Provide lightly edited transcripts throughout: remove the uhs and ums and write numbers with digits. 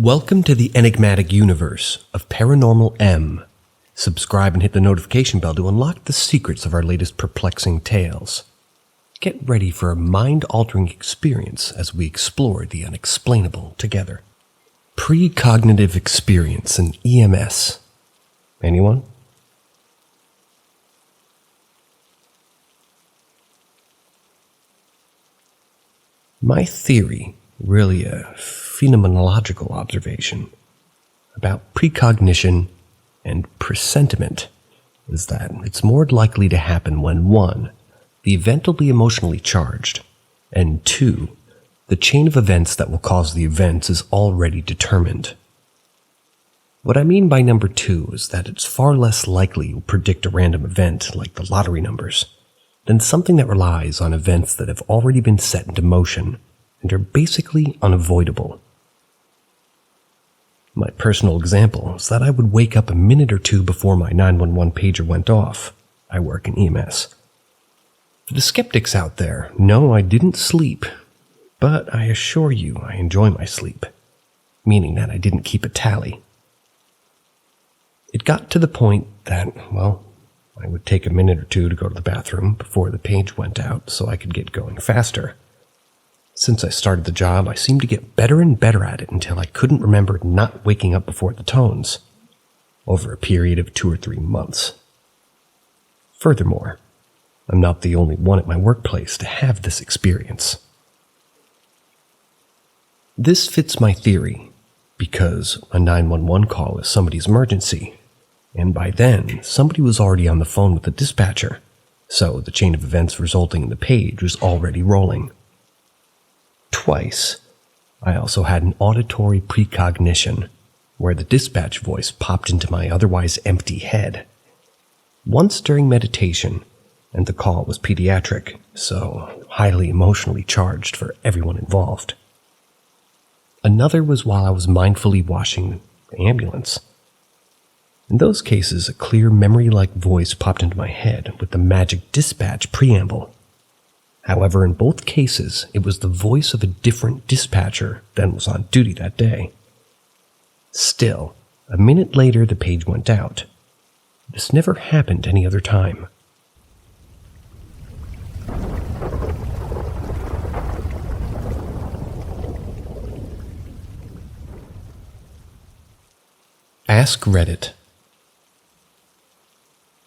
Welcome to the enigmatic universe of Paranormal M. Subscribe and hit the notification bell to unlock the secrets of our latest perplexing tales. Get ready for a mind-altering experience as we explore the unexplainable together. Precognitive Experience and EMS. Anyone? My theory, really a phenomenological observation, about precognition and presentiment is that it's more likely to happen when 1. The event will be emotionally charged, and 2. The chain of events that will cause the events is already determined. What I mean by number 2 is that it's far less likely you'll predict a random event like the lottery numbers than something that relies on events that have already been set into motion and are basically unavoidable. My personal example is that I would wake up a minute or two before my 911 pager went off. I work in EMS. For the skeptics out there, no, I didn't sleep, but I assure you I enjoy my sleep, meaning that I didn't keep a tally. It got to the point that, well, I would take a minute or two to go to the bathroom before the page went out so I could get going faster. Since I started the job, I seemed to get better and better at it until I couldn't remember not waking up before the tones, over a period of 2 or 3 months. Furthermore, I'm not the only one at my workplace to have this experience. This fits my theory because a 911 call is somebody's emergency, and by then, somebody was already on the phone with the dispatcher, so the chain of events resulting in the page was already rolling. Twice, I also had an auditory precognition, where the dispatch voice popped into my otherwise empty head. Once during meditation, and the call was pediatric, so highly emotionally charged for everyone involved. Another was while I was mindfully washing the ambulance. In those cases, a clear memory-like voice popped into my head with the magic dispatch preamble. However, in both cases, it was the voice of a different dispatcher than was on duty that day. Still, a minute later the page went out. This never happened any other time. Ask Reddit.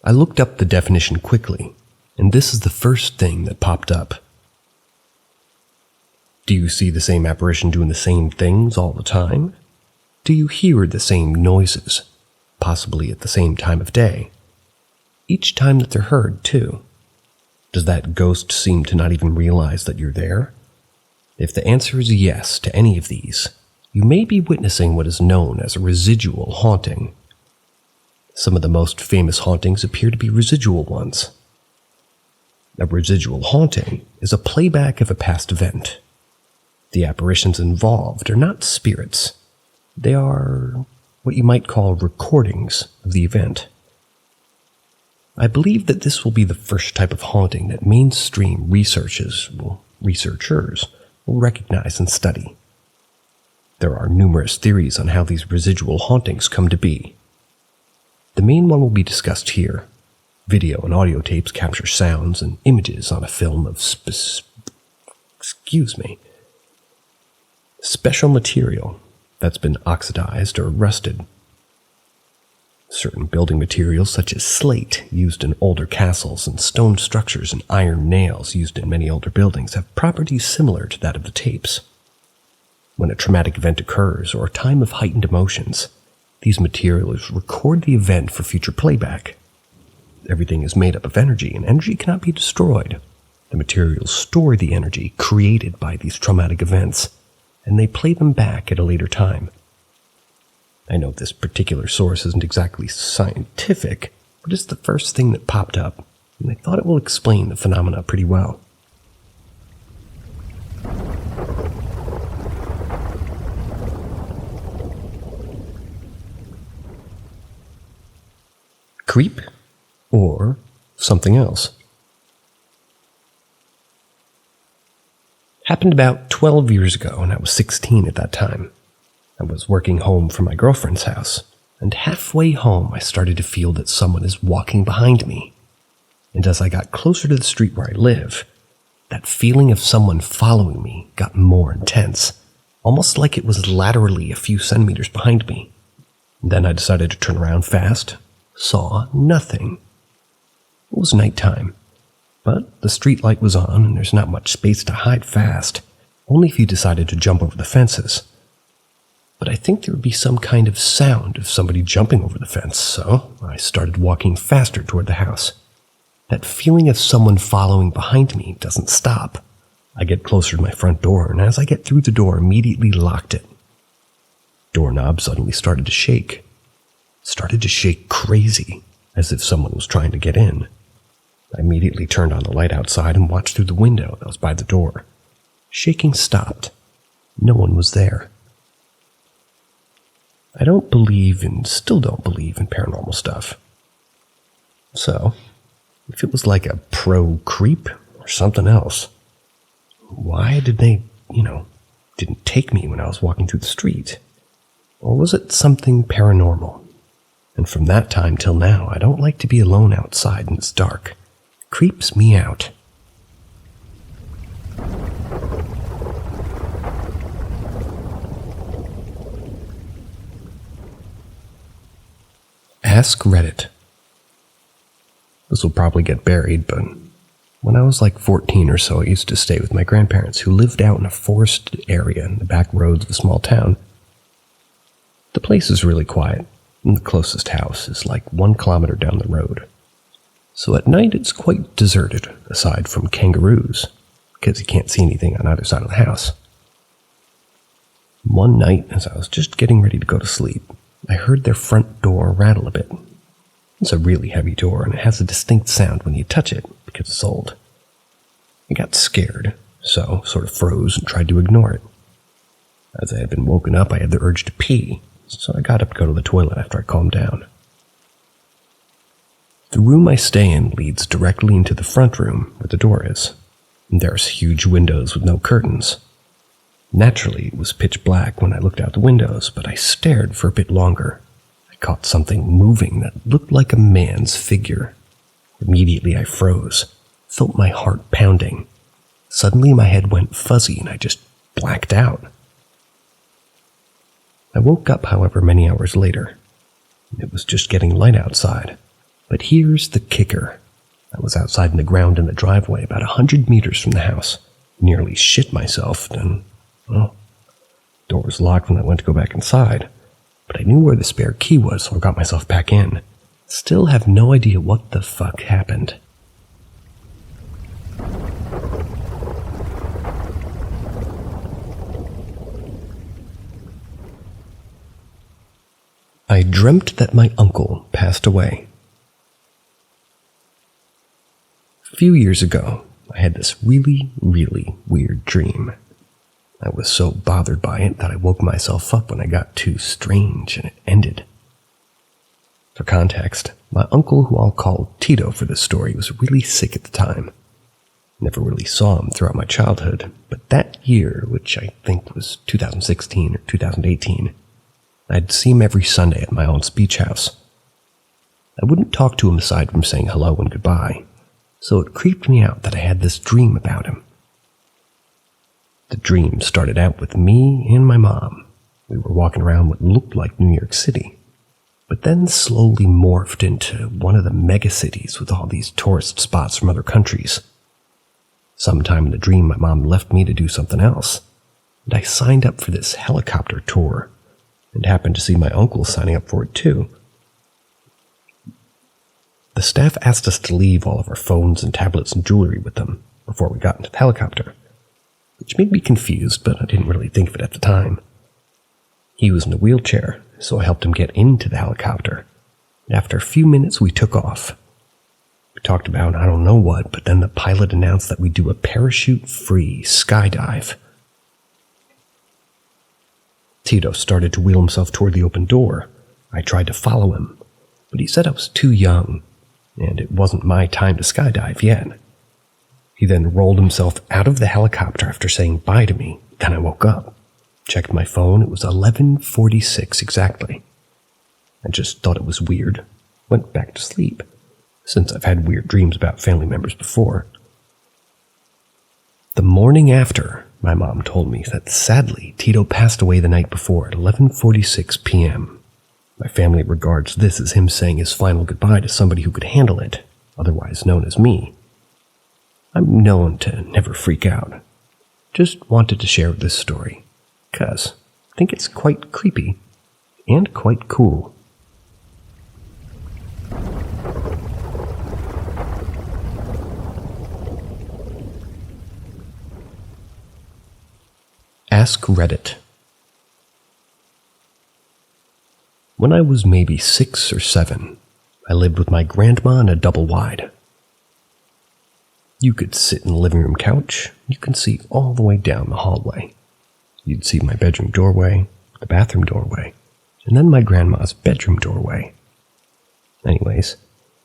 I looked up the definition quickly, and this is the first thing that popped up. Do you see the same apparition doing the same things all the time? Do you hear the same noises, possibly at the same time of day? Each time that they're heard, too. Does that ghost seem to not even realize that you're there? If the answer is yes to any of these, you may be witnessing what is known as a residual haunting. Some of the most famous hauntings appear to be residual ones. A residual haunting is a playback of a past event. The apparitions involved are not spirits. They are what you might call recordings of the event. I believe that this will be the first type of haunting that mainstream researchers will recognize and study. There are numerous theories on how these residual hauntings come to be. The main one will be discussed here. Video and audio tapes capture sounds and images on a film of special material that's been oxidized or rusted. Certain building materials such as slate used in older castles and stone structures and iron nails used in many older buildings have properties similar to that of the tapes. When a traumatic event occurs or a time of heightened emotions, these materials record the event for future playback. Everything is made up of energy, and energy cannot be destroyed. The materials store the energy created by these traumatic events, and they play them back at a later time. I know this particular source isn't exactly scientific, but it's the first thing that popped up, and I thought it will explain the phenomena pretty well. Creep? Or something else. Happened about 12 years ago, and I was 16 at that time. I was working home from my girlfriend's house, and halfway home I started to feel that someone is walking behind me. And as I got closer to the street where I live, that feeling of someone following me got more intense, almost like it was laterally a few centimeters behind me. Then I decided to turn around fast, saw nothing. It was nighttime, but the street light was on and there's not much space to hide fast, only if you decided to jump over the fences. But I think there would be some kind of sound of somebody jumping over the fence, so I started walking faster toward the house. That feeling of someone following behind me doesn't stop. I get closer to my front door, and as I get through the door, immediately locked it. Doorknob suddenly started to shake. Started to shake crazy, as if someone was trying to get in. I immediately turned on the light outside and watched through the window that was by the door. Shaking stopped. No one was there. I don't believe and still don't believe in paranormal stuff. So, if it was like a pro creep or something else, why did they, didn't take me when I was walking through the street? Or was it something paranormal? And from that time till now, I don't like to be alone outside and it's dark. It creeps me out. Ask Reddit. This will probably get buried, but when I was like 14 or so, I used to stay with my grandparents who lived out in a forested area in the back roads of a small town. The place is really quiet, and the closest house is like 1 kilometer down the road. So at night it's quite deserted, aside from kangaroos, because you can't see anything on either side of the house. One night, as I was just getting ready to go to sleep, I heard their front door rattle a bit. It's a really heavy door, and it has a distinct sound when you touch it, because it's old. I got scared, so sort of froze and tried to ignore it. As I had been woken up, I had the urge to pee, so I got up to go to the toilet after I calmed down. The room I stay in leads directly into the front room where the door is, and there's huge windows with no curtains. Naturally, it was pitch black when I looked out the windows, but I stared for a bit longer. I caught something moving that looked like a man's figure. Immediately I froze, felt my heart pounding. Suddenly my head went fuzzy and I just blacked out. I woke up, however, many hours later. It was just getting light outside. But here's the kicker. I was outside in the ground in the driveway about 100 meters from the house. Nearly shit myself, and, well, the door was locked when I went to go back inside. But I knew where the spare key was, so I got myself back in. Still have no idea what the fuck happened. I dreamt that my uncle passed away. A few years ago, I had this really, really weird dream. I was so bothered by it that I woke myself up when I got too strange and it ended. For context, my uncle, who I'll call Tito for this story, was really sick at the time. Never really saw him throughout my childhood, but that year, which I think was 2016 or 2018, I'd see him every Sunday at my aunt's beach house. I wouldn't talk to him aside from saying hello and goodbye, so it creeped me out that I had this dream about him. The dream started out with me and my mom. We were walking around what looked like New York City, but then slowly morphed into one of the megacities with all these tourist spots from other countries. Sometime in the dream, my mom left me to do something else, and I signed up for this helicopter tour, and happened to see my uncle signing up for it too. The staff asked us to leave all of our phones and tablets and jewelry with them before we got into the helicopter, which made me confused, but I didn't really think of it at the time. He was in a wheelchair, so I helped him get into the helicopter. And after a few minutes, we took off. We talked about I don't know what, but then the pilot announced that we'd do a parachute-free skydive. Tito started to wheel himself toward the open door. I tried to follow him, but he said I was too young, and it wasn't my time to skydive yet. He then rolled himself out of the helicopter after saying bye to me. Then I woke up. Checked my phone, it was 11:46 exactly. I just thought it was weird. Went back to sleep, since I've had weird dreams about family members before. The morning after, my mom told me that sadly Tito passed away the night before at 11:46 p.m. My family regards this as him saying his final goodbye to somebody who could handle it, otherwise known as me. I'm known to never freak out. Just wanted to share this story, 'cause I think it's quite creepy and quite cool. Ask Reddit. When I was maybe 6 or 7, I lived with my grandma in a double wide. You could sit in the living room couch, you can see all the way down the hallway. You'd see my bedroom doorway, the bathroom doorway, and then my grandma's bedroom doorway. Anyways,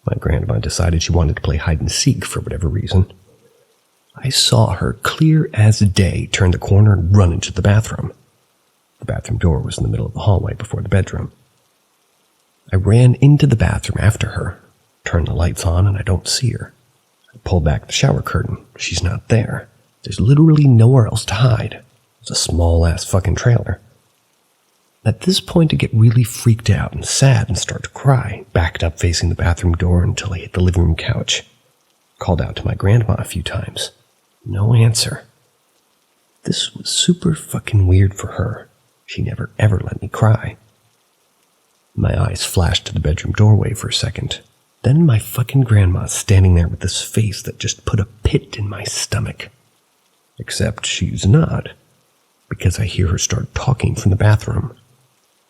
my grandma decided she wanted to play hide and seek for whatever reason. I saw her clear as day turn the corner and run into the bathroom. The bathroom door was in the middle of the hallway before the bedroom. I ran into the bathroom after her, turned the lights on, and I don't see her. I pull back the shower curtain. She's not there. There's literally nowhere else to hide. It's a small-ass fucking trailer. At this point, I get really freaked out and sad and start to cry, backed up facing the bathroom door until I hit the living room couch. Called out to my grandma a few times. No answer. This was super fucking weird for her. She never ever let me cry. My eyes flashed to the bedroom doorway for a second. Then my fucking grandma's standing there with this face that just put a pit in my stomach. Except she's not, because I hear her start talking from the bathroom,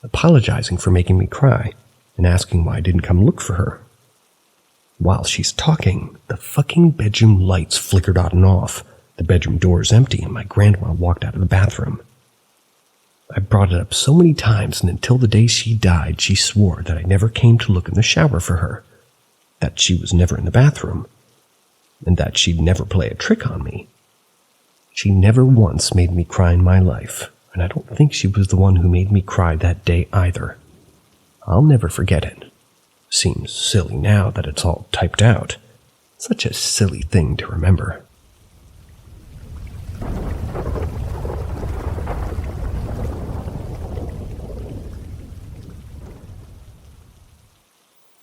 apologizing for making me cry, and asking why I didn't come look for her. While she's talking, the fucking bedroom lights flickered on and off, the bedroom door is empty, and my grandma walked out of the bathroom. I brought it up so many times, and until the day she died, she swore that I never came to look in the shower for her, that she was never in the bathroom, and that she'd never play a trick on me. She never once made me cry in my life, and I don't think she was the one who made me cry that day either. I'll never forget it. Seems silly now that it's all typed out. Such a silly thing to remember.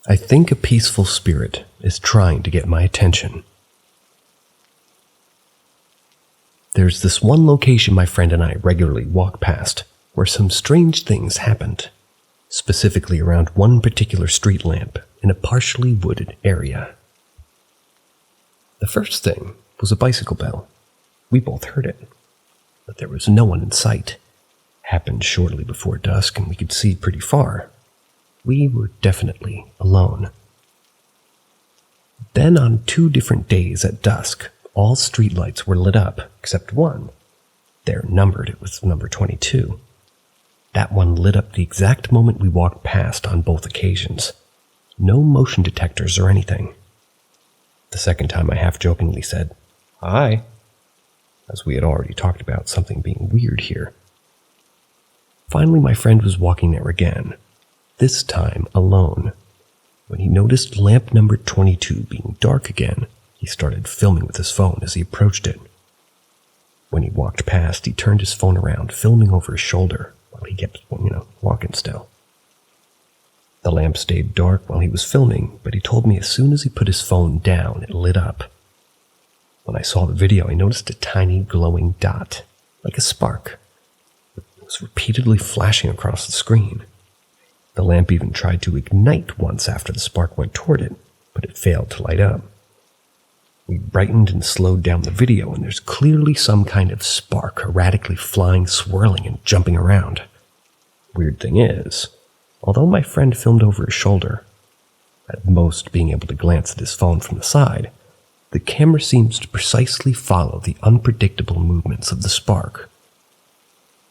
I think a peaceful spirit is trying to get my attention. There's this one location my friend and I regularly walk past where some strange things happened, specifically around one particular street lamp in a partially wooded area. The first thing was a bicycle bell. We both heard it, but there was no one in sight. Happened shortly before dusk and we could see pretty far. We were definitely alone. Then on 2 different days at dusk, all streetlights were lit up except one. They're numbered, it was number 22. That one lit up the exact moment we walked past on both occasions. No motion detectors or anything. The second time I half-jokingly said, "Hi," as we had already talked about something being weird here. Finally, my friend was walking there again, this time alone. When he noticed lamp number 22 being dark again, he started filming with his phone as he approached it. When he walked past, he turned his phone around, filming over his shoulder while he kept, walking still. The lamp stayed dark while he was filming, but he told me as soon as he put his phone down, it lit up. When I saw the video, I noticed a tiny glowing dot, like a spark. It was repeatedly flashing across the screen. The lamp even tried to ignite once after the spark went toward it, but it failed to light up. We brightened and slowed down the video, and there's clearly some kind of spark erratically flying, swirling, and jumping around. Weird thing is, although my friend filmed over his shoulder, at most being able to glance at his phone from the side, the camera seems to precisely follow the unpredictable movements of the spark.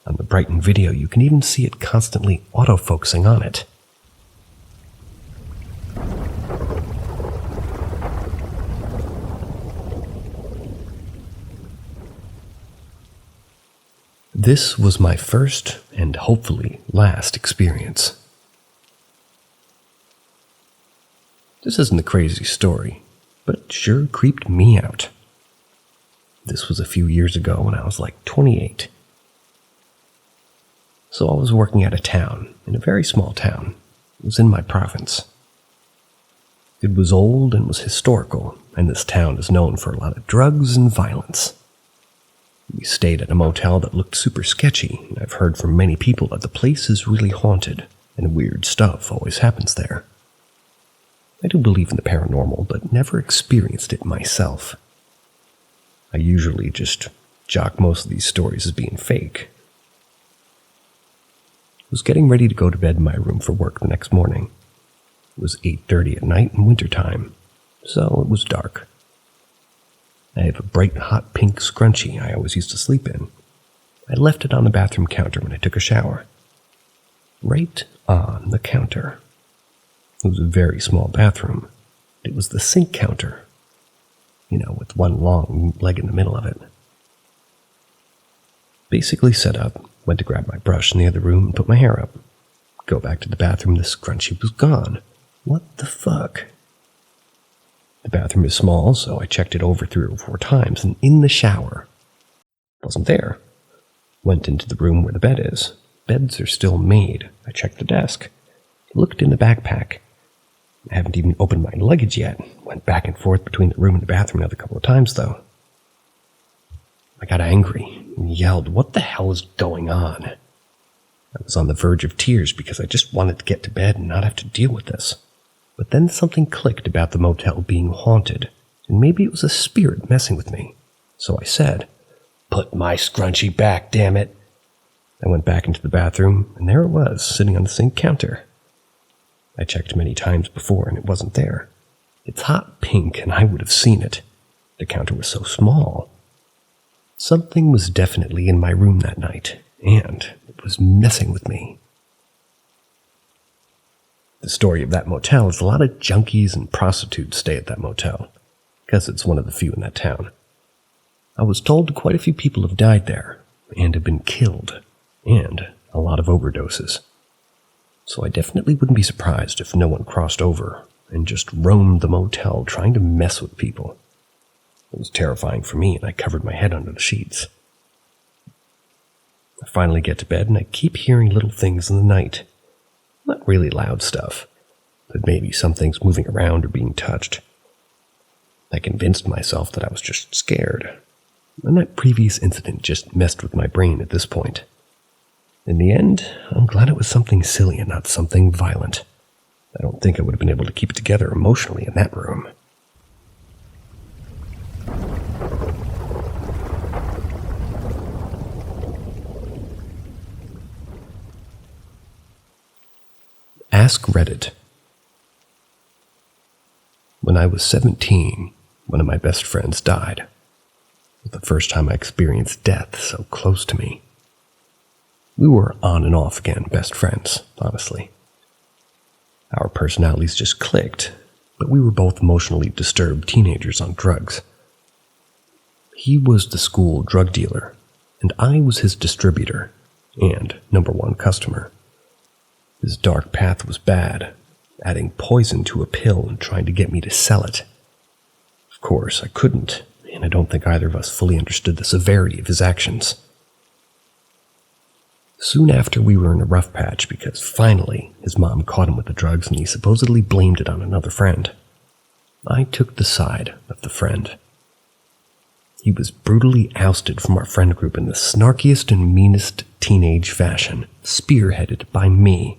On the brightened video, you can even see it constantly autofocusing on it. This was my first and hopefully last experience. This isn't a crazy story, but it sure creeped me out. This was a few years ago when I was like 28. So I was working at a town, in a very small town. It was in my province. It was old and was historical, and this town is known for a lot of drugs and violence. We stayed at a motel that looked super sketchy, and I've heard from many people that the place is really haunted, and weird stuff always happens there. I do believe in the paranormal, but never experienced it myself. I usually just jock most of these stories as being fake. I was getting ready to go to bed in my room for work the next morning. It was 8:30 at night in wintertime, so it was dark. I have a bright hot pink scrunchie I always used to sleep in. I left it on the bathroom counter when I took a shower. Right on the counter. It was a very small bathroom. It was the sink counter, with one long leg in the middle of it. Basically set up, went to grab my brush in the other room and put my hair up. Go back to the bathroom, the scrunchie was gone. What the fuck? The bathroom is small, so I checked it over 3 or 4 times, and in the shower, wasn't there. Went into the room where the bed is. Beds are still made. I checked the desk. Looked in the backpack. I haven't even opened my luggage yet. Went back and forth between the room and the bathroom another couple of times, though. I got angry and yelled, "What the hell is going on?" I was on the verge of tears because I just wanted to get to bed and not have to deal with this. But then something clicked about the motel being haunted, and maybe it was a spirit messing with me. So I said, "Put my scrunchie back, damn it." I went back into the bathroom, and there it was, sitting on the sink counter. I checked many times before, and it wasn't there. It's hot pink, and I would have seen it. The counter was so small. Something was definitely in my room that night, and it was messing with me. The story of that motel is a lot of junkies and prostitutes stay at that motel, because it's one of the few in that town. I was told quite a few people have died there, and have been killed, and a lot of overdoses. So I definitely wouldn't be surprised if no one crossed over and just roamed the motel trying to mess with people. It was terrifying for me, and I covered my head under the sheets. I finally get to bed, and I keep hearing little things in the night. Not really loud stuff, but maybe some things moving around or being touched. I convinced myself that I was just scared, and that previous incident just messed with my brain at this point. In the end, I'm glad it was something silly and not something violent. I don't think I would have been able to keep it together emotionally in that room. Ask Reddit. When I was 17, one of my best friends died. It was the first time I experienced death so close to me. We were on and off again best friends, honestly. Our personalities just clicked, but we were both emotionally disturbed teenagers on drugs. He was the school drug dealer, and I was his distributor and #1 customer. His dark path was bad, adding poison to a pill and trying to get me to sell it. Of course, I couldn't, and I don't think either of us fully understood the severity of his actions. Soon after, we were in a rough patch because finally his mom caught him with the drugs and he supposedly blamed it on another friend. I took the side of the friend. He was brutally ousted from our friend group in the snarkiest and meanest teenage fashion, spearheaded by me.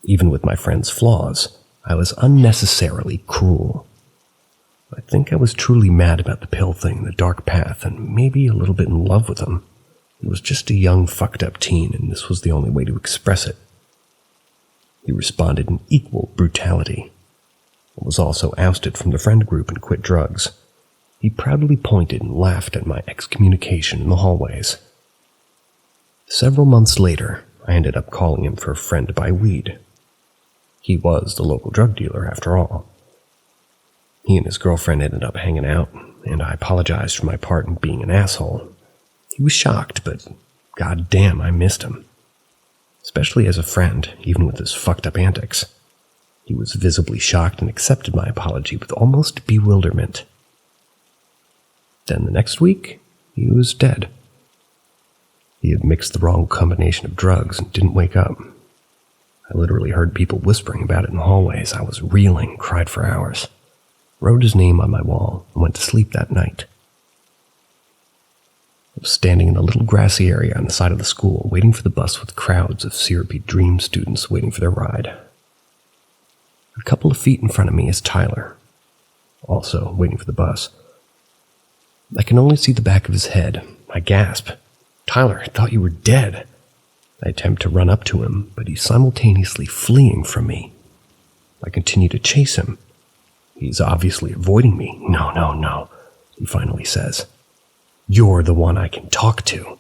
Even with my friend's flaws, I was unnecessarily cruel. I think I was truly mad about the pill thing, the dark path, and maybe a little bit in love with him. He was just a young, fucked-up teen, and this was the only way to express it. He responded in equal brutality. I was also ousted from the friend group and quit drugs. He proudly pointed and laughed at my excommunication in the hallways. Several months later, I ended up calling him for a friend to buy weed. He was the local drug dealer, after all. He and his girlfriend ended up hanging out, and I apologized for my part in being an asshole. He was shocked, but God damn, I missed him. Especially as a friend, even with his fucked up antics. He was visibly shocked and accepted my apology with almost bewilderment. Then the next week, he was dead. He had mixed the wrong combination of drugs and didn't wake up. I literally heard people whispering about it in the hallways. I was reeling, cried for hours. Wrote his name on my wall and went to sleep that night. I was standing in a little grassy area on the side of the school, waiting for the bus with crowds of syrupy dream students waiting for their ride. A couple of feet in front of me is Tyler, also waiting for the bus. I can only see the back of his head. I gasp. "Tyler, I thought you were dead." I attempt to run up to him, but he's simultaneously fleeing from me. I continue to chase him. He's obviously avoiding me. No, he finally says. "You're the one I can talk to."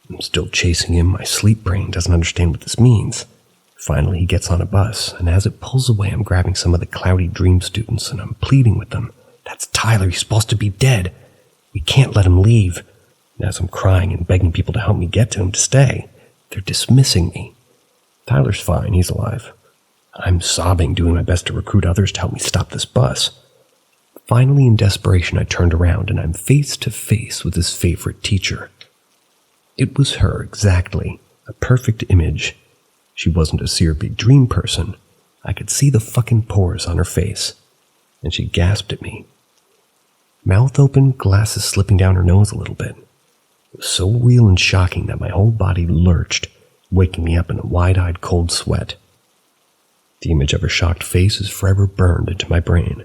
I'm still chasing him. My sleep brain doesn't understand what this means. Finally, he gets on a bus, and as it pulls away, I'm grabbing some of the cloudy dream students, and I'm pleading with them. "That's Tyler. He's supposed to be dead. We can't let him leave." And as I'm crying and begging people to help me get to him to stay, they're dismissing me. Tyler's fine. He's alive. I'm sobbing, doing my best to recruit others to help me stop this bus. Finally, in desperation, I turned around, and I'm face to face with his favorite teacher. It was her, exactly. A perfect image. She wasn't a syrupy dream person. I could see the fucking pores on her face. And she gasped at me. Mouth open, glasses slipping down her nose a little bit. It was so real and shocking that my whole body lurched, waking me up in a wide-eyed cold sweat. The image of her shocked face is forever burned into my brain.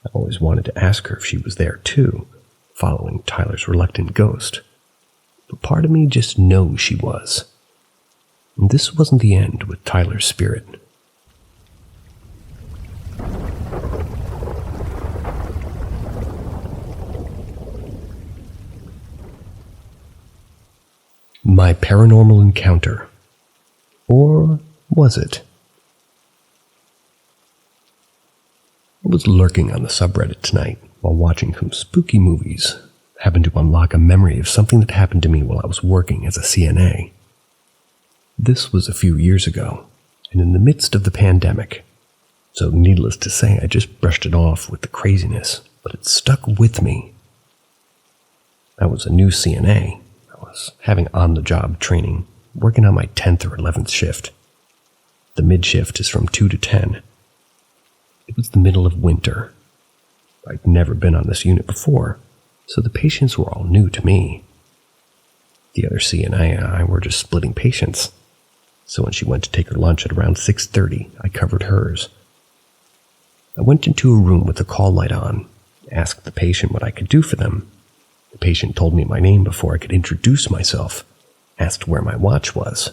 I always wanted to ask her if she was there too, following Tyler's reluctant ghost. But part of me just knows she was. And this wasn't the end with Tyler's spirit. My paranormal encounter. Or was it? I was lurking on the subreddit tonight while watching some spooky movies. Happened to unlock a memory of something that happened to me while I was working as a CNA. This was a few years ago, and in the midst of the pandemic. So needless to say, I just brushed it off with the craziness, but it stuck with me. I was a new CNA. I was having on-the-job training, working on my 10th or 11th shift. The mid-shift is from 2 to 10. It was the middle of winter. I'd never been on this unit before, so the patients were all new to me. The other CNA and I were just splitting patients, so when she went to take her lunch at around 6:30, I covered hers. I went into a room with the call light on, asked the patient what I could do for them. The patient told me my name before I could introduce myself, asked where my watch was.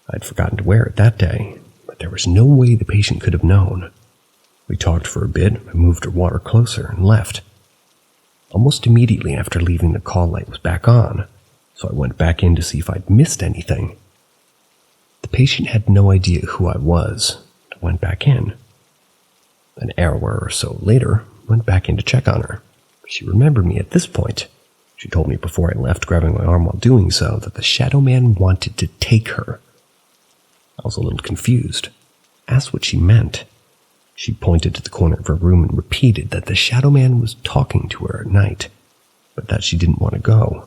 I'd forgotten to wear it that day, but there was no way the patient could have known. We talked for a bit, I moved her water closer, and left. Almost immediately after leaving, the call light was back on, so I went back in to see if I'd missed anything. The patient had no idea who I was. I went back in. An hour or so later, went back in to check on her. She remembered me at this point. She told me before I left, grabbing my arm while doing so, that the shadow man wanted to take her. I was a little confused. Asked what she meant. She pointed to the corner of her room and repeated that the shadow man was talking to her at night, but that she didn't want to go.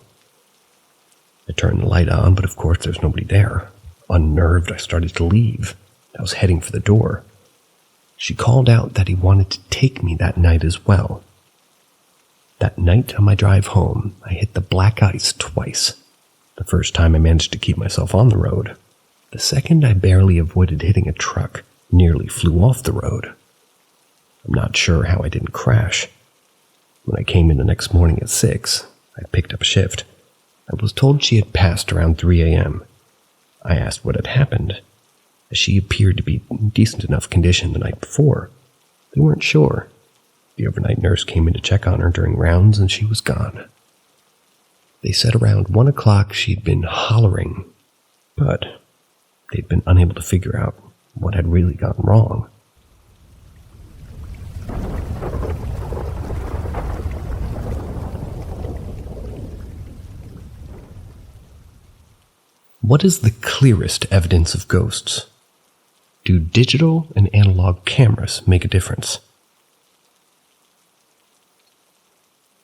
I turned the light on, but of course there's nobody there. Unnerved, I started to leave. I was heading for the door. She called out that he wanted to take me that night as well. That night on my drive home, I hit the black ice twice. The first time I managed to keep myself on the road. The second I barely avoided hitting a truck, nearly flew off the road. I'm not sure how I didn't crash. When I came in the next morning at 6, I picked up a shift. I was told she had passed around 3 a.m. I asked what had happened, as she appeared to be in decent enough condition the night before. They weren't sure. The overnight nurse came in to check on her during rounds, and she was gone. They said around 1 o'clock she'd been hollering, but they'd been unable to figure out what had really gone wrong. What is the clearest evidence of ghosts? Do digital and analog cameras make a difference?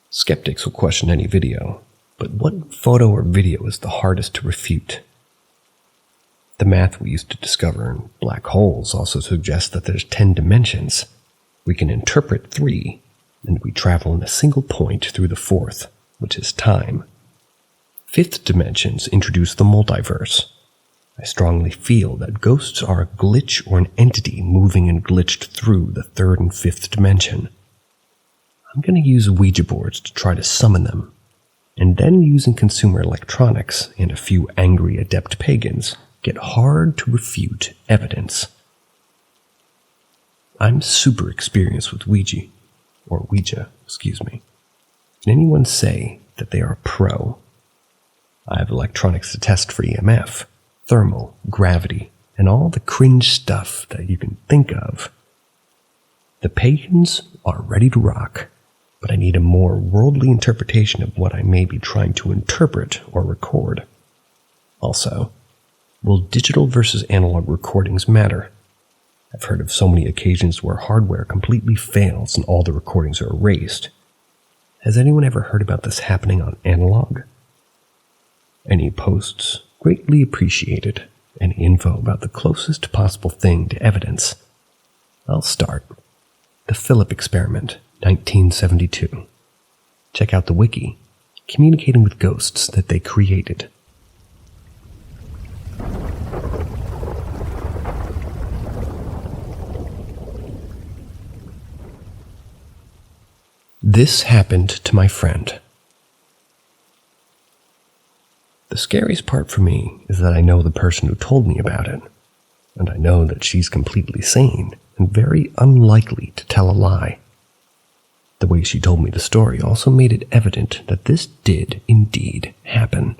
Skeptics will question any video, but what photo or video is the hardest to refute? The math we used to discover in black holes also suggests that there's 10 dimensions. We can interpret 3, and we travel in a single point through the 4th, which is time. 5th dimensions introduce the multiverse. I strongly feel that ghosts are a glitch or an entity moving and glitched through the 3rd and 5th dimension. I'm going to use Ouija boards to try to summon them, and then using consumer electronics and a few angry adept pagans, get hard to refute evidence. I'm super experienced with Ouija. Can anyone say that they are a pro? I have electronics to test for EMF, thermal, gravity, and all the cringe stuff that you can think of. The pagans are ready to rock, but I need a more worldly interpretation of what I may be trying to interpret or record. Also, will digital versus analog recordings matter? I've heard of so many occasions where hardware completely fails and all the recordings are erased. Has anyone ever heard about this happening on analog? Any posts? Greatly appreciated. Any info about the closest possible thing to evidence? I'll start. The Philip Experiment, 1972. Check out the wiki, communicating with ghosts that they created. This happened to my friend. The scariest part for me is that I know the person who told me about it, and I know that she's completely sane and very unlikely to tell a lie. The way she told me the story also made it evident that this did indeed happen.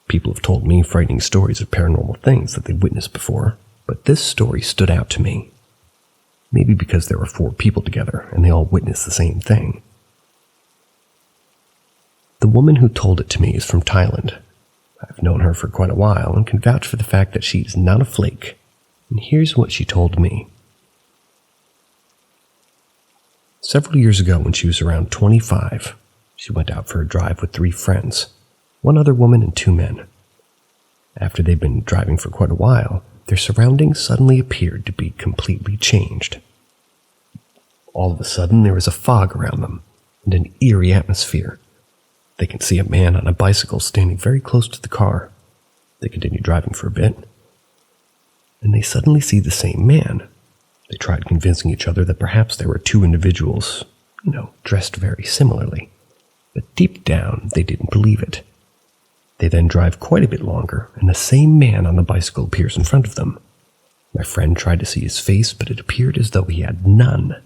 People have told me frightening stories of paranormal things that they've witnessed before, but this story stood out to me. Maybe because there were 4 people together and they all witnessed the same thing. The woman who told it to me is from Thailand. I've known her for quite a while and can vouch for the fact that she's not a flake. And here's what she told me. Several years ago when she was around 25, she went out for a drive with 3 friends, 1 other woman and 2 men. After they'd been driving for quite a while, their surroundings suddenly appeared to be completely changed. All of a sudden, there was a fog around them and an eerie atmosphere. They can see a man on a bicycle standing very close to the car. They continue driving for a bit, and they suddenly see the same man. They tried convincing each other that perhaps there were 2 individuals, dressed very similarly. But deep down, they didn't believe it. They then drive quite a bit longer, and the same man on the bicycle appears in front of them. My friend tried to see his face, but it appeared as though he had none.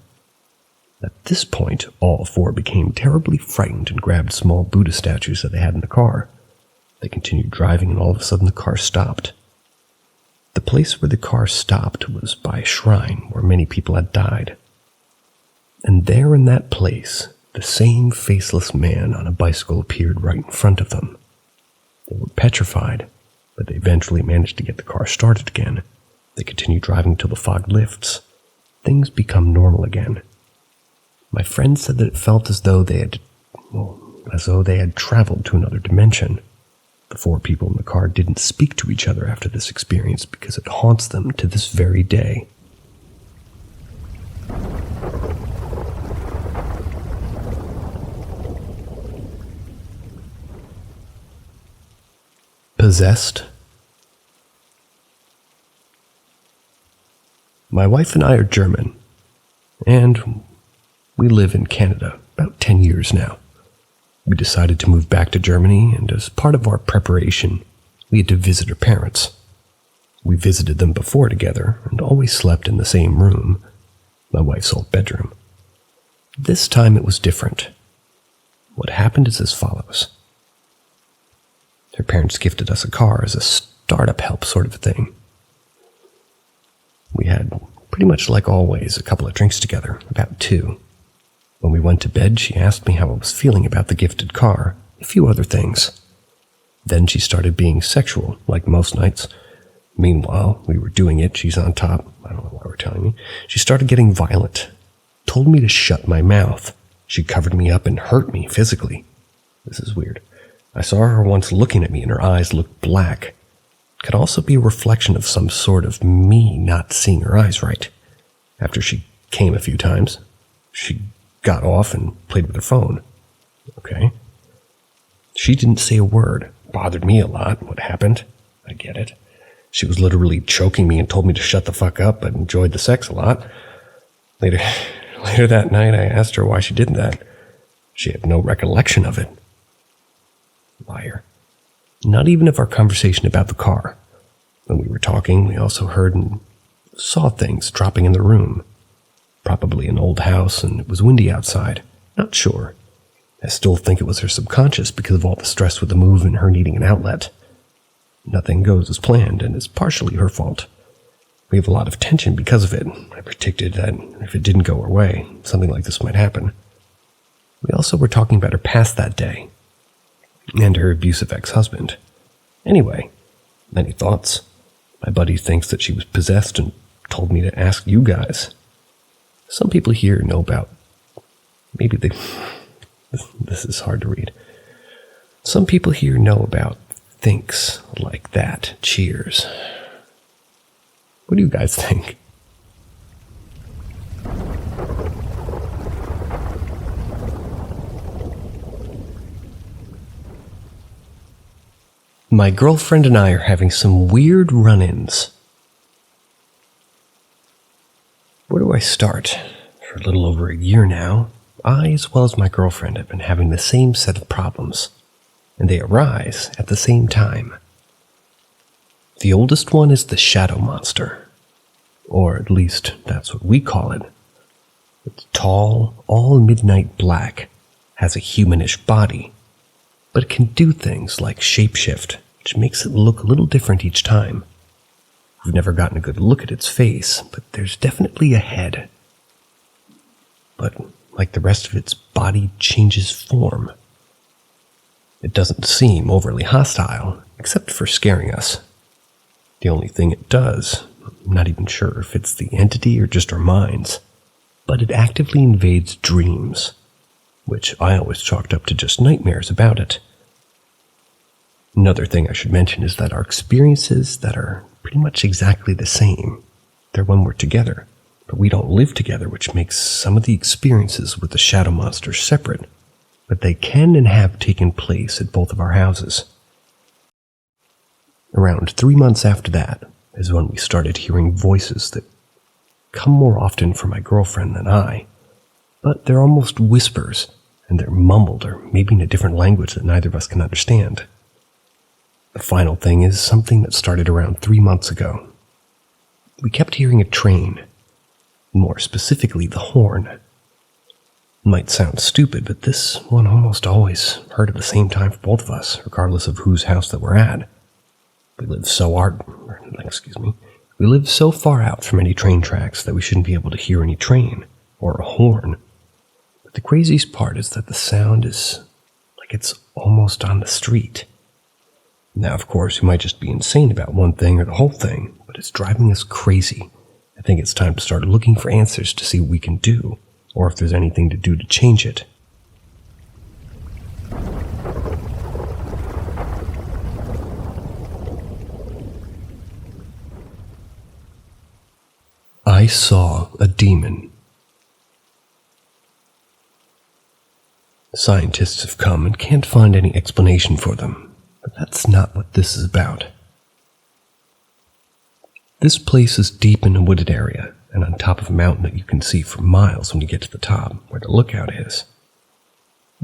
At this point, all 4 became terribly frightened and grabbed small Buddha statues that they had in the car. They continued driving, and all of a sudden the car stopped. The place where the car stopped was by a shrine where many people had died. And there in that place, the same faceless man on a bicycle appeared right in front of them. They were petrified, but they eventually managed to get the car started again. They continue driving until the fog lifts. Things become normal again. My friend said that it felt as though they had traveled to another dimension. The 4 people in the car didn't speak to each other after this experience because it haunts them to this very day. Possessed? My wife and I are German, and we live in Canada about 10 years now. We decided to move back to Germany, and as part of our preparation, we had to visit her parents. We visited them before together and always slept in the same room, my wife's old bedroom. This time it was different. What happened is as follows. Her parents gifted us a car as a startup help sort of thing. We had, pretty much like always, a couple of drinks together, about 2. When we went to bed, she asked me how I was feeling about the gifted car, a few other things. Then she started being sexual, like most nights. Meanwhile, we were doing it, she's on top. I don't know why we're telling me. She started getting violent. Told me to shut my mouth. She covered me up and hurt me physically. This is weird. I saw her once looking at me and her eyes looked black. Could also be a reflection of some sort of me not seeing her eyes right. After she came a few times, she got off and played with her phone. Okay. She didn't say a word. Bothered me a lot. What happened? I get it. She was literally choking me and told me to shut the fuck up, but enjoyed the sex a lot. Later that night, I asked her why she did that. She had no recollection of it. Liar. Not even of our conversation about the car. When we were talking, we also heard and saw things dropping in the room. Probably an old house, and it was windy outside. Not sure. I still think it was her subconscious because of all the stress with the move and her needing an outlet. Nothing goes as planned, and it's partially her fault. We have a lot of tension because of it. I predicted that if it didn't go our way, something like this might happen. We also were talking about her past that day, and her abusive ex-husband. Anyway, any thoughts? My buddy thinks that she was possessed and told me to ask you guys. Some people here know about... This is hard to read. Some people here know about thinks like that. Cheers. What do you guys think? My girlfriend and I are having some weird run-ins. Where do I start? For a little over a year now, I, as well as my girlfriend, have been having the same set of problems, and they arise at the same time. The oldest one is the shadow monster, or at least that's what we call it. It's tall, all midnight black, has a humanish body, but it can do things like shapeshift, which makes it look a little different each time. We've never gotten a good look at its face, but there's definitely a head. But like the rest of its body changes form. It doesn't seem overly hostile, except for scaring us. The only thing it does, I'm not even sure if it's the entity or just our minds, but it actively invades dreams, which I always chalked up to just nightmares about it. Another thing I should mention is that our experiences that are pretty much exactly the same. They're when we're together, but we don't live together, which makes some of the experiences with the shadow monster separate, but they can and have taken place at both of our houses. Around 3 months after that is when we started hearing voices that come more often from my girlfriend than I, but they're almost whispers, and they're mumbled or maybe in a different language that neither of us can understand. The final thing is something that started around 3 months ago. We kept hearing a train, more specifically the horn. It might sound stupid, but this one almost always heard at the same time for both of us, regardless of whose house that we're at. We live so far out from any train tracks that we shouldn't be able to hear any train or a horn. But the craziest part is that the sound is like it's almost on the street. Now, of course, we might just be insane about one thing or the whole thing, but it's driving us crazy. I think it's time to start looking for answers to see what we can do, or if there's anything to do to change it. I saw a demon. Scientists have come and can't find any explanation for them. But that's not what this is about. This place is deep in a wooded area, and on top of a mountain that you can see for miles when you get to the top, where the lookout is.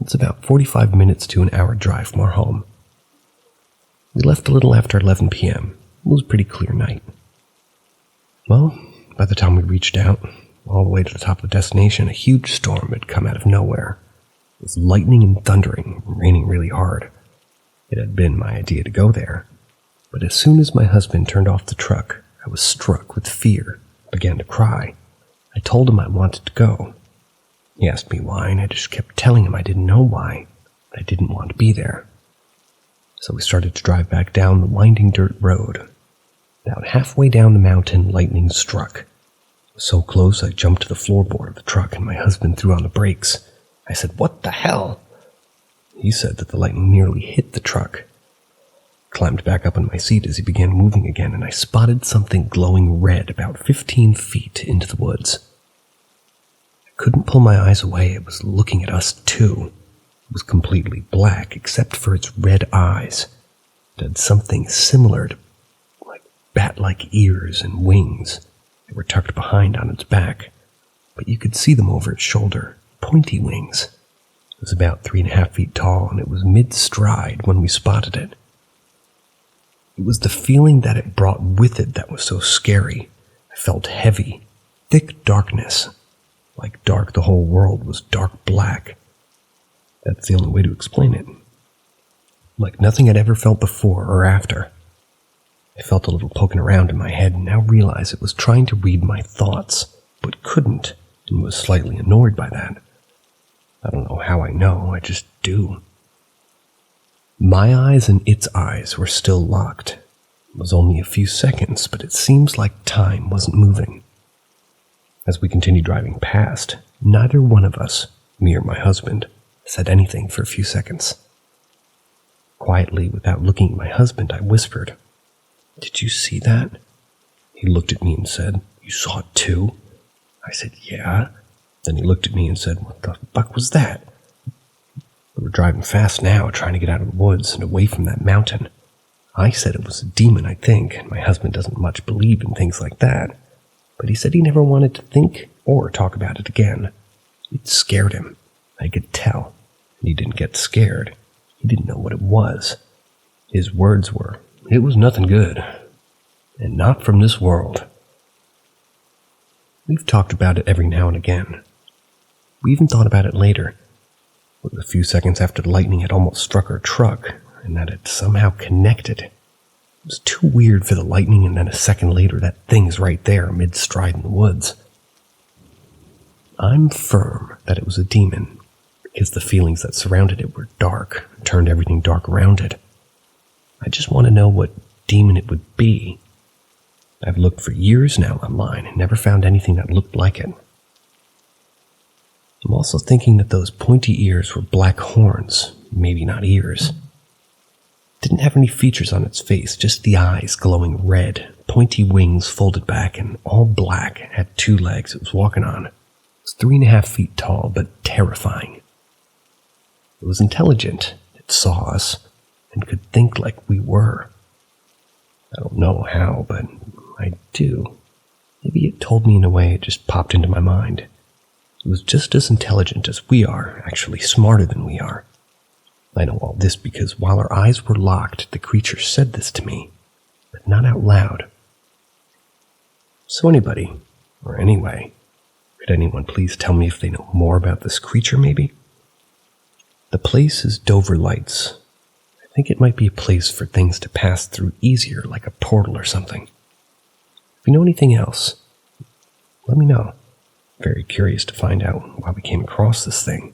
It's about 45 minutes to an hour drive from our home. We left a little after 11 p.m. It was a pretty clear night. Well, by the time we reached out, all the way to the top of the destination, a huge storm had come out of nowhere. It was lightning and thundering, raining really hard. It had been my idea to go there, but as soon as my husband turned off the truck, I was struck with fear, began to cry. I told him I wanted to go. He asked me why, and I just kept telling him I didn't know why. I didn't want to be there. so we started to drive back down the winding dirt road. About halfway down the mountain, lightning struck. So close I jumped to the floorboard of the truck and my husband threw on the brakes. I said, "What the hell?" He said that the lightning nearly hit the truck. I climbed back up on my seat as he began moving again, and I spotted something glowing red about 15 feet into the woods. I couldn't pull my eyes away. It was looking at us too. It was completely black except for its red eyes. It had something similar to like bat-like ears and wings. They were tucked behind on its back, but you could see them over its shoulder, pointy wings. It was about 3.5 feet tall, and it was mid-stride when we spotted it. It was the feeling that it brought with it that was so scary. I felt heavy, thick darkness. Like dark, the whole world was dark black. That's the only way to explain it. Like nothing I'd ever felt before or after. I felt a little poking around in my head and now realized it was trying to read my thoughts, but couldn't, and was slightly annoyed by that. I don't know how I know, I just do. My eyes and its eyes were still locked. It was only a few seconds, but it seems like time wasn't moving. As we continued driving past, neither one of us, me or my husband, said anything for a few seconds. Quietly, without looking at my husband, I whispered, "Did you see that?" He looked at me and said, "You saw it too?" I said, "Yeah." Then he looked at me and said, "What the fuck was that?" We were driving fast now, trying to get out of the woods and away from that mountain. I said it was a demon, I think, and my husband doesn't much believe in things like that. But he said he never wanted to think or talk about it again. It scared him. I could tell. And he didn't get scared. He didn't know what it was. His words were, "It was nothing good. And not from this world." We've talked about it every now and again. We even thought about it later. It was a few seconds after the lightning had almost struck our truck, and that it somehow connected. It was too weird for the lightning, and then a second later that thing's right there, mid-stride in the woods. I'm firm that it was a demon, because the feelings that surrounded it were dark, and turned everything dark around it. I just want to know what demon it would be. I've looked for years now online and never found anything that looked like it. I'm also thinking that those pointy ears were black horns, maybe not ears. It didn't have any features on its face, just the eyes glowing red, pointy wings folded back, and all black. It had 2 legs it was walking on. It was 3.5 feet tall, but terrifying. It was intelligent. It saw us, and could think like we were. I don't know how, but I do. Maybe it told me in a way it just popped into my mind. It was just as intelligent as we are, actually smarter than we are. I know all this because while our eyes were locked, the creature said this to me, but not out loud. So anybody, or anyway, could anyone please tell me if they know more about this creature, maybe? The place is Dover Lights. I think it might be a place for things to pass through easier, like a portal or something. If you know anything else, let me know. Very curious to find out why we came across this thing,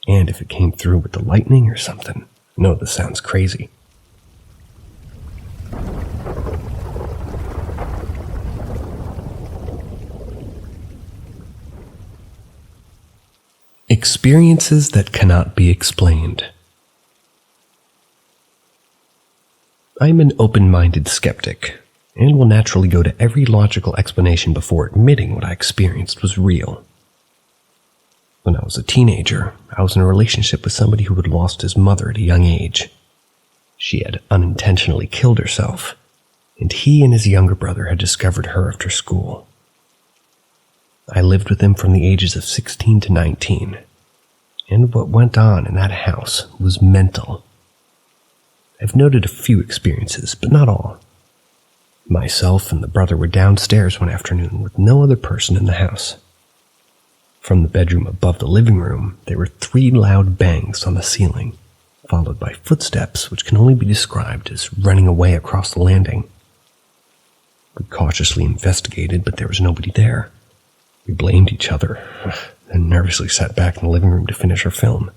and if it came through with the lightning or something. I know this sounds crazy. Experiences that cannot be explained. I'm an open-minded skeptic, and will naturally go to every logical explanation before admitting what I experienced was real. When I was a teenager, I was in a relationship with somebody who had lost his mother at a young age. She had unintentionally killed herself, and he and his younger brother had discovered her after school. I lived with him from the ages of 16 to 19, and what went on in that house was mental. I've noted a few experiences, but not all. Myself and the brother were downstairs one afternoon with no other person in the house. From the bedroom above the living room, there were 3 loud bangs on the ceiling, followed by footsteps which can only be described as running away across the landing. We cautiously investigated, but there was nobody there. We blamed each other, and nervously sat back in the living room to finish our film.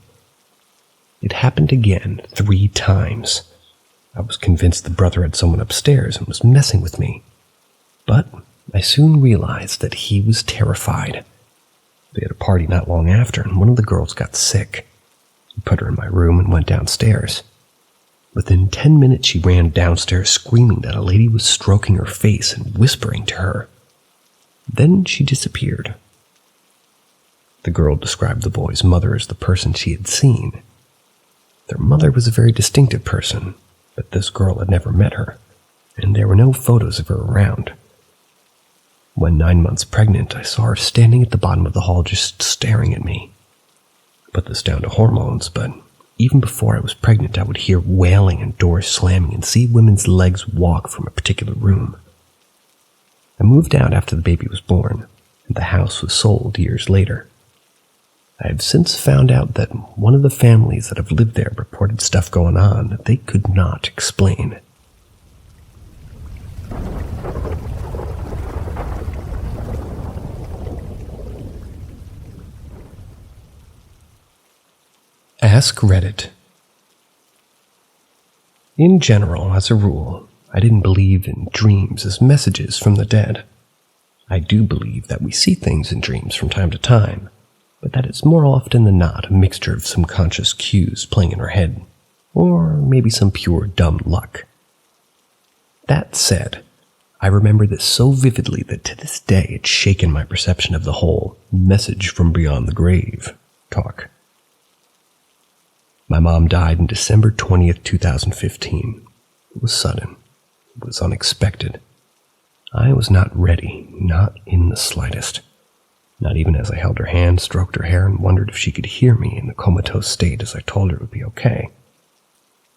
It happened again 3 times. I was convinced the brother had someone upstairs and was messing with me. But I soon realized that he was terrified. They had a party not long after, and one of the girls got sick. He put her in my room and went downstairs. Within 10 minutes, she ran downstairs screaming that a lady was stroking her face and whispering to her. Then she disappeared. The girl described the boy's mother as the person she had seen. Their mother was a very distinctive person, but this girl had never met her, and there were no photos of her around. When 9 months pregnant, I saw her standing at the bottom of the hall just staring at me. I put this down to hormones, but even before I was pregnant, I would hear wailing and doors slamming and see women's legs walk from a particular room. I moved out after the baby was born, and the house was sold years later. I have since found out that one of the families that have lived there reported stuff going on that they could not explain. Ask Reddit. In general, as a rule, I didn't believe in dreams as messages from the dead. I do believe that we see things in dreams from time to time, but that it's more often than not a mixture of some conscious cues playing in our head, or maybe some pure dumb luck. That said, I remember this so vividly that to this day it's shaken my perception of the whole message from beyond the grave talk. My mom died on December 20th, 2015. It was sudden. It was unexpected. I was not ready, not in the slightest. Not even as I held her hand, stroked her hair, and wondered if she could hear me in the comatose state as I told her it would be okay.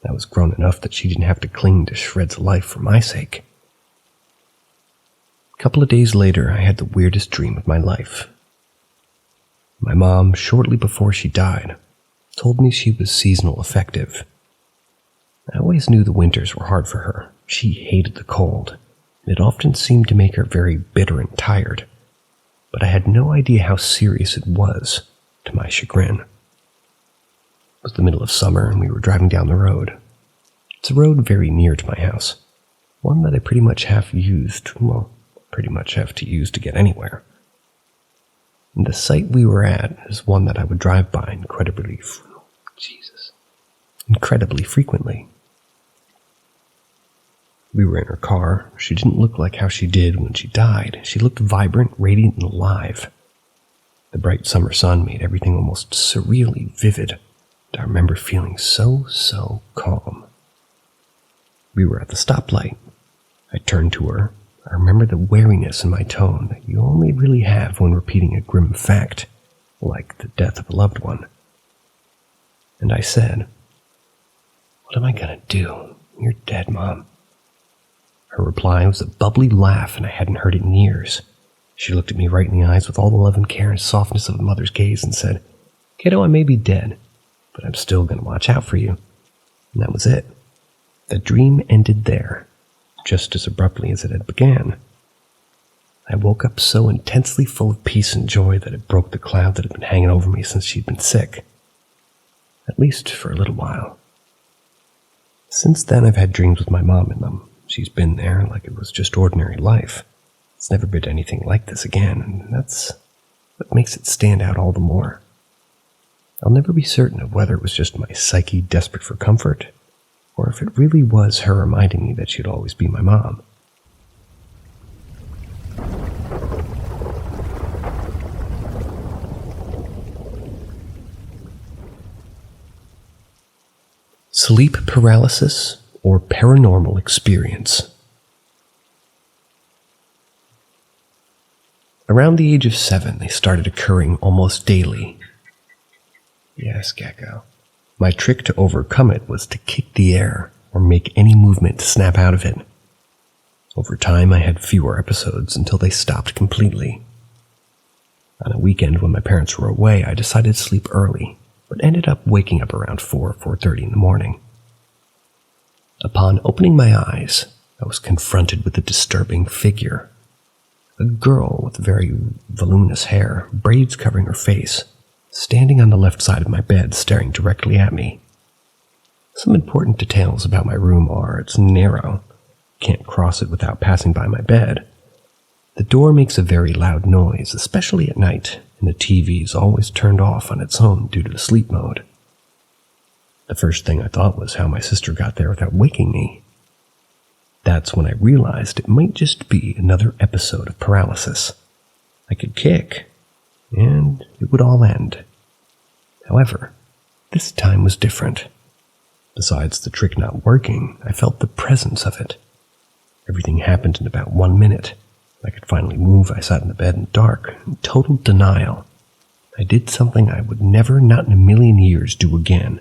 I was grown enough that she didn't have to cling to shreds of life for my sake. A couple of days later, I had the weirdest dream of my life. My mom, shortly before she died, told me she was seasonal affective. I always knew the winters were hard for her. She hated the cold. It often seemed to make her very bitter and tired. But I had no idea how serious it was, to my chagrin. It was the middle of summer, and we were driving down the road. It's a road very near to my house, one that I pretty much have to use to get anywhere. And the site we were at is one that I would drive by incredibly frequently. We were in her car. She didn't look like how she did when she died. She looked vibrant, radiant, and alive. The bright summer sun made everything almost surreally vivid, and I remember feeling so calm. We were at the stoplight. I turned to her. I remember the wariness in my tone that you only really have when repeating a grim fact, like the death of a loved one. And I said, "What am I gonna do? You're dead, Mom." Her reply was a bubbly laugh, and I hadn't heard it in years. She looked at me right in the eyes with all the love and care and softness of a mother's gaze and said, "Kiddo, I may be dead, but I'm still going to watch out for you." And that was it. The dream ended there, just as abruptly as it had began. I woke up so intensely full of peace and joy that it broke the cloud that had been hanging over me since she'd been sick. At least for a little while. Since then, I've had dreams with my mom in them. She's been there like it was just ordinary life. It's never been anything like this again, and that's what makes it stand out all the more. I'll never be certain of whether it was just my psyche desperate for comfort, or if it really was her reminding me that she'd always be my mom. Sleep paralysis or paranormal experience. Around the age of 7, they started occurring almost daily. Yes, Gecko. My trick to overcome it was to kick the air or make any movement to snap out of it. Over time, I had fewer episodes until they stopped completely. On a weekend when my parents were away, I decided to sleep early, but ended up waking up around 4:30 in the morning. Upon opening my eyes, I was confronted with a disturbing figure. A girl with very voluminous hair, braids covering her face, standing on the left side of my bed, staring directly at me. Some important details about my room are it's narrow. Can't cross it without passing by my bed. The door makes a very loud noise, especially at night, and the TV is always turned off on its own due to the sleep mode. The first thing I thought was how my sister got there without waking me. That's when I realized it might just be another episode of Paralysis. I could kick, and it would all end. However, this time was different. Besides the trick not working, I felt the presence of it. Everything happened in about 1 minute. I could finally move. I sat in the bed in the dark, in total denial. I did something I would never, not in a million years, do again.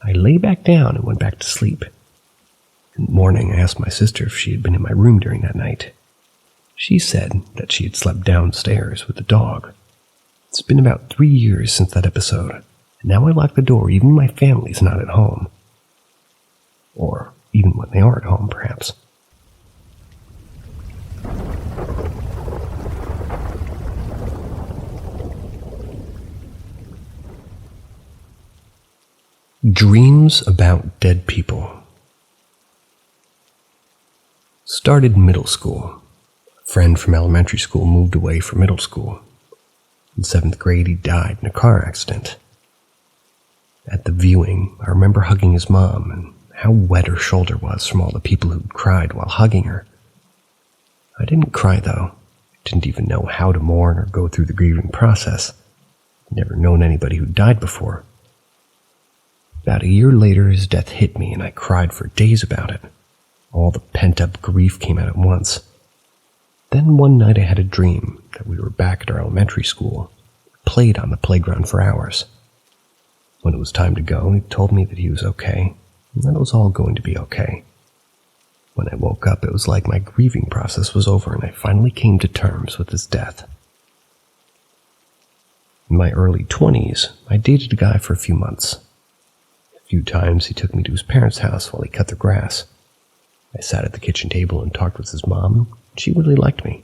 I lay back down and went back to sleep. In the morning, I asked my sister if she had been in my room during that night. She said that she had slept downstairs with the dog. It's been about 3 years since that episode, and now I lock the door even when my family's not at home. Or even when they are at home, perhaps. Dreams about dead people. Started in middle school. A friend from elementary school moved away for middle school. In 7th grade, he died in a car accident. At the viewing, I remember hugging his mom and how wet her shoulder was from all the people who'd cried while hugging her. I didn't cry, though. Didn't even know how to mourn or go through the grieving process. Never known anybody who died before. About a year later, his death hit me, and I cried for days about it. All the pent-up grief came out at once. Then one night I had a dream that we were back at our elementary school. Played on the playground for hours. When it was time to go, he told me that he was okay, and that it was all going to be okay. When I woke up, it was like my grieving process was over, and I finally came to terms with his death. In my early 20s, I dated a guy for a few months. A few times he took me to his parents' house while he cut the grass. I sat at the kitchen table and talked with his mom, and she really liked me.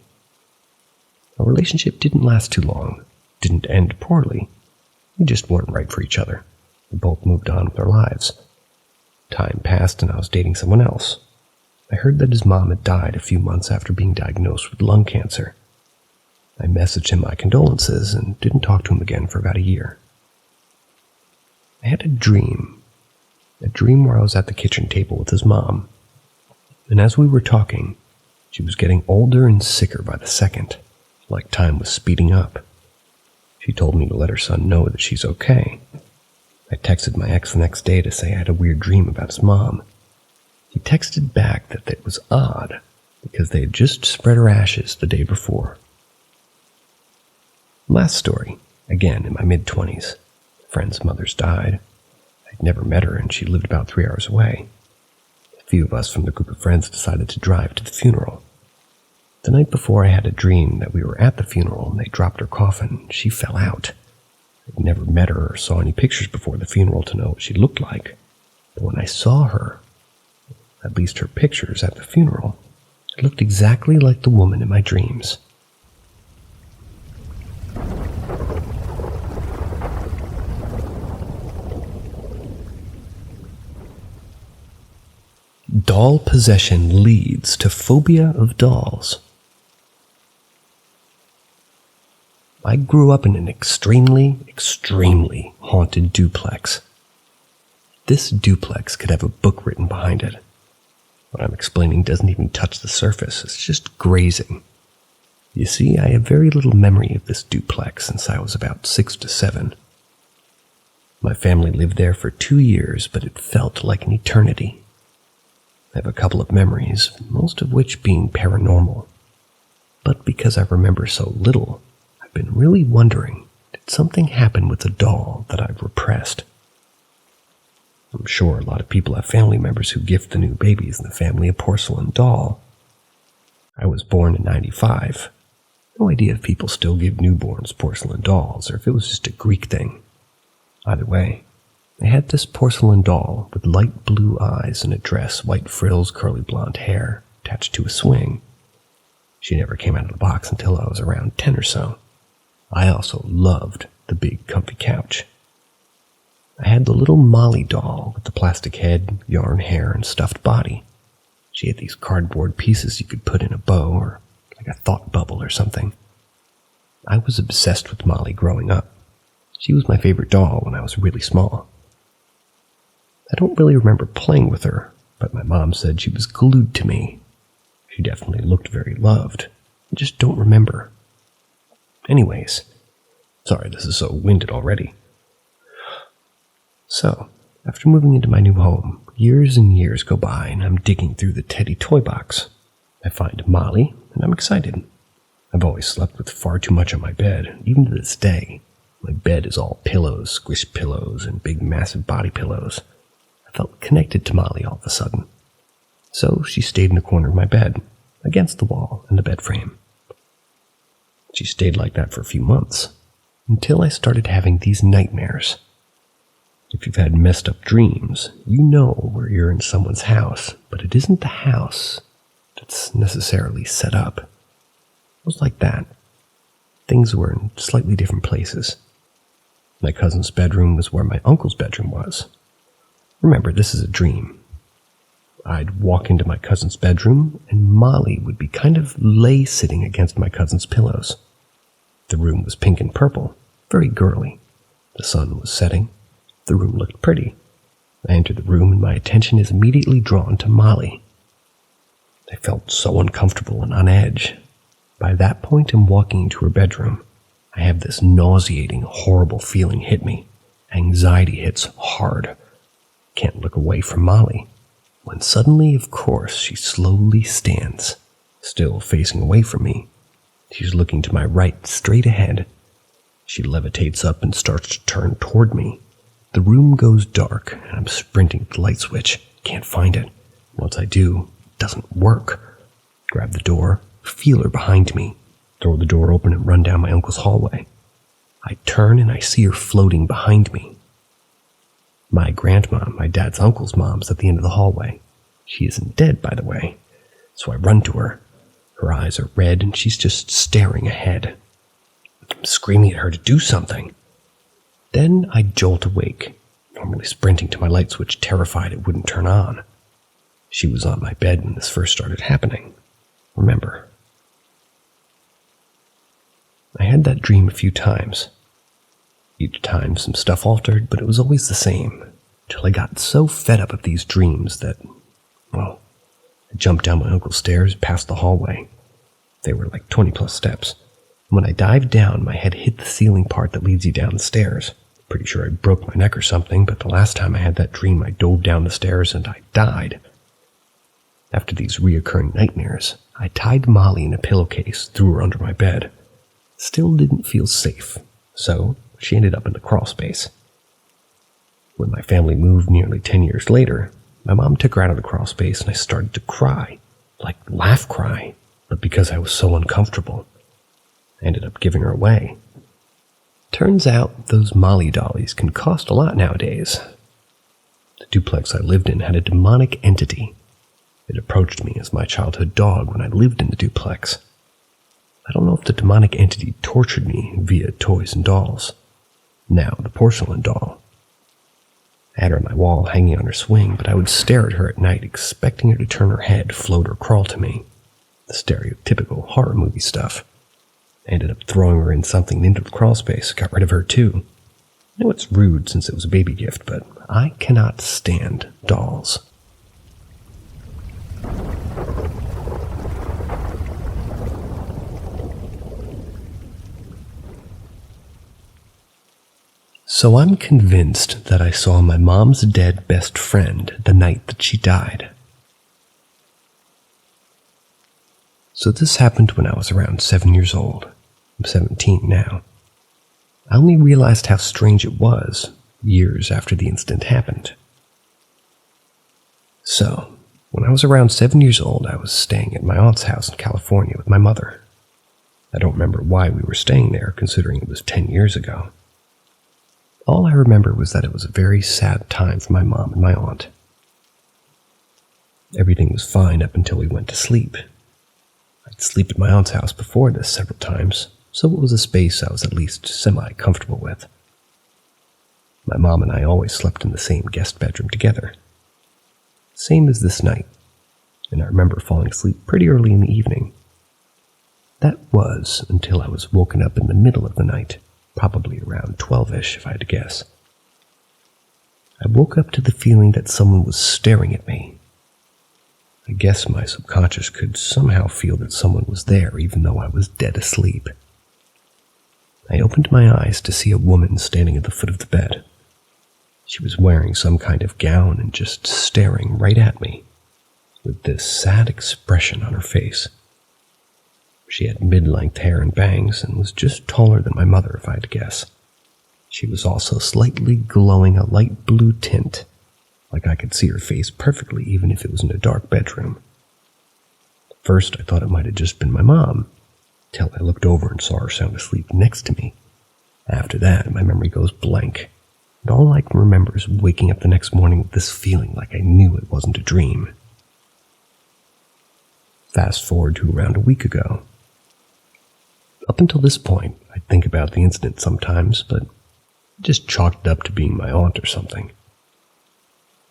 Our relationship didn't last too long, didn't end poorly. We just weren't right for each other. We both moved on with our lives. Time passed and I was dating someone else. I heard that his mom had died a few months after being diagnosed with lung cancer. I messaged him my condolences and didn't talk to him again for about a year. I had a dream where I was at the kitchen table with his mom. And as we were talking, she was getting older and sicker by the second, like time was speeding up. She told me to let her son know that she's okay. I texted my ex the next day to say I had a weird dream about his mom. He texted back that it was odd, because they had just spread her ashes the day before. Last story, again in my mid-20s. A friend's mother's died. I'd never met her, and she lived about 3 hours away. A few of us from the group of friends decided to drive to the funeral. The night before, I had a dream that we were at the funeral, and they dropped her coffin. She fell out. I'd never met her or saw any pictures before the funeral to know what she looked like. But when I saw her, at least her pictures at the funeral, it looked exactly like the woman in my dreams. Doll possession leads to phobia of dolls. I grew up in an extremely haunted duplex. This duplex could have a book written behind it. What I'm explaining doesn't even touch the surface, it's just grazing. You see, I have very little memory of this duplex since I was about 6 to 7. My family lived there for 2 years, but it felt like an eternity. I have a couple of memories, most of which being paranormal. But because I remember so little, I've been really wondering, did something happen with the doll that I've repressed? I'm sure a lot of people have family members who gift the new babies in the family a porcelain doll. I was born in 95. No idea if people still give newborns porcelain dolls or if it was just a Greek thing. Either way, I had this porcelain doll with light blue eyes and a dress, white frills, curly blonde hair, attached to a swing. She never came out of the box until I was around 10 or so. I also loved the big comfy couch. I had the little Molly doll with the plastic head, yarn hair, and stuffed body. She had these cardboard pieces you could put in a bow or like a thought bubble or something. I was obsessed with Molly growing up. She was my favorite doll when I was really small. I don't really remember playing with her, but my mom said she was glued to me. She definitely looked very loved. I just don't remember. Anyways, sorry this is so winded already. So, after moving into my new home, years and years go by and I'm digging through the Teddy toy box. I find Molly, and I'm excited. I've always slept with far too much on my bed, even to this day. My bed is all pillows, squish pillows, and big massive body pillows. I felt connected to Molly all of a sudden. So she stayed in the corner of my bed, against the wall and the bed frame. She stayed like that for a few months, until I started having these nightmares. If you've had messed up dreams, you know where you're in someone's house, but it isn't the house that's necessarily set up. It was like that. Things were in slightly different places. My cousin's bedroom was where my uncle's bedroom was. Remember, this is a dream. I'd walk into my cousin's bedroom, and Molly would be kind of lay-sitting against my cousin's pillows. The room was pink and purple, very girly. The sun was setting. The room looked pretty. I entered the room, and my attention is immediately drawn to Molly. I felt so uncomfortable and on edge. By that point in walking into her bedroom, I have this nauseating, horrible feeling hit me. Anxiety hits hard. Can't look away from Molly. When suddenly, of course, she slowly stands, still facing away from me. She's looking to my right, straight ahead. She levitates up and starts to turn toward me. The room goes dark, and I'm sprinting to the light switch. Can't find it. Once I do, it doesn't work. Grab the door, feel her behind me, throw the door open and run down my uncle's hallway. I turn and I see her floating behind me. My grandma, my dad's uncle's mom's at the end of the hallway. She isn't dead, by the way. So I run to her. Her eyes are red and she's just staring ahead. I'm screaming at her to do something. Then I jolt awake, normally sprinting to my light switch, terrified it wouldn't turn on. She was on my bed when this first started happening. Remember. I had that dream a few times. Each time some stuff altered, but it was always the same, till I got so fed up of these dreams that, well, I jumped down my uncle's stairs past the hallway. They were like 20-plus steps. When I dived down, my head hit the ceiling part that leads you down the stairs. Pretty sure I broke my neck or something, but the last time I had that dream, I dove down the stairs and I died. After these reoccurring nightmares, I tied Molly in a pillowcase, threw her under my bed. Still didn't feel safe, so she ended up in the crawl space. When my family moved nearly 10 years later, my mom took her out of the crawl space and I started to cry, like laugh cry, but because I was so uncomfortable, I ended up giving her away. Turns out those Molly dollies can cost a lot nowadays. The duplex I lived in had a demonic entity. It approached me as my childhood dog when I lived in the duplex. I don't know if the demonic entity tortured me via toys and dolls. Now the porcelain doll. I had her on my wall hanging on her swing, but I would stare at her at night expecting her to turn her head, float, or crawl to me. The stereotypical horror movie stuff. I ended up throwing her in something into the crawl space, got rid of her too. I know it's rude since it was a baby gift, but I cannot stand dolls. So I'm convinced that I saw my mom's dead best friend the night that she died. So this happened when I was around 7 years old. I'm 17 now. I only realized how strange it was years after the incident happened. So, when I was around 7 years old, I was staying at my aunt's house in California with my mother. I don't remember why we were staying there, considering it was 10 years ago. All I remember was that it was a very sad time for my mom and my aunt. Everything was fine up until we went to sleep. I'd sleep at my aunt's house before this several times, so it was a space I was at least semi-comfortable with. My mom and I always slept in the same guest bedroom together. Same as this night, and I remember falling asleep pretty early in the evening. That was until I was woken up in the middle of the night, probably around 12-ish if I had to guess. I woke up to the feeling that someone was staring at me. I guess my subconscious could somehow feel that someone was there even though I was dead asleep. I opened my eyes to see a woman standing at the foot of the bed. She was wearing some kind of gown and just staring right at me, with this sad expression on her face. She had mid-length hair and bangs and was just taller than my mother if I had to guess. She was also slightly glowing a light blue tint, like I could see her face perfectly even if it was in a dark bedroom. At first I thought it might have just been my mom, till I looked over and saw her sound asleep next to me. After that, my memory goes blank, and all I can remember is waking up the next morning with this feeling like I knew it wasn't a dream. Fast forward to around a week ago. Up until this point, I'd think about the incident sometimes, but I just chalked it up to being my aunt or something.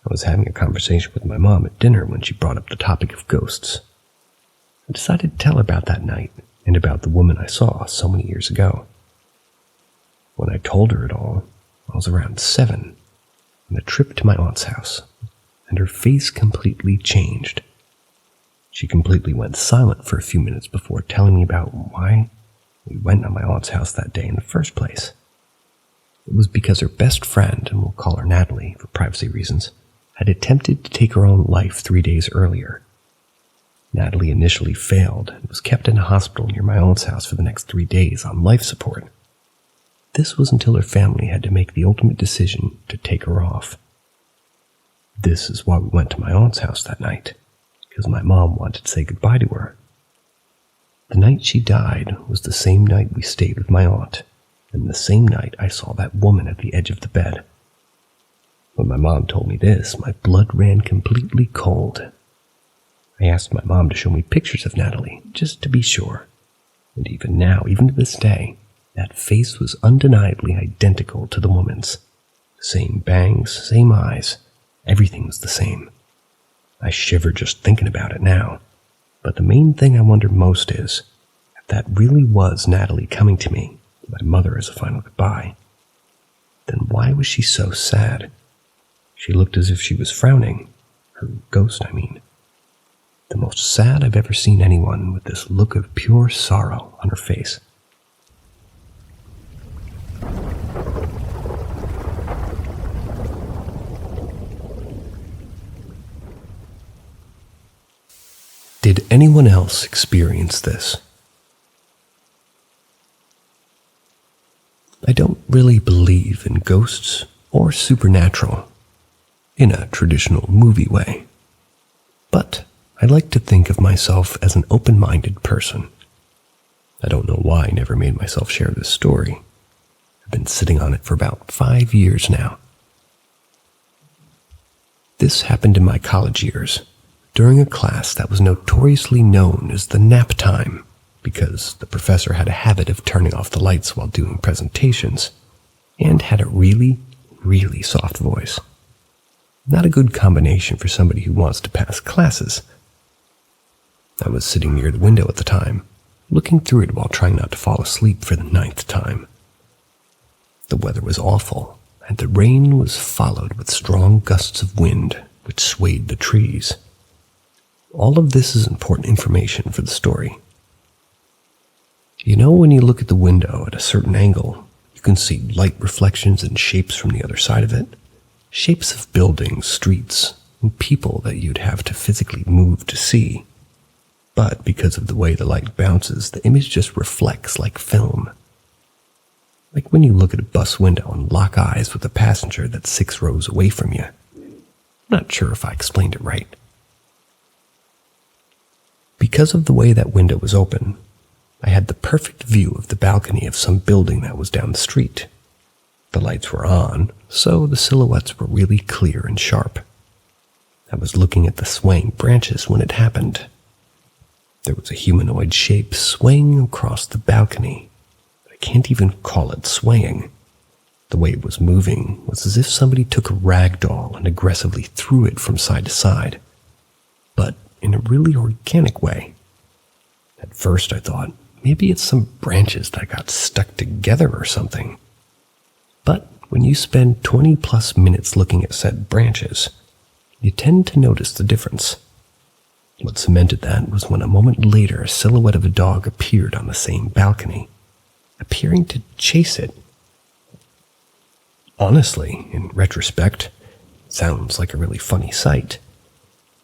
I was having a conversation with my mom at dinner when she brought up the topic of ghosts. I decided to tell her about that night and about the woman I saw so many years ago. When I told her it all, I was around 7 on a trip to my aunt's house, and her face completely changed. She completely went silent for a few minutes before telling me about why we went to my aunt's house that day in the first place. It was because her best friend, and we'll call her Natalie for privacy reasons, had attempted to take her own life 3 days earlier. Natalie initially failed and was kept in a hospital near my aunt's house for the next 3 days on life support. This was until her family had to make the ultimate decision to take her off. This is why we went to my aunt's house that night, because my mom wanted to say goodbye to her. The night she died was the same night we stayed with my aunt, and the same night I saw that woman at the edge of the bed. When my mom told me this, my blood ran completely cold. I asked my mom to show me pictures of Natalie, just to be sure. And even now, even to this day, that face was undeniably identical to the woman's. Same bangs, same eyes, everything was the same. I shiver just thinking about it now. But the main thing I wonder most is, if that really was Natalie coming to me, my mother as a final goodbye, then why was she so sad? She looked as if she was frowning. Her ghost, I mean. The most sad I've ever seen anyone with this look of pure sorrow on her face. Did anyone else experience this? I don't really believe in ghosts or supernatural in a traditional movie way, but I like to think of myself as an open-minded person. I don't know why I never made myself share this story. I've been sitting on it for about 5 years now. This happened in my college years, during a class that was notoriously known as the nap time, because the professor had a habit of turning off the lights while doing presentations, and had a really, really soft voice. Not a good combination for somebody who wants to pass classes. I was sitting near the window at the time, looking through it while trying not to fall asleep for the 9th time. The weather was awful, and the rain was followed with strong gusts of wind, which swayed the trees. All of this is important information for the story. You know, when you look at the window at a certain angle, you can see light reflections and shapes from the other side of it. Shapes of buildings, streets, and people that you'd have to physically move to see. But because of the way the light bounces, the image just reflects like film. Like when you look at a bus window and lock eyes with a passenger that's 6 rows away from you. I'm not sure if I explained it right. Because of the way that window was open, I had the perfect view of the balcony of some building that was down the street. The lights were on, so the silhouettes were really clear and sharp. I was looking at the swaying branches when it happened. There was a humanoid shape swaying across the balcony, but I can't even call it swaying. The way it was moving was as if somebody took a rag doll and aggressively threw it from side to side, but in a really organic way. At first I thought, maybe it's some branches that got stuck together or something. But when you spend 20 plus minutes looking at said branches, you tend to notice the difference. What cemented that was when a moment later a silhouette of a dog appeared on the same balcony, appearing to chase it. Honestly, in retrospect, it sounds like a really funny sight,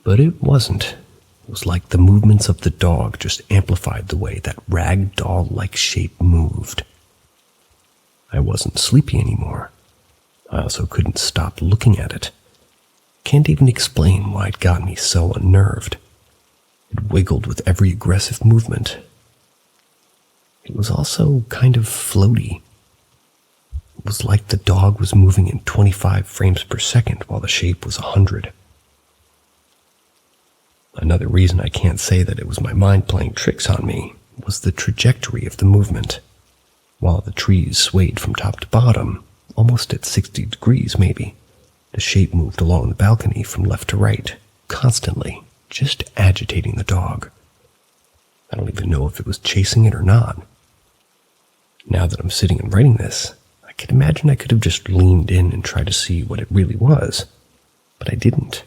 but it wasn't. It was like the movements of the dog just amplified the way that rag doll-like shape moved. I wasn't sleepy anymore. I also couldn't stop looking at it. Can't even explain why it got me so unnerved. It wiggled with every aggressive movement. It was also kind of floaty. It was like the dog was moving in 25 frames per second while the shape was 100. Another reason I can't say that it was my mind playing tricks on me was the trajectory of the movement. While the trees swayed from top to bottom, almost at 60 degrees maybe, the shape moved along the balcony from left to right, constantly, just agitating the dog. I don't even know if it was chasing it or not. Now that I'm sitting and writing this, I can imagine I could have just leaned in and tried to see what it really was, but I didn't.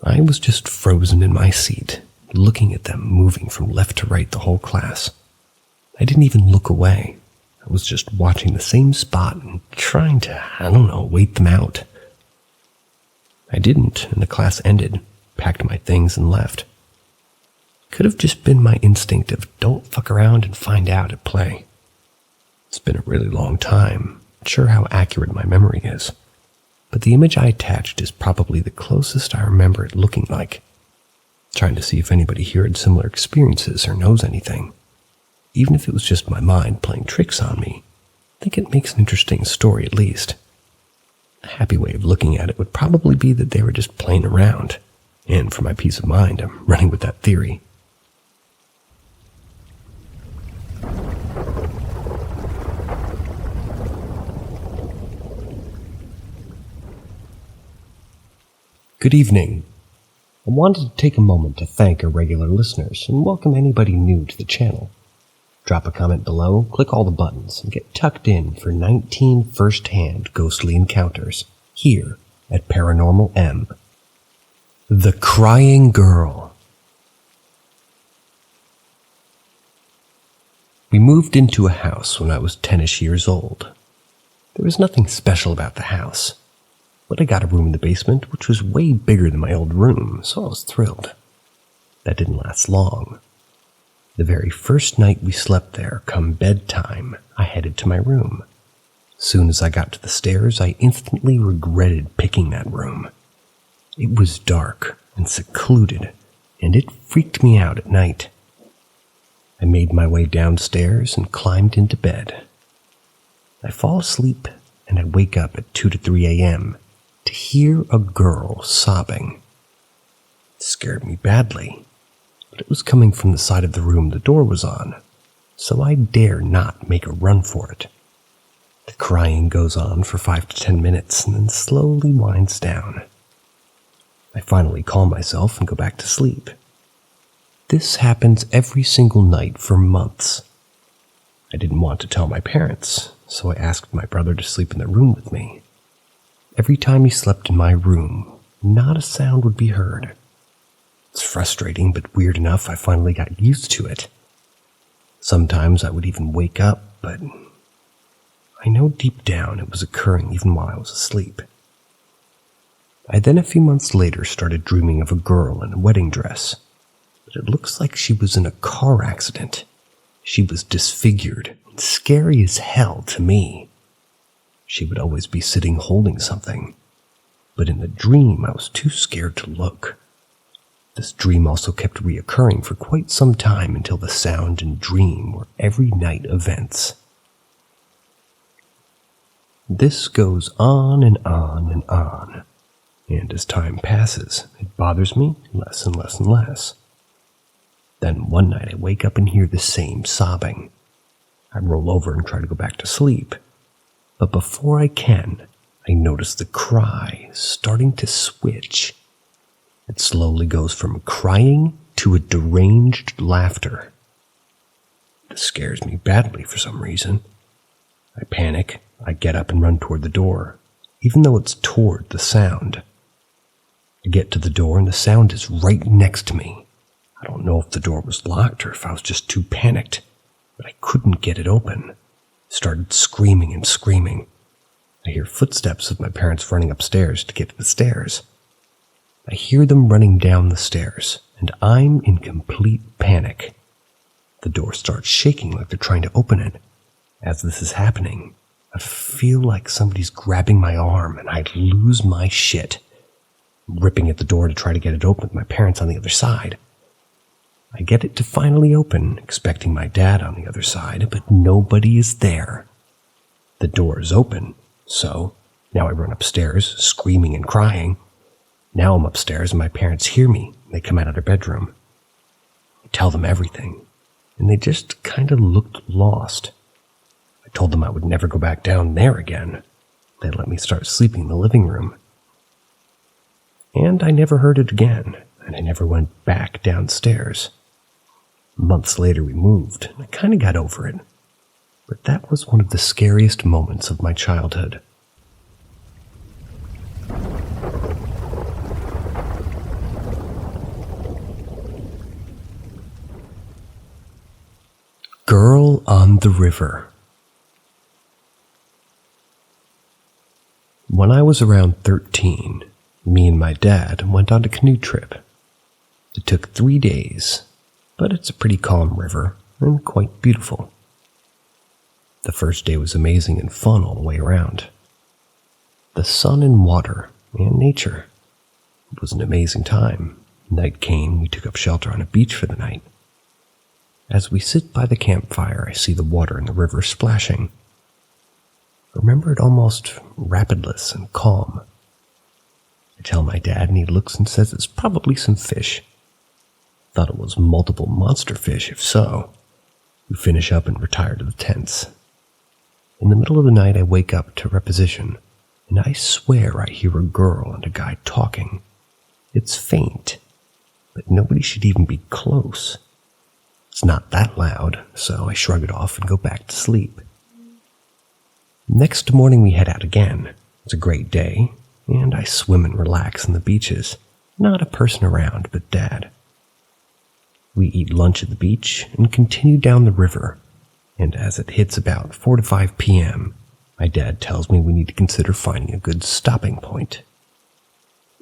I was just frozen in my seat, looking at them moving from left to right the whole class. I didn't even look away. I was just watching the same spot and trying to, wait them out. I didn't, and the class ended, packed my things and left. Could have just been my instinct of don't fuck around and find out at play. It's been a really long time, not sure how accurate my memory is, but the image I attached is probably the closest I remember it looking like. Trying to see if anybody here had similar experiences or knows anything. Even if it was just my mind playing tricks on me, I think it makes an interesting story at least. A happy way of looking at it would probably be that they were just playing around, and for my peace of mind, I'm running with that theory. Good evening. I wanted to take a moment to thank our regular listeners and welcome anybody new to the channel. Drop a comment below, click all the buttons, and get tucked in for 19 first-hand ghostly encounters here at Paranormal M. The Crying Girl. We moved into a house when I was 10-ish years old. There was nothing special about the house, but I got a room in the basement which was way bigger than my old room, so I was thrilled. That didn't last long. The very first night we slept there, come bedtime, I headed to my room. Soon as I got to the stairs, I instantly regretted picking that room. It was dark and secluded, and it freaked me out at night. I made my way downstairs and climbed into bed. I fall asleep, and I wake up at 2 to 3 a.m. to hear a girl sobbing. It scared me badly. But it was coming from the side of the room the door was on, so I dare not make a run for it. The crying goes on for 5 to 10 minutes and then slowly winds down. I finally calm myself and go back to sleep. This happens every single night for months. I didn't want to tell my parents, so I asked my brother to sleep in the room with me. Every time he slept in my room, not a sound would be heard. It's frustrating, but weird enough, I finally got used to it. Sometimes I would even wake up, but I know deep down it was occurring even while I was asleep. I then a few months later started dreaming of a girl in a wedding dress, but it looks like she was in a car accident. She was disfigured and scary as hell to me. She would always be sitting holding something, but in the dream I was too scared to look. This dream also kept reoccurring for quite some time until the sound and dream were every night events. This goes on and on and on, and as time passes, it bothers me less and less and less. Then one night I wake up and hear the same sobbing. I roll over and try to go back to sleep, But before I can, I notice the cry starting to switch. It slowly goes from crying to a deranged laughter. This scares me badly for some reason. I panic. I get up and run toward the door, even though it's toward the sound. I get to the door and the sound is right next to me. I don't know if the door was locked or if I was just too panicked, but I couldn't get it open. I started screaming and screaming. I hear footsteps of my parents running upstairs to get to the stairs. I hear them running down the stairs, and I'm in complete panic. The door starts shaking like they're trying to open it. As this is happening, I feel like somebody's grabbing my arm and I lose my shit. I'm ripping at the door to try to get it open with my parents on the other side. I get it to finally open, expecting my dad on the other side, but nobody is there. The door is open, so now I run upstairs, screaming and crying. Now I'm upstairs and my parents hear me. They come out of their bedroom. I tell them everything, and they just kind of looked lost. I told them I would never go back down there again. They let me start sleeping in the living room. And I never heard it again, and I never went back downstairs. Months later we moved, and I kind of got over it. But that was one of the scariest moments of my childhood. Girl on the River. When I was around 13, me and my dad went on a canoe trip. It took 3 days, but it's a pretty calm river and quite beautiful. The first day was amazing and fun all the way around. The sun and water and nature. It was an amazing time. Night came, we took up shelter on a beach for the night. As we sit by the campfire, I see the water in the river splashing. I remember it almost rapidless and calm. I tell my dad and he looks and says it's probably some fish. Thought it was multiple monster fish, if so. We finish up and retire to the tents. In the middle of the night, I wake up to reposition, and I swear I hear a girl and a guy talking. It's faint, but nobody should even be close. It's not that loud, so I shrug it off and go back to sleep. Next morning we head out again. It's a great day, and I swim and relax on the beaches. Not a person around but Dad. We eat lunch at the beach and continue down the river, and as it hits about 4 to 5 p.m., my dad tells me we need to consider finding a good stopping point.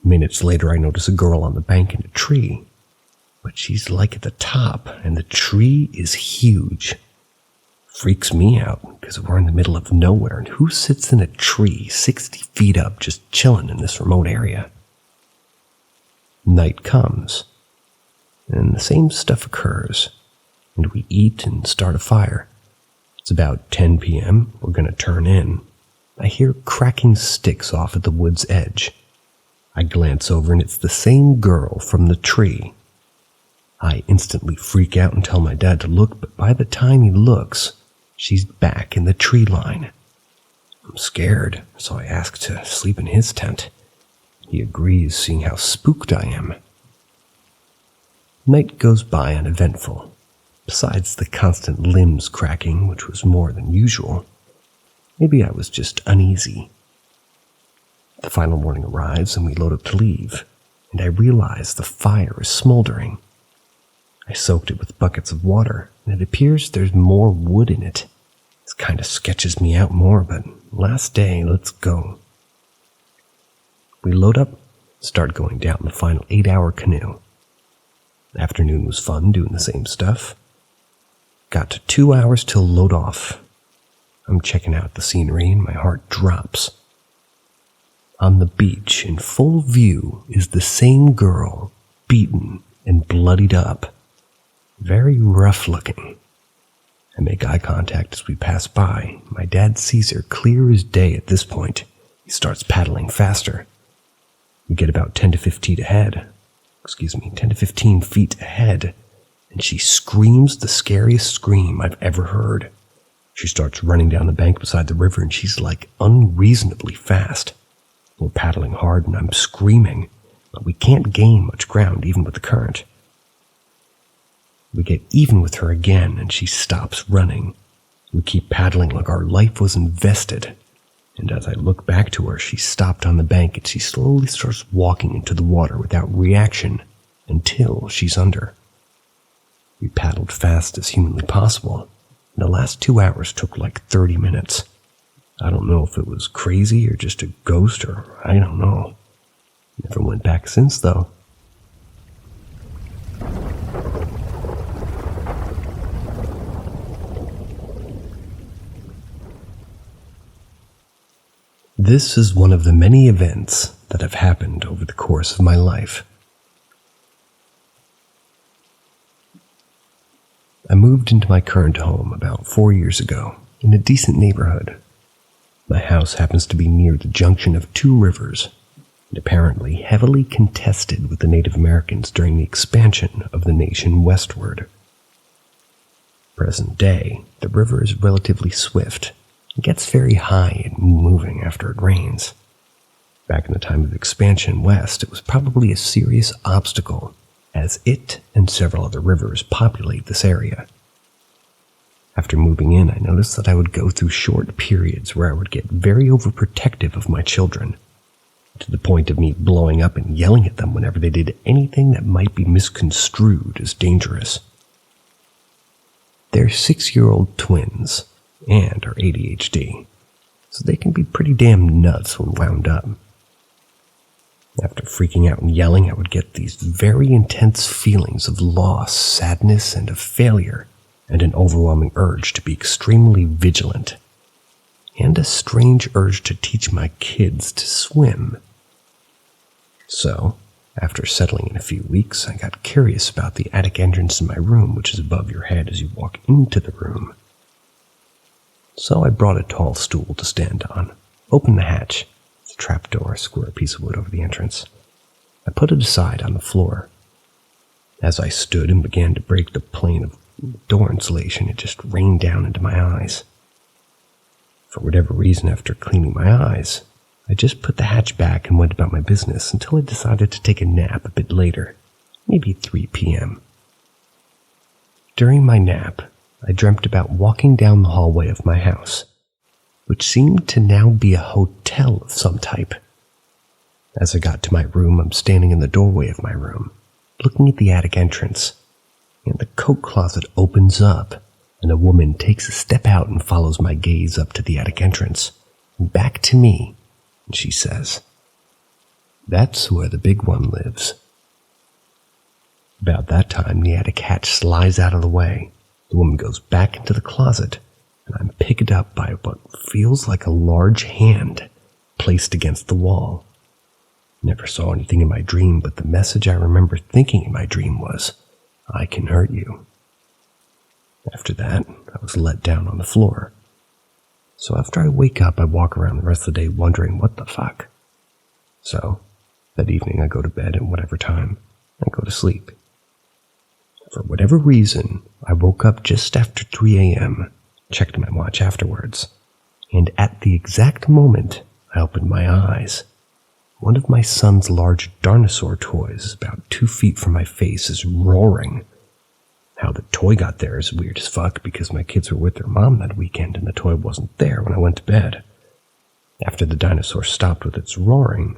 Minutes later I notice a girl on the bank in a tree, but she's like at the top, and the tree is huge. Freaks me out, because we're in the middle of nowhere, and who sits in a tree 60 feet up just chilling in this remote area? Night comes, and the same stuff occurs, and we eat and start a fire. It's about 10 p.m., we're going to turn in. I hear cracking sticks off at the wood's edge. I glance over, and it's the same girl from the tree. I instantly freak out and tell my dad to look, but by the time he looks, she's back in the tree line. I'm scared, so I ask to sleep in his tent. He agrees, seeing how spooked I am. Night goes by uneventful, besides the constant limbs cracking, which was more than usual. Maybe I was just uneasy. The final morning arrives and we load up to leave, and I realize the fire is smoldering. I soaked it with buckets of water, and it appears there's more wood in it. This kind of sketches me out more, but last day, let's go. We load up, start going down the final 8-hour canoe. The afternoon was fun doing the same stuff. Got to 2 hours till load off. I'm checking out the scenery and my heart drops. On the beach, in full view, is the same girl, beaten and bloodied up. Very rough looking. I make eye contact as we pass by. My dad sees her clear as day at this point. He starts paddling faster. We get about 10 to 15 feet ahead, and she screams the scariest scream I've ever heard. She starts running down the bank beside the river, and she's like unreasonably fast. We're paddling hard, and I'm screaming, but we can't gain much ground even with the current. We get even with her again, and she stops running. We keep paddling like our life was invested, and as I look back to her, she stopped on the bank, and she slowly starts walking into the water without reaction until she's under. We paddled fast as humanly possible, and the last 2 hours took like 30 minutes. I don't know if it was crazy or just a ghost, or I don't know. Never went back since, though. This is one of the many events that have happened over the course of my life. I moved into my current home about 4 years ago in a decent neighborhood. My house happens to be near the junction of 2 rivers, and apparently heavily contested with the Native Americans during the expansion of the nation westward. Present day, the river is relatively swift. It gets very high and moving after it rains. Back in the time of expansion west, it was probably a serious obstacle, as it and several other rivers populate this area. After moving in, I noticed that I would go through short periods where I would get very overprotective of my children, to the point of me blowing up and yelling at them whenever they did anything that might be misconstrued as dangerous. They're 6-year-old twins and are ADHD, so they can be pretty damn nuts when wound up. After freaking out and yelling, I would get these very intense feelings of loss, sadness, and of failure, and an overwhelming urge to be extremely vigilant, and a strange urge to teach my kids to swim. So, after settling in a few weeks, I got curious about the attic entrance in my room, which is above your head as you walk into the room. So I brought a tall stool to stand on, opened the hatch, the trapdoor, a square piece of wood over the entrance. I put it aside on the floor. As I stood and began to break the plane of door insulation, it just rained down into my eyes. For whatever reason, after cleaning my eyes, I just put the hatch back and went about my business until I decided to take a nap a bit later, maybe 3 p.m. During my nap, I dreamt about walking down the hallway of my house, which seemed to now be a hotel of some type. As I got to my room, I'm standing in the doorway of my room, looking at the attic entrance, and the coat closet opens up, and a woman takes a step out and follows my gaze up to the attic entrance, and back to me, and she says, "That's where the big one lives." About that time, the attic hatch slides out of the way. The woman goes back into the closet, and I'm picked up by what feels like a large hand placed against the wall. Never saw anything in my dream, but the message I remember thinking in my dream was, "I can hurt you." After that, I was let down on the floor. So after I wake up, I walk around the rest of the day wondering what the fuck. So, that evening I go to bed at whatever time, and go to sleep. For whatever reason, I woke up just after 3 a.m., checked my watch afterwards, and at the exact moment I opened my eyes, one of my son's large dinosaur toys, about 2 feet from my face, is roaring. How the toy got there is weird as fuck because my kids were with their mom that weekend and the toy wasn't there when I went to bed. After the dinosaur stopped with its roaring,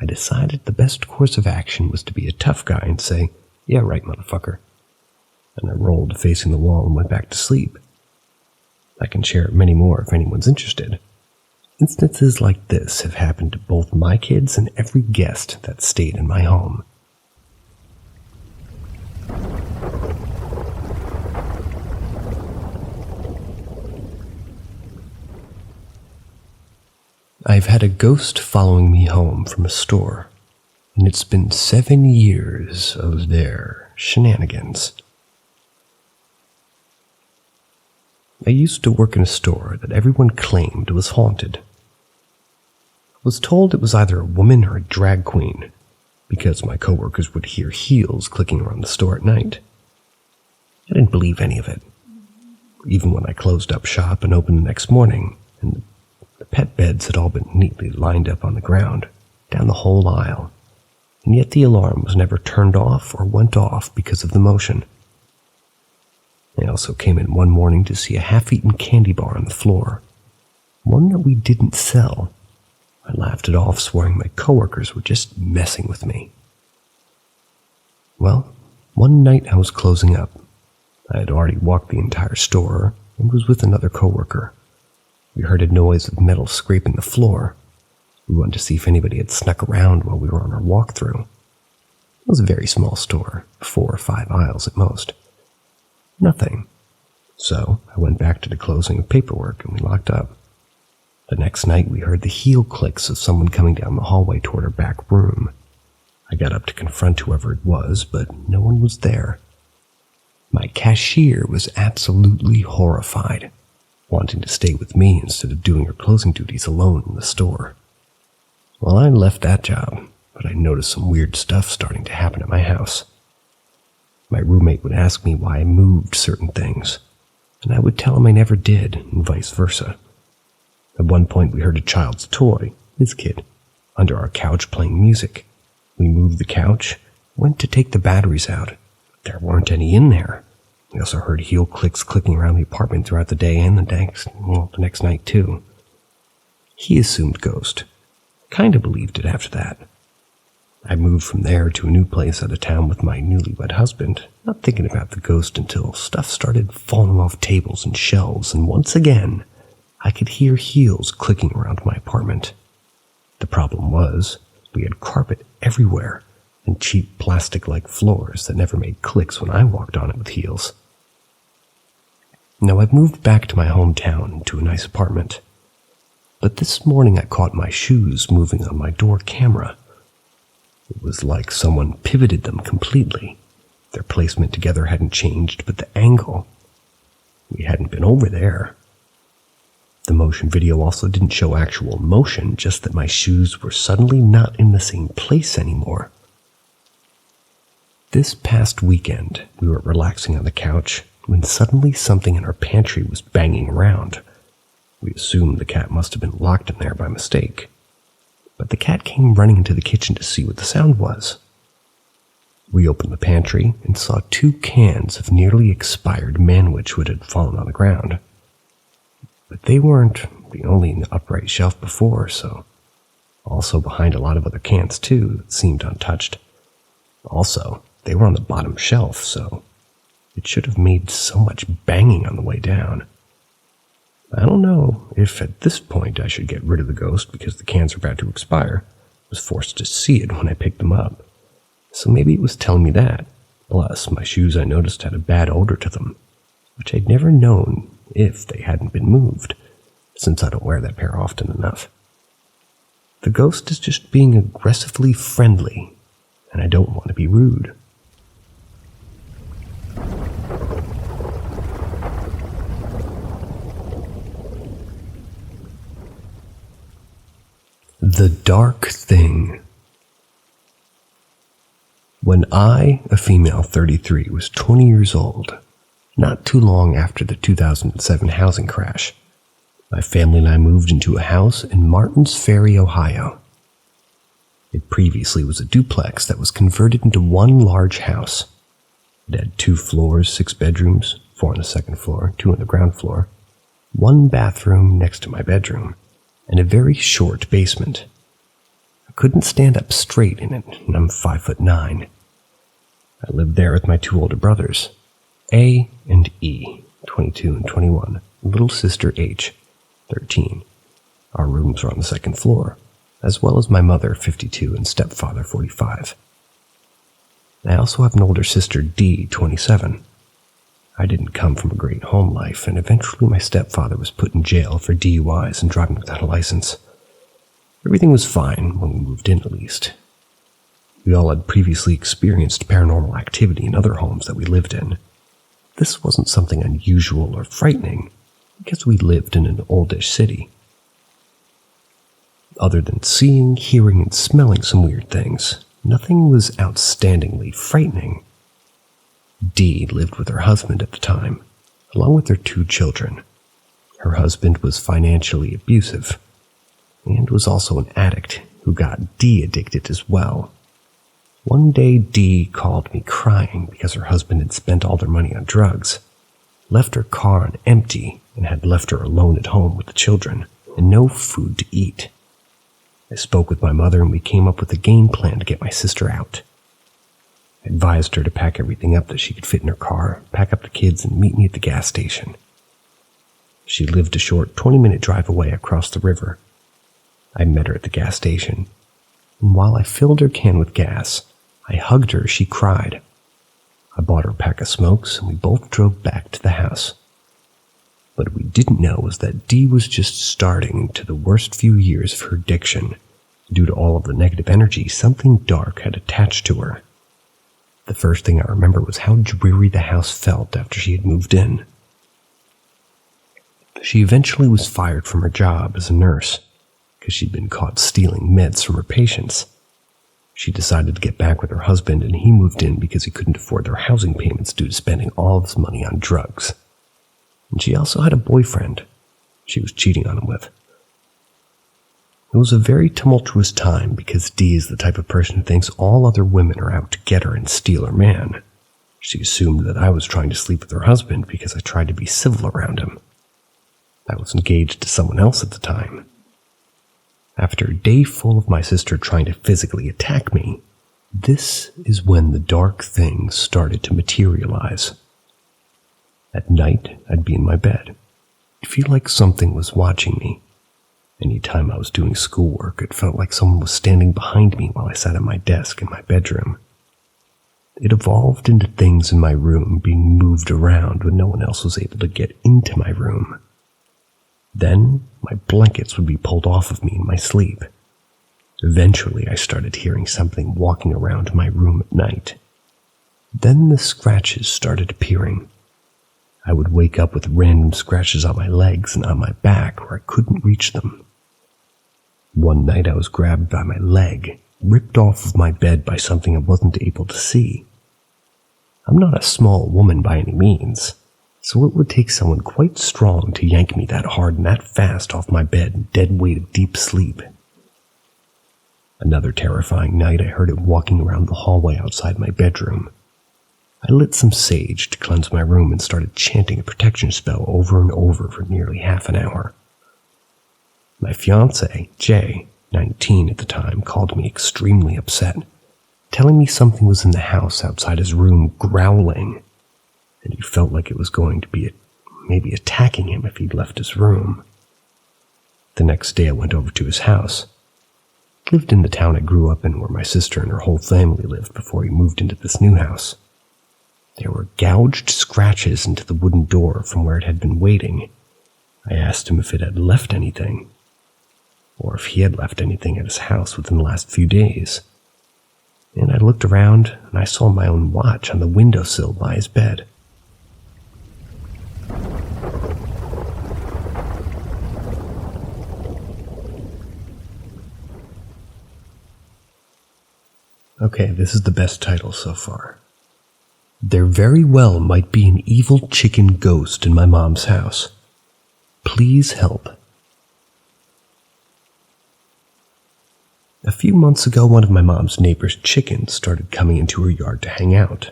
I decided the best course of action was to be a tough guy and say, "Yeah, right, motherfucker." And I rolled facing the wall and went back to sleep. I can share many more if anyone's interested. Instances like this have happened to both my kids and every guest that stayed in my home. I've had a ghost following me home from a store, and it's been 7 years of their shenanigans. I used to work in a store that everyone claimed was haunted. I was told it was either a woman or a drag queen, because my coworkers would hear heels clicking around the store at night. I didn't believe any of it. even when I closed up shop and opened the next morning, and the pet beds had all been neatly lined up on the ground, down the whole aisle, and yet the alarm was never turned off or went off because of the motion. I also came in one morning to see a half-eaten candy bar on the floor, one that we didn't sell. I laughed it off, swearing my coworkers were just messing with me. Well, one night I was closing up. I had already walked the entire store and was with another coworker. We heard a noise of metal scraping the floor. We wanted to see if anybody had snuck around while we were on our walkthrough. It was a very small store, 4 or 5 aisles at most. Nothing. So I went back to the closing of paperwork and we locked up. The next night we heard the heel clicks of someone coming down the hallway toward our back room. I got up to confront whoever it was, but no one was there. My cashier was absolutely horrified, wanting to stay with me instead of doing her closing duties alone in the store. Well, I left that job, but I noticed some weird stuff starting to happen at my house. My roommate would ask me why I moved certain things, and I would tell him I never did, and vice versa. At one point we heard a child's toy, his kid, under our couch playing music. We moved the couch, went to take the batteries out. There weren't any in there. We also heard heel clicks clicking around the apartment throughout the day and the next night too. He assumed ghost. Kinda believed it after that. I moved from there to a new place out of town with my newlywed husband, not thinking about the ghost until stuff started falling off tables and shelves, and once again, I could hear heels clicking around my apartment. The problem was, we had carpet everywhere, and cheap plastic-like floors that never made clicks when I walked on it with heels. Now I've moved back to my hometown to a nice apartment, but this morning I caught my shoes moving on my door camera. It was like someone pivoted them completely. Their placement together hadn't changed, but the angle. We hadn't been over there. The motion video also didn't show actual motion, just that my shoes were suddenly not in the same place anymore. This past weekend, we were relaxing on the couch when suddenly something in our pantry was banging around. We assumed the cat must have been locked in there by mistake, but the cat came running into the kitchen to see what the sound was. We opened the pantry and saw 2 cans of nearly expired manwich which had fallen on the ground. But they weren't the only in the upright shelf before, so also behind a lot of other cans too that seemed untouched. Also, they were on the bottom shelf, so it should have made so much banging on the way down. I don't know if at this point I should get rid of the ghost because the cans are about to expire. I was forced to see it when I picked them up, so maybe it was telling me that. Plus, my shoes I noticed had a bad odor to them, which I'd never known if they hadn't been moved, since I don't wear that pair often enough. The ghost is just being aggressively friendly, and I don't want to be rude. The Dark Thing. When I, a female 33, was 20 years old, not too long after the 2007 housing crash, my family and I moved into a house in Martins Ferry, Ohio. It previously was a duplex that was converted into one large house. It had 2 floors, 6 bedrooms, 4 on the second floor, 2 on the ground floor, 1 bathroom next to my bedroom, and a very short basement. I couldn't stand up straight in it, and I'm 5'9". I lived there with my 2 older brothers, A and E, 22 and 21, little sister H, 13. Our rooms were on the second floor, as well as my mother, 52, and stepfather, 45. I also have an older sister, D, 27. I didn't come from a great home life, and eventually my stepfather was put in jail for DUIs and driving without a license. Everything was fine when we moved in, at least. We all had previously experienced paranormal activity in other homes that we lived in. This wasn't something unusual or frightening, because we lived in an oldish city. Other than seeing, hearing, and smelling some weird things, nothing was outstandingly frightening. Dee lived with her husband at the time. along with their 2 children. Her husband was financially abusive and was also an addict who got Dee addicted as well. One day, Dee called me crying because her husband had spent all their money on drugs, left her car on empty, and had left her alone at home with the children and no food to eat. I spoke with my mother and we came up with a game plan to get my sister out. I advised her to pack everything up that she could fit in her car, pack up the kids, and meet me at the gas station. She lived a short 20-minute drive away across the river. I met her at the gas station, and while I filled her can with gas, I hugged her as she cried. I bought her a pack of smokes, and we both drove back to the house. What we didn't know was that Dee was just starting into the worst few years of her addiction. Due to all of the negative energy, something dark had attached to her. The first thing I remember was how dreary the house felt after she had moved in. She eventually was fired from her job as a nurse because she'd been caught stealing meds from her patients. She decided to get back with her husband, and he moved in because he couldn't afford their housing payments due to spending all of his money on drugs. And she also had a boyfriend she was cheating on him with. It was a very tumultuous time because Dee is the type of person who thinks all other women are out to get her and steal her man. She assumed that I was trying to sleep with her husband because I tried to be civil around him. I was engaged to someone else at the time. After a day full of my sister trying to physically attack me, this is when the dark things started to materialize. At night, I'd be in my bed. I'd feel like something was watching me. Anytime I was doing schoolwork, it felt like someone was standing behind me while I sat at my desk in my bedroom. It evolved into things in my room being moved around when no one else was able to get into my room. Then, my blankets would be pulled off of me in my sleep. Eventually, I started hearing something walking around my room at night. Then the scratches started appearing. I would wake up with random scratches on my legs and on my back where I couldn't reach them. One night I was grabbed by my leg, ripped off of my bed by something I wasn't able to see. I'm not a small woman by any means, so it would take someone quite strong to yank me that hard and that fast off my bed in dead weight of deep sleep. Another terrifying night I heard it walking around the hallway outside my bedroom. I lit some sage to cleanse my room and started chanting a protection spell over and over for nearly half an hour. My fiancé, Jay, 19 at the time, called me extremely upset, telling me something was in the house outside his room growling, and he felt like it was going to be maybe attacking him if he'd left his room. The next day I went over to his house. He lived in the town I grew up in where my sister and her whole family lived before he moved into this new house. There were gouged scratches into the wooden door from where it had been waiting. I asked him if it had left anything, or if he had left anything at his house within the last few days. And I looked around, and I saw my own watch on the windowsill by his bed. Okay, this is the best title so far. There very well might be an evil chicken ghost in my mom's house. Please help. A few months ago, one of my mom's neighbor's chickens started coming into her yard to hang out.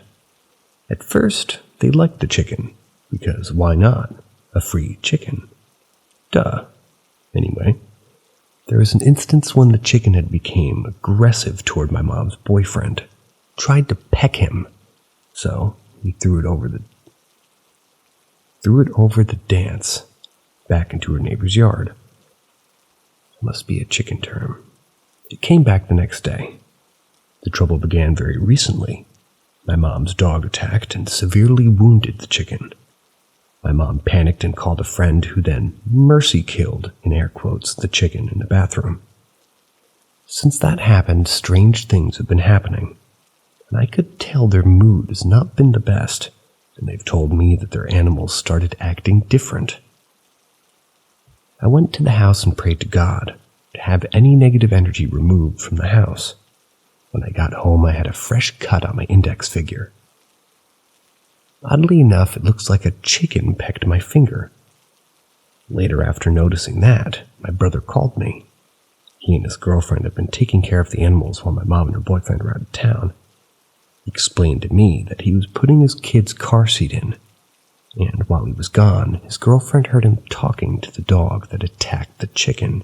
At first, they liked the chicken, because why not? A free chicken. Duh. Anyway, there was an instance when the chicken had become aggressive toward my mom's boyfriend, tried to peck him. So, he threw it over the dance back into her neighbor's yard. It must be a chicken term. It came back the next day. The trouble began very recently. My mom's dog attacked and severely wounded the chicken. My mom panicked and called a friend who then mercy killed, in air quotes, the chicken in the bathroom. Since that happened, strange things have been happening. And I could tell their mood has not been the best, and they've told me that their animals started acting different. I went to the house and prayed to God to have any negative energy removed from the house. When I got home, I had a fresh cut on my index finger. Oddly enough, it looks like a chicken pecked my finger. Later, after noticing that, my brother called me. He and his girlfriend had been taking care of the animals while my mom and her boyfriend were out of town. He explained to me that he was putting his kid's car seat in, and while he was gone, his girlfriend heard him talking to the dog that attacked the chicken.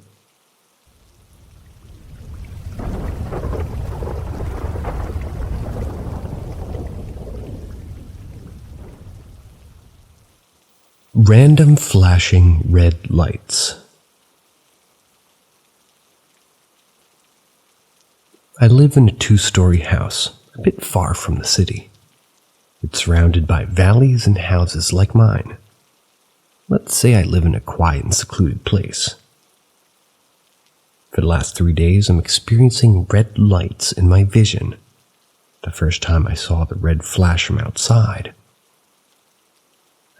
Random flashing red lights. I live in a 2-story house, a bit far from the city. It's surrounded by valleys and houses like mine. Let's say I live in a quiet and secluded place. For the last 3 days, I'm experiencing red lights in my vision. The first time I saw the red flash from outside.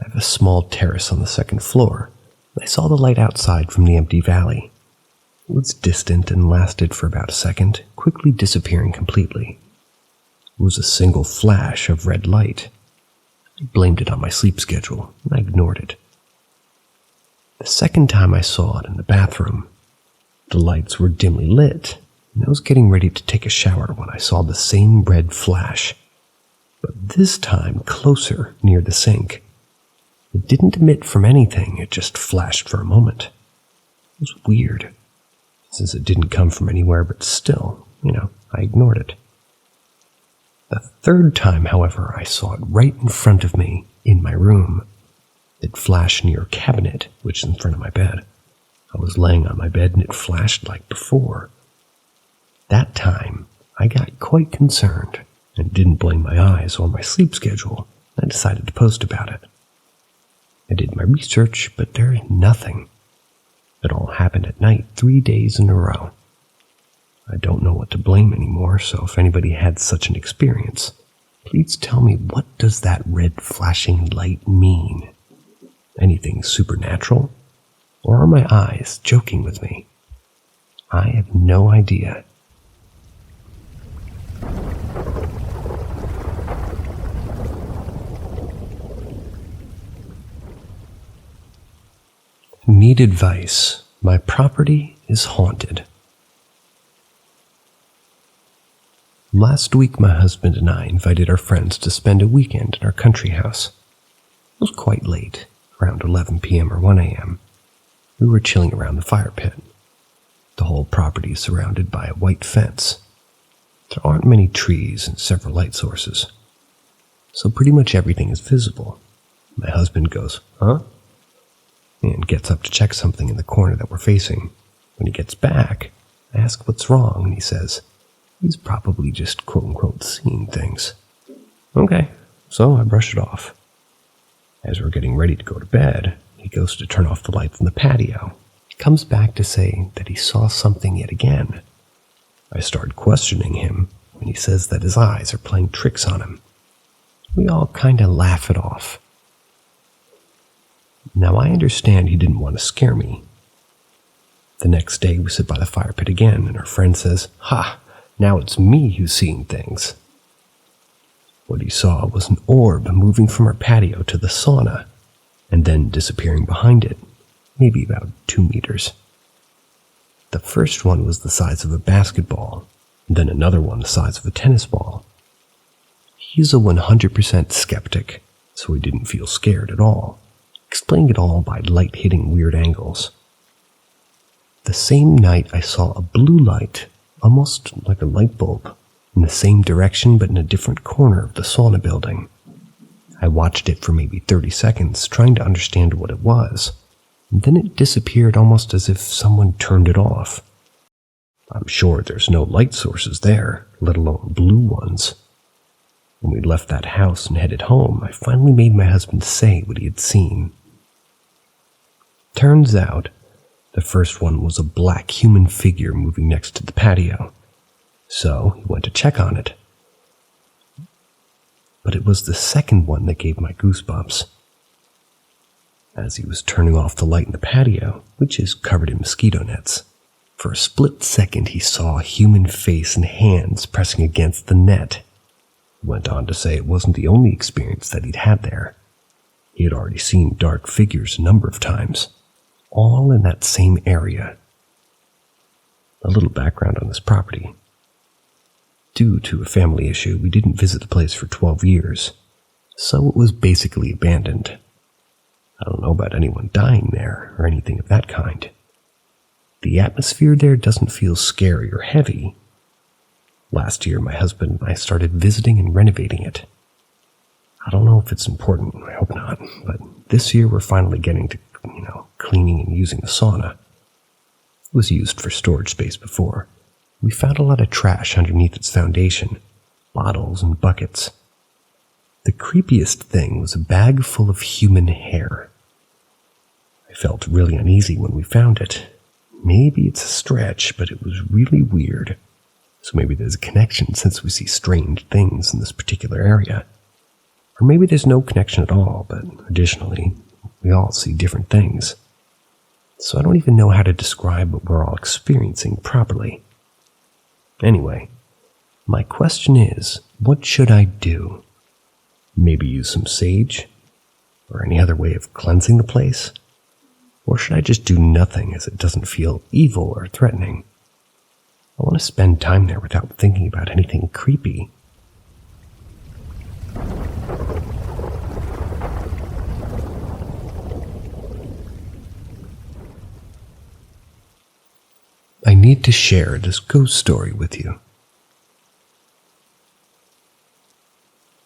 I have a small terrace on the 2nd floor, and I saw the light outside from the empty valley. It was distant and lasted for about a second, quickly disappearing completely. It was a single flash of red light. I blamed it on my sleep schedule, and I ignored it. The second time I saw it in the bathroom, the lights were dimly lit, and I was getting ready to take a shower when I saw the same red flash, but this time closer near the sink. It didn't emit from anything, it just flashed for a moment. It was weird, since it didn't come from anywhere, but still, I ignored it. The third time, however, I saw it right in front of me, in my room. It flashed near a cabinet, which is in front of my bed. I was laying on my bed and it flashed like before. That time, I got quite concerned and didn't blame my eyes or my sleep schedule. I decided to post about it. I did my research, but there is nothing. It all happened at night 3 days in a row. I don't know what to blame anymore, so if anybody had such an experience, please tell me, what does that red flashing light mean? Anything supernatural? Or are my eyes joking with me? I have no idea. Need advice. My property is haunted. Last week, my husband and I invited our friends to spend a weekend in our country house. It was quite late, around 11 p.m. or 1 a.m. We were chilling around the fire pit. The whole property is surrounded by a white fence. There aren't many trees and several light sources, so pretty much everything is visible. My husband goes, "Huh?" and gets up to check something in the corner that we're facing. When he gets back, I ask what's wrong, and he says he's probably just quote-unquote seeing things. Okay, so I brush it off. As we're getting ready to go to bed, he goes to turn off the lights in the patio. He comes back to say that he saw something yet again. I start questioning him, and he says that his eyes are playing tricks on him. We all kind of laugh it off. Now, I understand he didn't want to scare me. The next day, we sit by the fire pit again, and our friend says, "Ha, now it's me who's seeing things." What he saw was an orb moving from our patio to the sauna, and then disappearing behind it, maybe about 2 meters. The first one was the size of a basketball, and then another one the size of a tennis ball. He's a 100% skeptic, so he didn't feel scared at all, explaining it all by light hitting weird angles. The same night, I saw a blue light, almost like a light bulb, in the same direction but in a different corner of the sauna building. I watched it for maybe 30 seconds, trying to understand what it was, and then it disappeared almost as if someone turned it off. I'm sure there's no light sources there, let alone blue ones. When we left that house and headed home, I finally made my husband say what he had seen. Turns out, the first one was a black human figure moving next to the patio, so he went to check on it. But it was the second one that gave my goosebumps. As he was turning off the light in the patio, which is covered in mosquito nets, for a split second he saw a human face and hands pressing against the net. He went on to say it wasn't the only experience that he'd had there. He had already seen dark figures a number of times, all in that same area. A little background on this property. Due to a family issue, we didn't visit the place for 12 years, so it was basically abandoned. I don't know about anyone dying there or anything of that kind. The atmosphere there doesn't feel scary or heavy. Last year, my husband and I started visiting and renovating it. I don't know if it's important, I hope not, but this year we're finally getting to, cleaning and using a sauna. It was used for storage space before. We found a lot of trash underneath its foundation, bottles and buckets. The creepiest thing was a bag full of human hair. I felt really uneasy when we found it. Maybe it's a stretch, but it was really weird. So maybe there's a connection since we see strange things in this particular area. Or maybe there's no connection at all, but additionally, we all see different things. So I don't even know how to describe what we're all experiencing properly. Anyway, my question is, what should I do? Maybe use some sage? Or any other way of cleansing the place? Or should I just do nothing as it doesn't feel evil or threatening? I want to spend time there without thinking about anything creepy. I need to share this ghost story with you.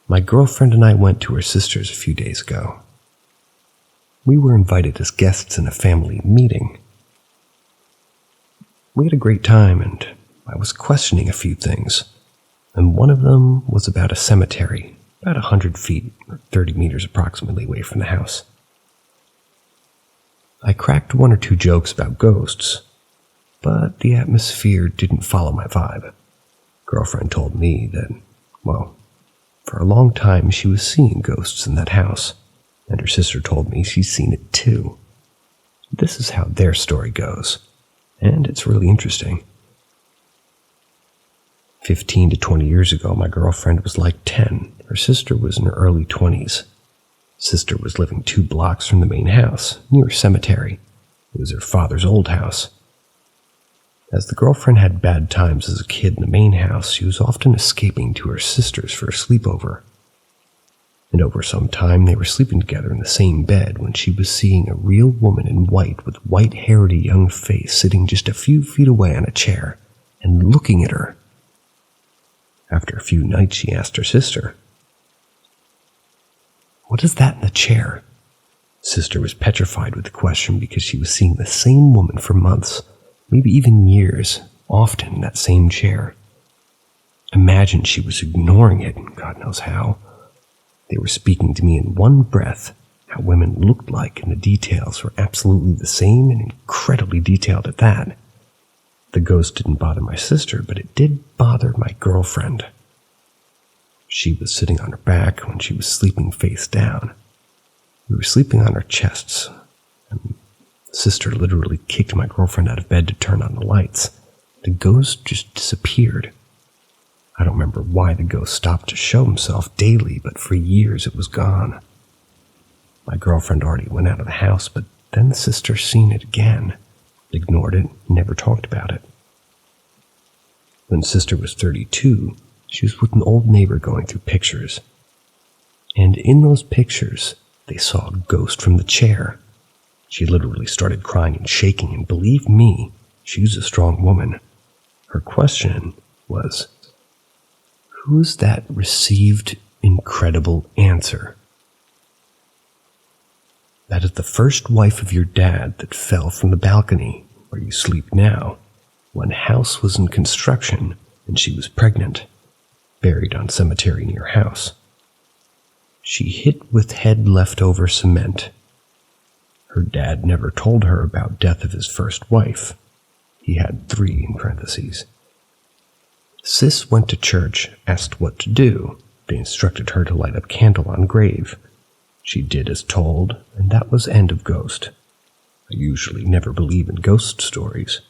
My girlfriend and I went to her sister's a few days ago. We were invited as guests in a family meeting. We had a great time, and I was questioning a few things, and one of them was about a cemetery, about 100 feet, or 30 meters approximately away from the house. I cracked one or two jokes about ghosts, but the atmosphere didn't follow my vibe. Girlfriend told me that, for a long time she was seeing ghosts in that house, and her sister told me she's seen it too. This is how their story goes, and it's really interesting. 15 to 20 years ago, my girlfriend was like 10. Her sister was in her early 20s. Sister was living 2 blocks from the main house, near a cemetery. It was her father's old house. As the girlfriend had bad times as a kid in the main house, she was often escaping to her sister's for a sleepover. And over some time, they were sleeping together in the same bed when she was seeing a real woman in white with white-haired young face sitting just a few feet away on a chair and looking at her. After a few nights, she asked her sister, "What is that in the chair?" Sister was petrified with the question because she was seeing the same woman for months, maybe even years, often in that same chair. Imagine she was ignoring it, God knows how. They were speaking to me in one breath, how women looked like, and the details were absolutely the same and incredibly detailed at that. The ghost didn't bother my sister, but it did bother my girlfriend. She was sitting on her back when she was sleeping face down. We were sleeping on our chests, and sister literally kicked my girlfriend out of bed to turn on the lights. The ghost just disappeared. I don't remember why the ghost stopped to show himself daily, but for years it was gone. My girlfriend already went out of the house, but then the sister seen it again, ignored it, never talked about it. When sister was 32, she was with an old neighbor going through pictures. And in those pictures, they saw a ghost from the chair. She literally started crying and shaking, and believe me, she's a strong woman. Her question was, who's that received incredible answer? That is the first wife of your dad that fell from the balcony where you sleep now, when house was in construction and she was pregnant, buried on cemetery near house. She hit with head leftover cement. Her dad never told her about death of his first wife. He had 3 in parentheses. Sis went to church, asked what to do. They instructed her to light up candle on grave. She did as told, and that was end of ghost. I usually never believe in ghost stories.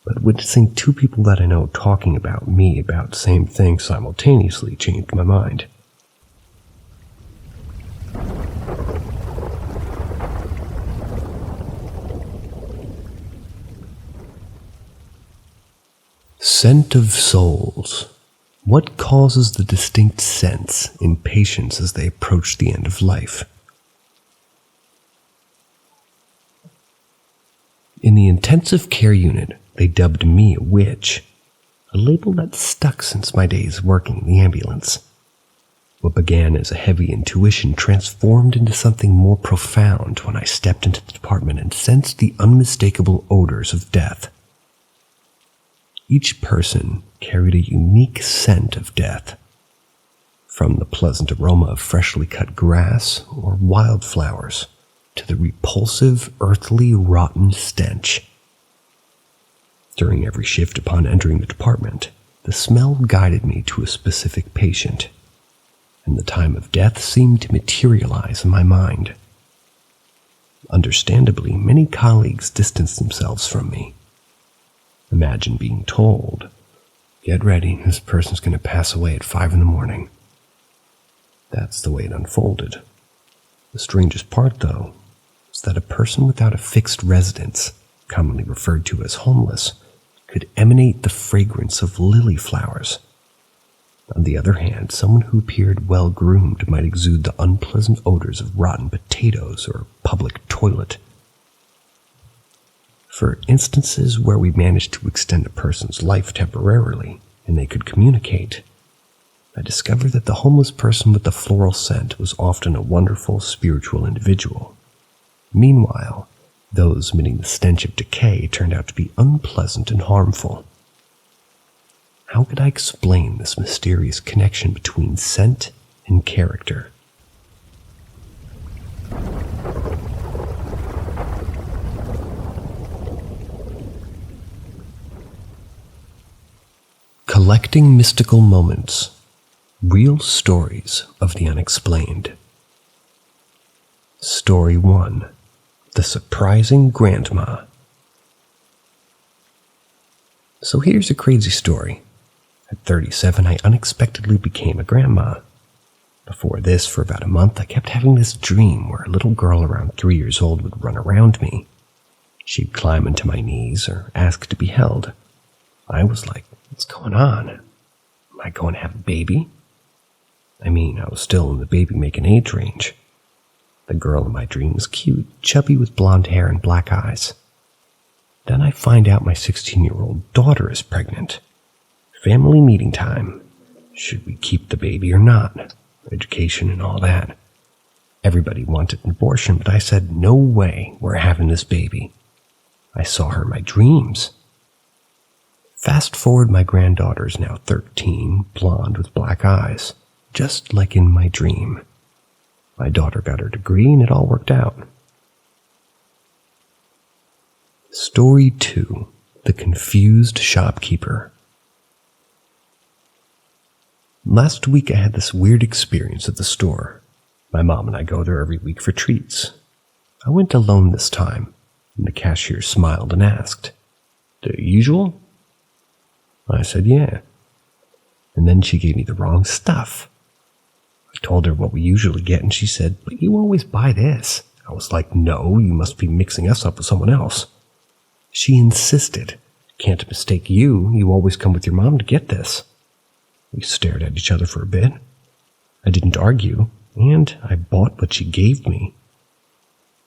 but witnessing two people that I know talking about me about the same thing simultaneously changed my mind. Scent of souls. What causes the distinct sense in patients as they approach the end of life? In the intensive care unit, they dubbed me a witch, a label that's stuck since my days working in the ambulance. What began as a heavy intuition transformed into something more profound when I stepped into the department and sensed the unmistakable odors of death. Each person carried a unique scent of death, from the pleasant aroma of freshly cut grass or wildflowers to the repulsive, earthly, rotten stench. During every shift upon entering the department, the smell guided me to a specific patient, and the time of death seemed to materialize in my mind. Understandably, many colleagues distanced themselves from me. Imagine being told, "Get ready, this person's going to pass away at 5 a.m. That's the way it unfolded. The strangest part, though, is that a person without a fixed residence, commonly referred to as homeless, could emanate the fragrance of lily flowers. On the other hand, someone who appeared well-groomed might exude the unpleasant odors of rotten potatoes or public toilet. For instances where we managed to extend a person's life temporarily and they could communicate, I discovered that the homeless person with the floral scent was often a wonderful spiritual individual. Meanwhile, those emitting the stench of decay turned out to be unpleasant and harmful. How could I explain this mysterious connection between scent and character? Collecting mystical moments. Real stories of the unexplained. Story 1. The Surprising Grandma. So here's a crazy story. At 37, I unexpectedly became a grandma. Before this, for about a month, I kept having this dream where a little girl around 3 years old would run around me. She'd climb into my knees or ask to be held. I was like, what's going on? Am I going to have a baby? I mean, I was still in the baby-making age range. The girl in my dream was cute, chubby with blonde hair and black eyes. Then I find out my 16-year-old daughter is pregnant. Family meeting time. Should we keep the baby or not? Education and all that. Everybody wanted an abortion, but I said, no way, we're having this baby. I saw her in my dreams. Fast forward, my granddaughter is now 13, blonde with black eyes, just like in my dream. My daughter got her degree and it all worked out. Story 2. The Confused Shopkeeper. Last week I had this weird experience at the store. My mom and I go there every week for treats. I went alone this time, and the cashier smiled and asked, "The usual?" I said, "Yeah." And then she gave me the wrong stuff. I told her what we usually get, and she said, "But you always buy this." I was like, "No, you must be mixing us up with someone else." She insisted, "Can't mistake you. You always come with your mom to get this." We stared at each other for a bit. I didn't argue, and I bought what she gave me.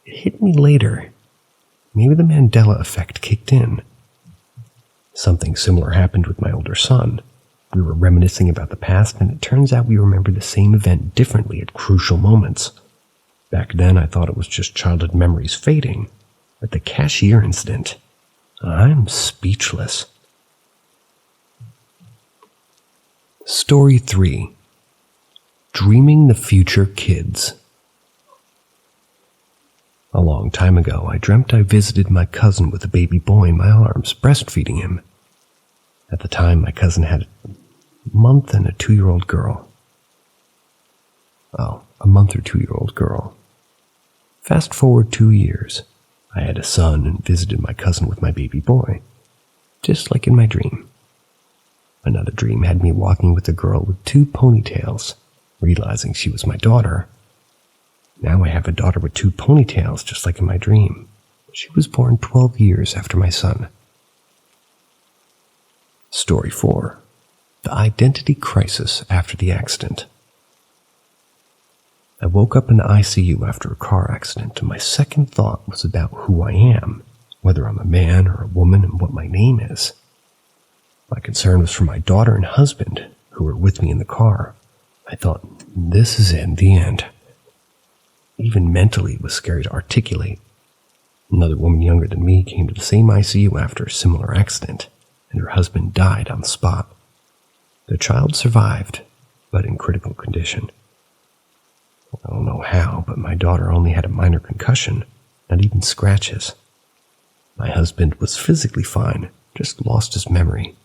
It hit me later. Maybe the Mandela effect kicked in. Something similar happened with my older son. We were reminiscing about the past, and it turns out we remember the same event differently at crucial moments. Back then, I thought it was just childhood memories fading. At the cashier incident, I'm speechless. Story 3. Dreaming the Future Kids. A long time ago, I dreamt I visited my cousin with a baby boy in my arms, breastfeeding him. At the time, my cousin had a month and a 2-year-old girl. A month or 2-year-old girl. Fast forward 2 years. I had a son and visited my cousin with my baby boy. just like in my dream. Another dream had me walking with a girl with 2 ponytails, realizing she was my daughter. Now I have a daughter with 2 ponytails, just like in my dream. She was born 12 years after my son. Story 4. The identity crisis after the accident. I woke up in the ICU after a car accident, and my second thought was about who I am, whether I'm a man or a woman, and what my name is. My concern was for my daughter and husband, who were with me in the car. I thought, this is it, the end. Even mentally, it was scary to articulate. Another woman younger than me came to the same ICU after a similar accident, and her husband died on the spot. The child survived, but in critical condition. I don't know how, but my daughter only had a minor concussion, not even scratches. My husband was physically fine, just lost his memory.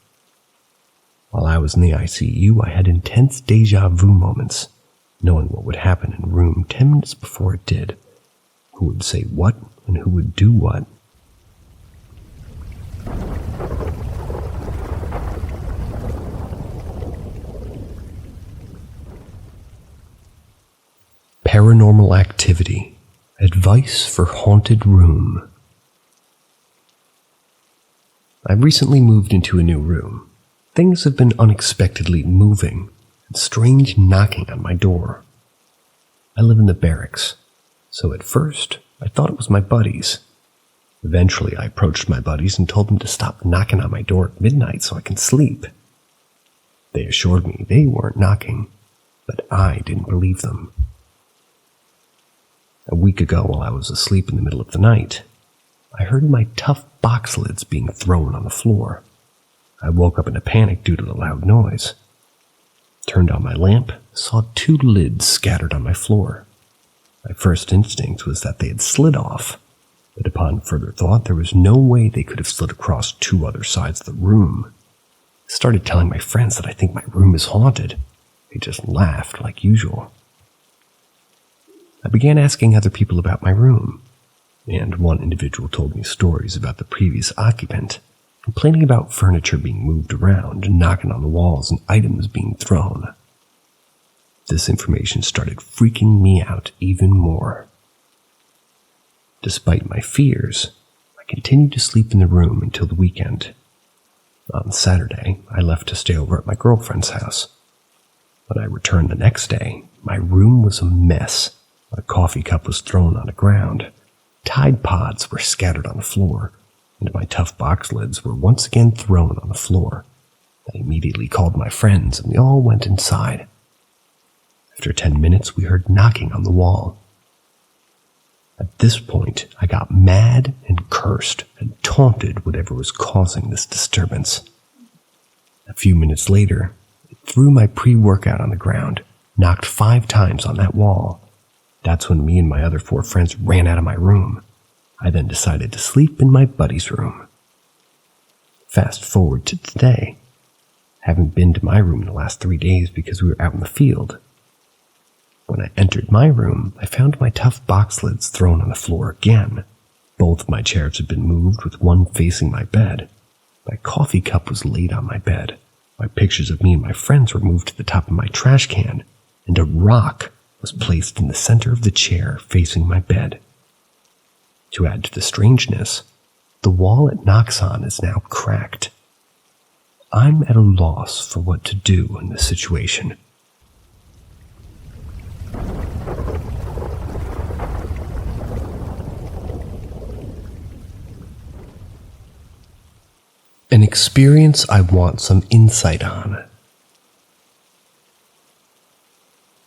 While I was in the ICU, I had intense deja vu moments, knowing what would happen in a room 10 minutes before it did, who would say what and who would do what. Paranormal activity. Advice for haunted room. I recently moved into a new room. Things have been unexpectedly moving and strange knocking on my door. I live in the barracks, so at first I thought it was my buddies. Eventually I approached my buddies and told them to stop knocking on my door at midnight so I can sleep. They assured me they weren't knocking, but I didn't believe them. A week ago, while I was asleep in the middle of the night, I heard my tough box lids being thrown on the floor. I woke up in a panic due to the loud noise. Turned on my lamp, saw 2 lids scattered on my floor. My first instinct was that they had slid off, but upon further thought, there was no way they could have slid across 2 other sides of the room. I started telling my friends that I think my room is haunted. They just laughed like usual. I began asking other people about my room, and one individual told me stories about the previous occupant, complaining about furniture being moved around and knocking on the walls and items being thrown. This information started freaking me out even more. Despite my fears, I continued to sleep in the room until the weekend. On Saturday, I left to stay over at my girlfriend's house. When I returned the next day, my room was a mess. A coffee cup was thrown on the ground, Tide Pods were scattered on the floor, and my tough box lids were once again thrown on the floor. I immediately called my friends, and we all went inside. After 10 minutes, we heard knocking on the wall. At this point, I got mad and cursed and taunted whatever was causing this disturbance. A few minutes later, it threw my pre-workout on the ground, knocked 5 times on that wall. That's when me and my other 4 friends ran out of my room. I then decided to sleep in my buddy's room. Fast forward to today. Haven't been to my room in the last 3 days because we were out in the field. When I entered my room, I found my tough box lids thrown on the floor again. Both of my chairs had been moved, with one facing my bed. My coffee cup was laid on my bed. My pictures of me and my friends were moved to the top of my trash can, and a rock was placed in the center of the chair facing my bed. To add to the strangeness, the wall it knocks on is now cracked. I'm at a loss for what to do in this situation. An experience I want some insight on.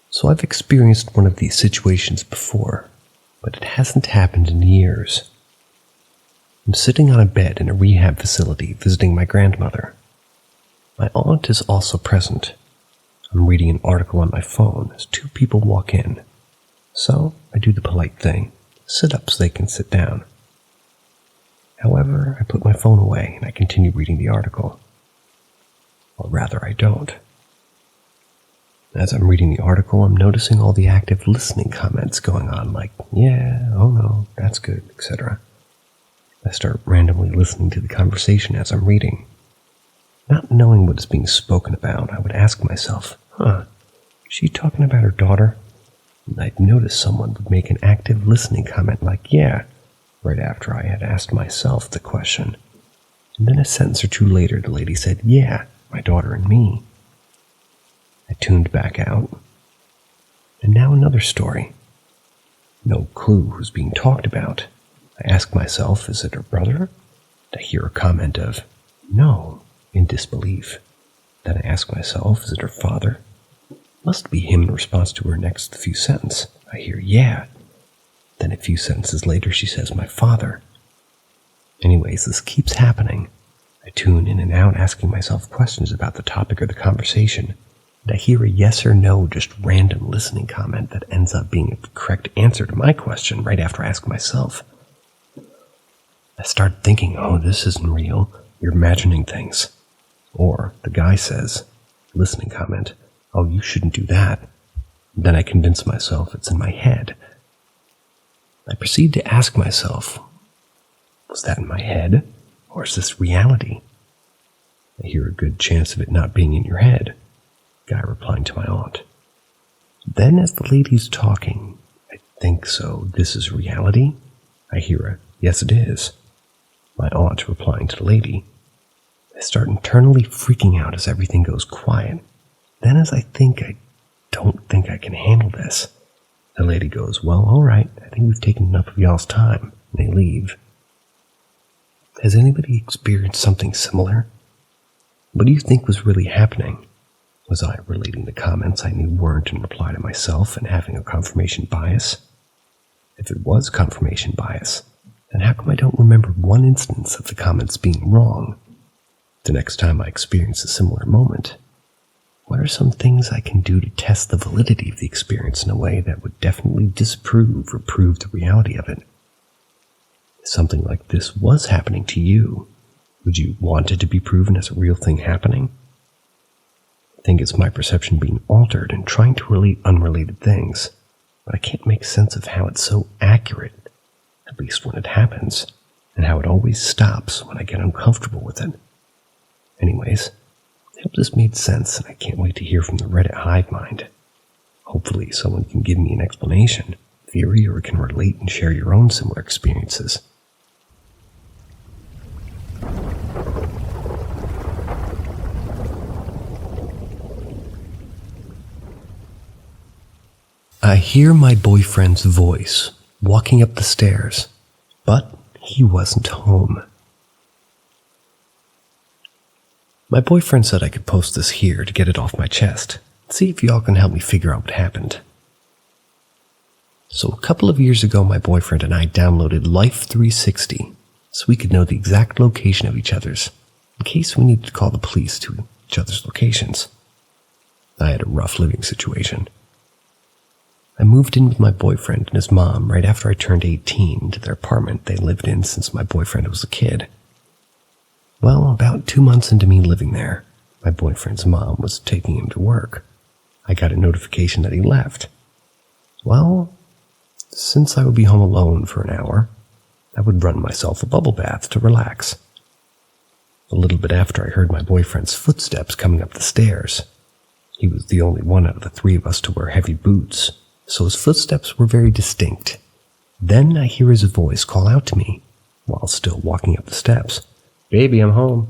So I've experienced one of these situations before, but it hasn't happened in years. I'm sitting on a bed in a rehab facility visiting my grandmother. My aunt is also present. I'm reading an article on my phone as 2 people walk in. So I do the polite thing, sit up so they can sit down. However, I put my phone away and I continue reading the article. Or rather, I don't. As I'm reading the article, I'm noticing all the active listening comments going on, like, yeah, oh no, that's good, etc. I start randomly listening to the conversation as I'm reading. Not knowing what is being spoken about, I would ask myself, is she talking about her daughter? And I'd notice someone would make an active listening comment like, yeah, right after I had asked myself the question. And then a sentence or two later, the lady said, yeah, my daughter and me. I tuned back out. And now another story. No clue who's being talked about. I ask myself, is it her brother? I hear a comment of, no, in disbelief. Then I ask myself, is it her father? Must be him in response to her next few sentences. I hear, yeah. Then a few sentences later, she says, my father. Anyways, this keeps happening. I tune in and out, asking myself questions about the topic or the conversation. And I hear a yes or no, just random listening comment that ends up being a correct answer to my question right after I ask myself. I start thinking, this isn't real. You're imagining things. Or the guy says, listening comment, you shouldn't do that. Then I convince myself it's in my head. I proceed to ask myself, was that in my head, or is this reality? I hear a good chance of it not being in your head. Guy replying to my aunt. Then as the lady's talking, I think so, this is reality? I hear a, yes it is. My aunt replying to the lady. I start internally freaking out as everything goes quiet. Then as I don't think I can handle this. The lady goes, well, alright, I think we've taken enough of y'all's time. And they leave. Has anybody experienced something similar? What do you think was really happening? Was I relating the comments I knew weren't in reply to myself and having a confirmation bias? If it was confirmation bias, then how come I don't remember one instance of the comments being wrong? The next time I experience a similar moment, what are some things I can do to test the validity of the experience in a way that would definitely disprove or prove the reality of it? If something like this was happening to you, would you want it to be proven as a real thing happening? I think it's my perception being altered and trying to relate unrelated things, but I can't make sense of how it's so accurate, at least when it happens, and how it always stops when I get uncomfortable with it. Anyways, I hope this made sense, and I can't wait to hear from the Reddit hive mind. Hopefully someone can give me an explanation, theory, or can relate and share your own similar experiences. I hear my boyfriend's voice walking up the stairs, but he wasn't home. My boyfriend said I could post this here to get it off my chest. See if y'all can help me figure out what happened. So a couple of years ago, my boyfriend and I downloaded Life 360 so we could know the exact location of each other's in case we needed to call the police to each other's locations. I had a rough living situation. I moved in with my boyfriend and his mom right after I turned 18 to their apartment they lived in since my boyfriend was a kid. Well, about 2 months into me living there, my boyfriend's mom was taking him to work. I got a notification that he left. Well, since I would be home alone for an hour, I would run myself a bubble bath to relax. A little bit after, I heard my boyfriend's footsteps coming up the stairs. He was the only one out of the three of us to wear heavy boots, so his footsteps were very distinct. Then I hear his voice call out to me, while still walking up the steps. "Baby, I'm home."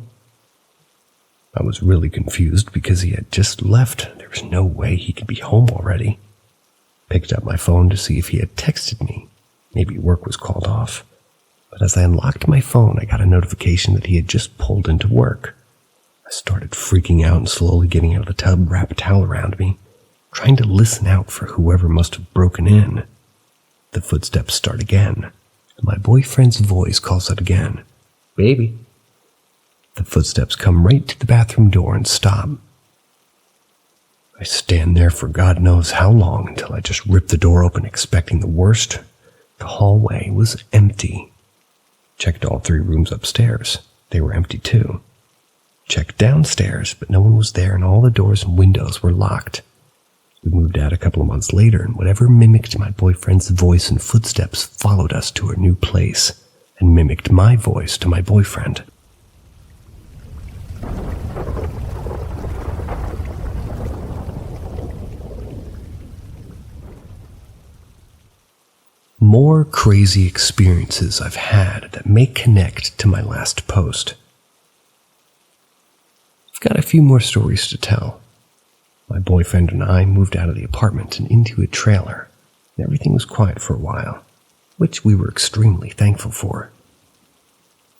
I was really confused because he had just left. There was no way he could be home already. Picked up my phone to see if he had texted me. Maybe work was called off. But as I unlocked my phone, I got a notification that he had just pulled into work. I started freaking out and slowly getting out of the tub, wrap a towel around me, trying to listen out for whoever must have broken in. The footsteps start again, and my boyfriend's voice calls out again, "Baby." The footsteps come right to the bathroom door and stop. I stand there for God knows how long until I just rip the door open expecting the worst. The hallway was empty. Checked all 3 rooms upstairs. They were empty too. Checked downstairs, but no one was there and all the doors and windows were locked. We moved out a couple of months later, and whatever mimicked my boyfriend's voice and footsteps followed us to our new place and mimicked my voice to my boyfriend. More crazy experiences I've had that may connect to my last post. I've got a few more stories to tell. My boyfriend and I moved out of the apartment and into a trailer, and everything was quiet for a while, which we were extremely thankful for.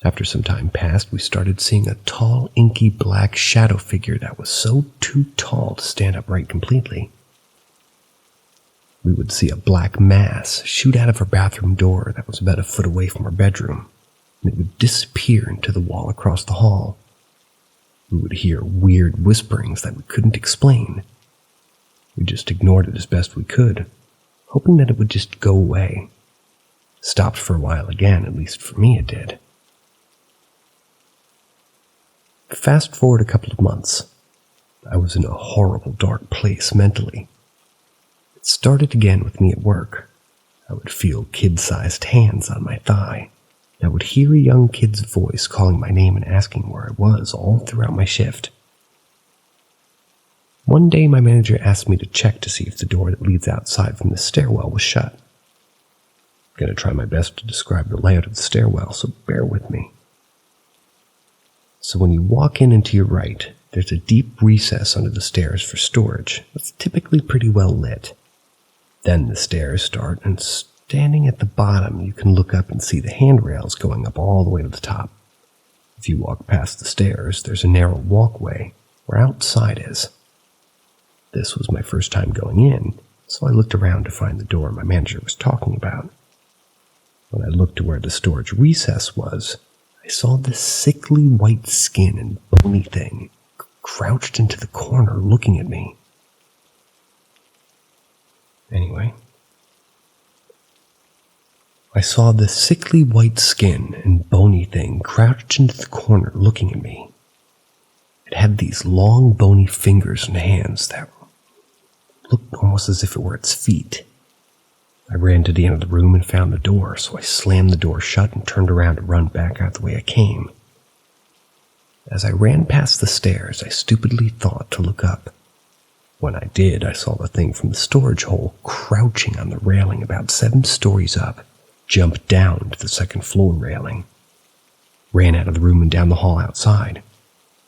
After some time passed, we started seeing a tall, inky black shadow figure that was so too tall to stand upright completely. We would see a black mass shoot out of our bathroom door that was about a foot away from our bedroom, and it would disappear into the wall across the hall. We would hear weird whisperings that we couldn't explain. We just ignored it as best we could, hoping that it would just go away. Stopped for a while again, at least for me it did. Fast forward a couple of months. I was in a horrible dark place mentally. It started again with me at work. I would feel kid-sized hands on my thigh. I would hear a young kid's voice calling my name and asking where I was all throughout my shift. One day my manager asked me to check to see if the door that leads outside from the stairwell was shut. I'm going to try my best to describe the layout of the stairwell, so bear with me. So when you walk in and to your right, there's a deep recess under the stairs for storage that's typically pretty well lit. Then the stairs start, and standing at the bottom, you can look up and see the handrails going up all the way to the top. If you walk past the stairs, there's a narrow walkway where outside is. This was my first time going in, so I looked around to find the door my manager was talking about. When I looked to where the storage recess was, I saw this sickly white skin and bony thing crouched into the corner looking at me. Anyway, I saw this sickly white skin and bony thing crouched into the corner looking at me. It had these long bony fingers and hands that looked almost as if it were its feet. I ran to the end of the room and found the door, so I slammed the door shut and turned around to run back out the way I came. As I ran past the stairs, I stupidly thought to look up. When I did, I saw the thing from the storage hole crouching on the railing about 7 stories up, jumped down to the second floor railing. Ran out of the room and down the hall outside.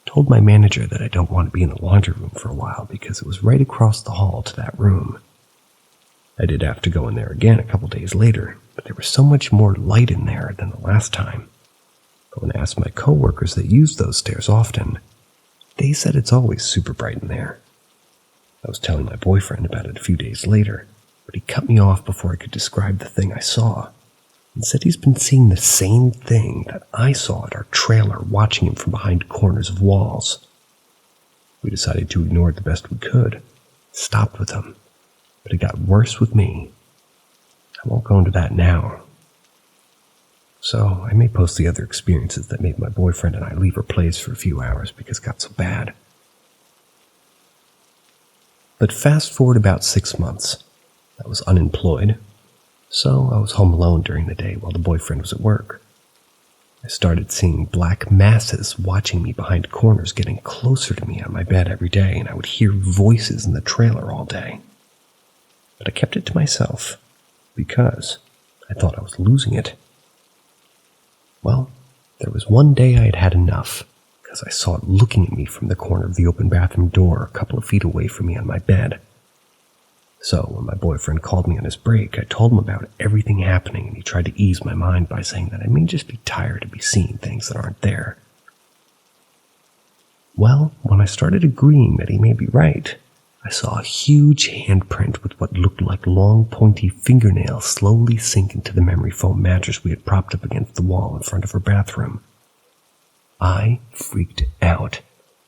Told my manager that I don't want to be in the laundry room for a while because it was right across the hall to that room. I did have to go in there again a couple days later, but there was so much more light in there than the last time. But when I asked my coworkers that use those stairs often, they said it's always super bright in there. I was telling my boyfriend about it a few days later, but he cut me off before I could describe the thing I saw, and said he's been seeing the same thing that I saw at our trailer watching him from behind corners of walls. We decided to ignore it the best we could, stopped with him, but it got worse with me. I won't go into that now. So I may post the other experiences that made my boyfriend and I leave our place for a few hours because it got so bad. But fast forward about 6 months. I was unemployed, so I was home alone during the day while the boyfriend was at work. I started seeing black masses watching me behind corners getting closer to me on my bed every day, and I would hear voices in the trailer all day. But I kept it to myself, because I thought I was losing it. Well, there was one day I had had enough, because I saw it looking at me from the corner of the open bathroom door a couple of feet away from me on my bed. So when my boyfriend called me on his break, I told him about everything happening, and he tried to ease my mind by saying that I may just be tired of seeing things that aren't there. Well, when I started agreeing that he may be right, I saw a huge handprint with what looked like long, pointy fingernails slowly sink into the memory foam mattress we had propped up against the wall in front of her bathroom. I freaked out.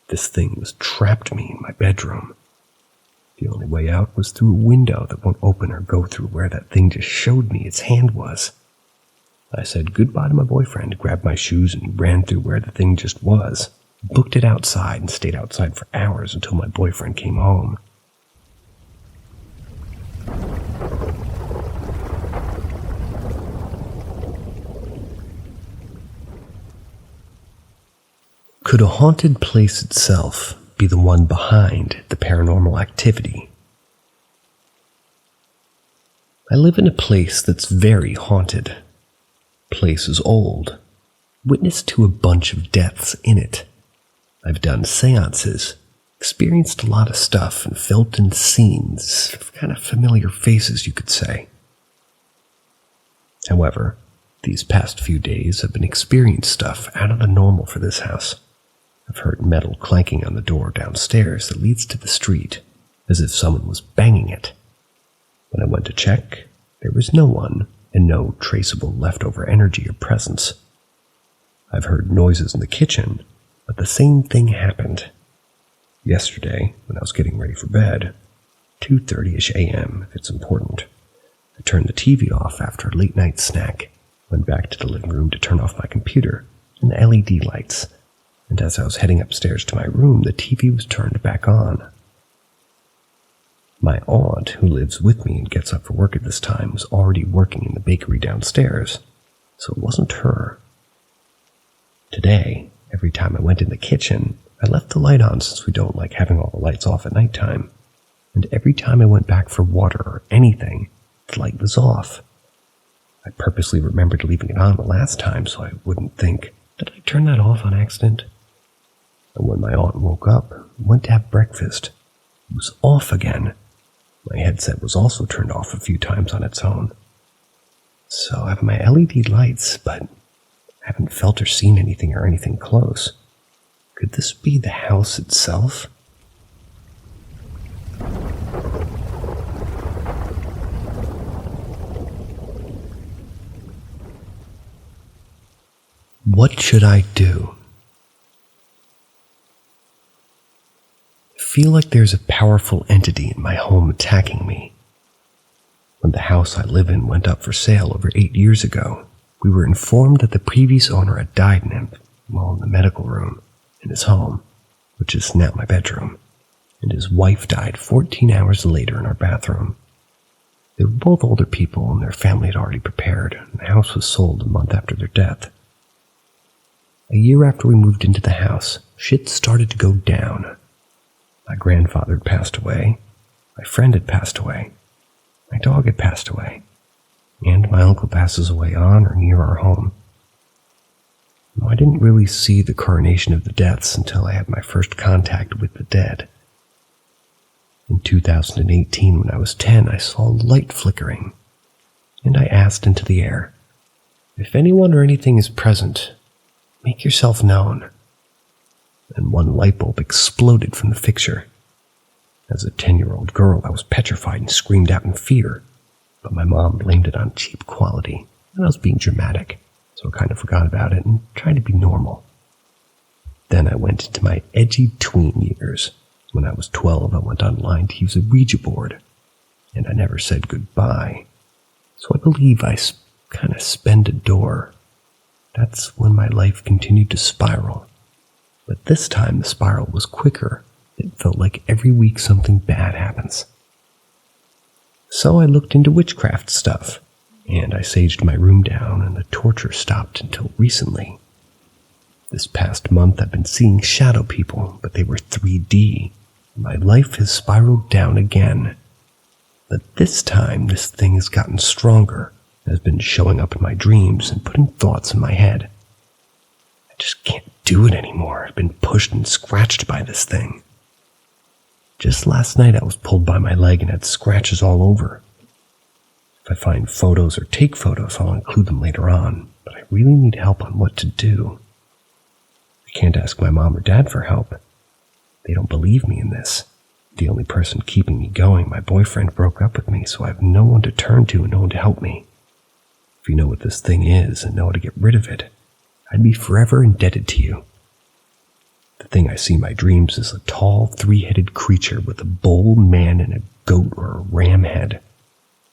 This thing was trapped me in my bedroom. The only way out was through a window that won't open or go through where that thing just showed me its hand was. I said goodbye to my boyfriend, grabbed my shoes, and ran through where the thing just was. Booked it outside and stayed outside for hours until my boyfriend came home. Could a haunted place itself be the one behind the paranormal activity? I live in a place that's very haunted. Place is old. Witness to a bunch of deaths in it. I've done seances, experienced a lot of stuff, and felt and seen kind of familiar faces, you could say. However, these past few days I've been experiencing stuff out of the normal for this house. I've heard metal clanking on the door downstairs that leads to the street, as if someone was banging it. When I went to check, there was no one, and no traceable leftover energy or presence. I've heard noises in the kitchen, but the same thing happened. Yesterday, when I was getting ready for bed, 2:30ish a.m. if it's important, I turned the TV off after a late night snack, went back to the living room to turn off my computer and the LED lights, and as I was heading upstairs to my room, the TV was turned back on. My aunt, who lives with me and gets up for work at this time, was already working in the bakery downstairs, so it wasn't her. Today, every time I went in the kitchen, I left the light on since we don't like having all the lights off at nighttime, and every time I went back for water or anything, the light was off. I purposely remembered leaving it on the last time so I wouldn't think, did I turn that off on accident? And when my aunt woke up and went to have breakfast, it was off again. My headset was also turned off a few times on its own. So I have my LED lights, but I haven't felt or seen anything or anything close. Could this be the house itself? What should I do? I feel like there's a powerful entity in my home attacking me. When the house I live in went up for sale over 8 years ago, we were informed that the previous owner had died in the medical room in his home, which is now my bedroom, and his wife died 14 hours later in our bathroom. They were both older people and their family had already prepared, and the house was sold a month after their death. A year after we moved into the house, shit started to go down. My grandfather had passed away, my friend had passed away, my dog had passed away, and my uncle passes away on or near our home. Now, I didn't really see the coronation of the deaths until I had my first contact with the dead. In 2018, when I was 10, I saw a light flickering, and I asked into the air, "If anyone or anything is present, make yourself known." And one light bulb exploded from the fixture. As a 10-year-old girl, I was petrified and screamed out in fear, but my mom blamed it on cheap quality, and I was being dramatic, so I kind of forgot about it and tried to be normal. Then I went into my edgy tween years. When I was 12, I went online to use a Ouija board, and I never said goodbye, so I believe I kind of spenned a door. That's when my life continued to spiral. But this time the spiral was quicker. It felt like every week something bad happens. So I looked into witchcraft stuff, and I saged my room down, and the torture stopped until recently. This past month I've been seeing shadow people, but they were 3D. My life has spiraled down again. But this time this thing has gotten stronger, and has been showing up in my dreams and putting thoughts in my head. I just can't do it anymore. I've been pushed and scratched by this thing. Just last night I was pulled by my leg and had scratches all over. If I find photos or take photos, I'll include them later on, but I really need help on what to do. I can't ask my mom or dad for help. They don't believe me in this. The only person keeping me going, my boyfriend, broke up with me, so I have no one to turn to and no one to help me. If you know what this thing is and know how to get rid of it, I'd be forever indebted to you. The thing I see in my dreams is a tall, 3-headed creature with a bull, man, and a goat or a ram head.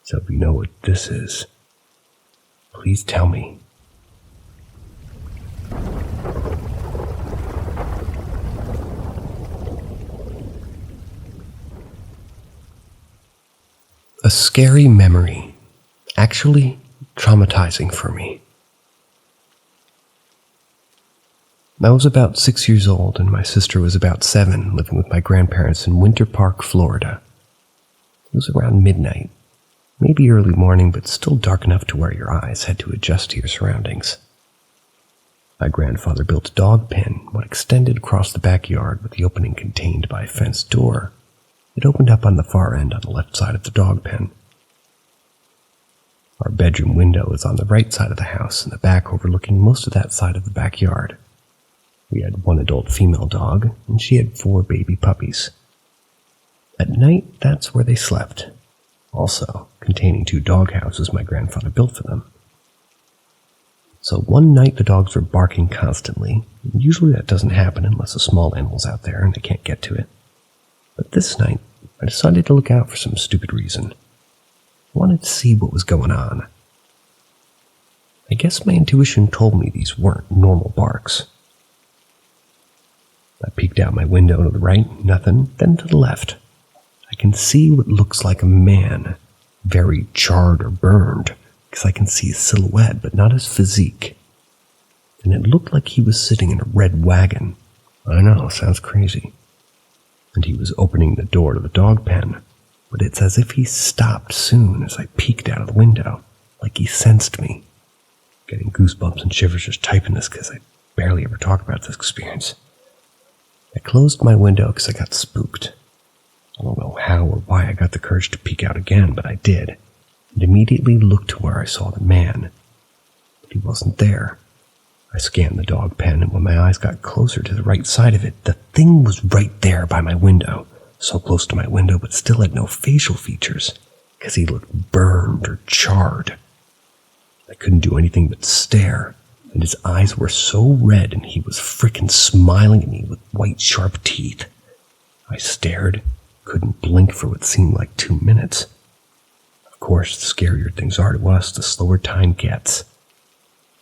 So if you know what this is, please tell me. A scary memory, actually traumatizing for me. I was about 6 years old, and my sister was about 7, living with my grandparents in Winter Park, Florida. It was around midnight, maybe early morning, but still dark enough to where your eyes had to adjust to your surroundings. My grandfather built a dog pen, what extended across the backyard with the opening contained by a fenced door. It opened up on the far end on the left side of the dog pen. Our bedroom window was on the right side of the house, in the back overlooking most of that side of the backyard. We had one adult female dog, and she had 4 baby puppies. At night, that's where they slept, also containing 2 dog houses my grandfather built for them. So one night the dogs were barking constantly. Usually that doesn't happen unless a small animal's out there and they can't get to it. But this night, I decided to look out for some stupid reason. I wanted to see what was going on. I guess my intuition told me these weren't normal barks. I peeked out my window to the right, nothing, then to the left. I can see what looks like a man, very charred or burned, because I can see his silhouette, but not his physique. And it looked like he was sitting in a red wagon. I know, sounds crazy. And he was opening the door to the dog pen, but it's as if he stopped soon as I peeked out of the window, like he sensed me. Getting goosebumps and shivers just typing this because I barely ever talk about this experience. I closed my window because I got spooked. I don't know how or why I got the courage to peek out again, but I did, and immediately looked to where I saw the man. But he wasn't there. I scanned the dog pen, and when my eyes got closer to the right side of it, the thing was right there by my window, so close to my window but still had no facial features, because he looked burned or charred. I couldn't do anything but stare, and his eyes were so red and he was frickin' smiling at me with white sharp teeth. I stared, couldn't blink for what seemed like 2 minutes. Of course, the scarier things are to us, the slower time gets.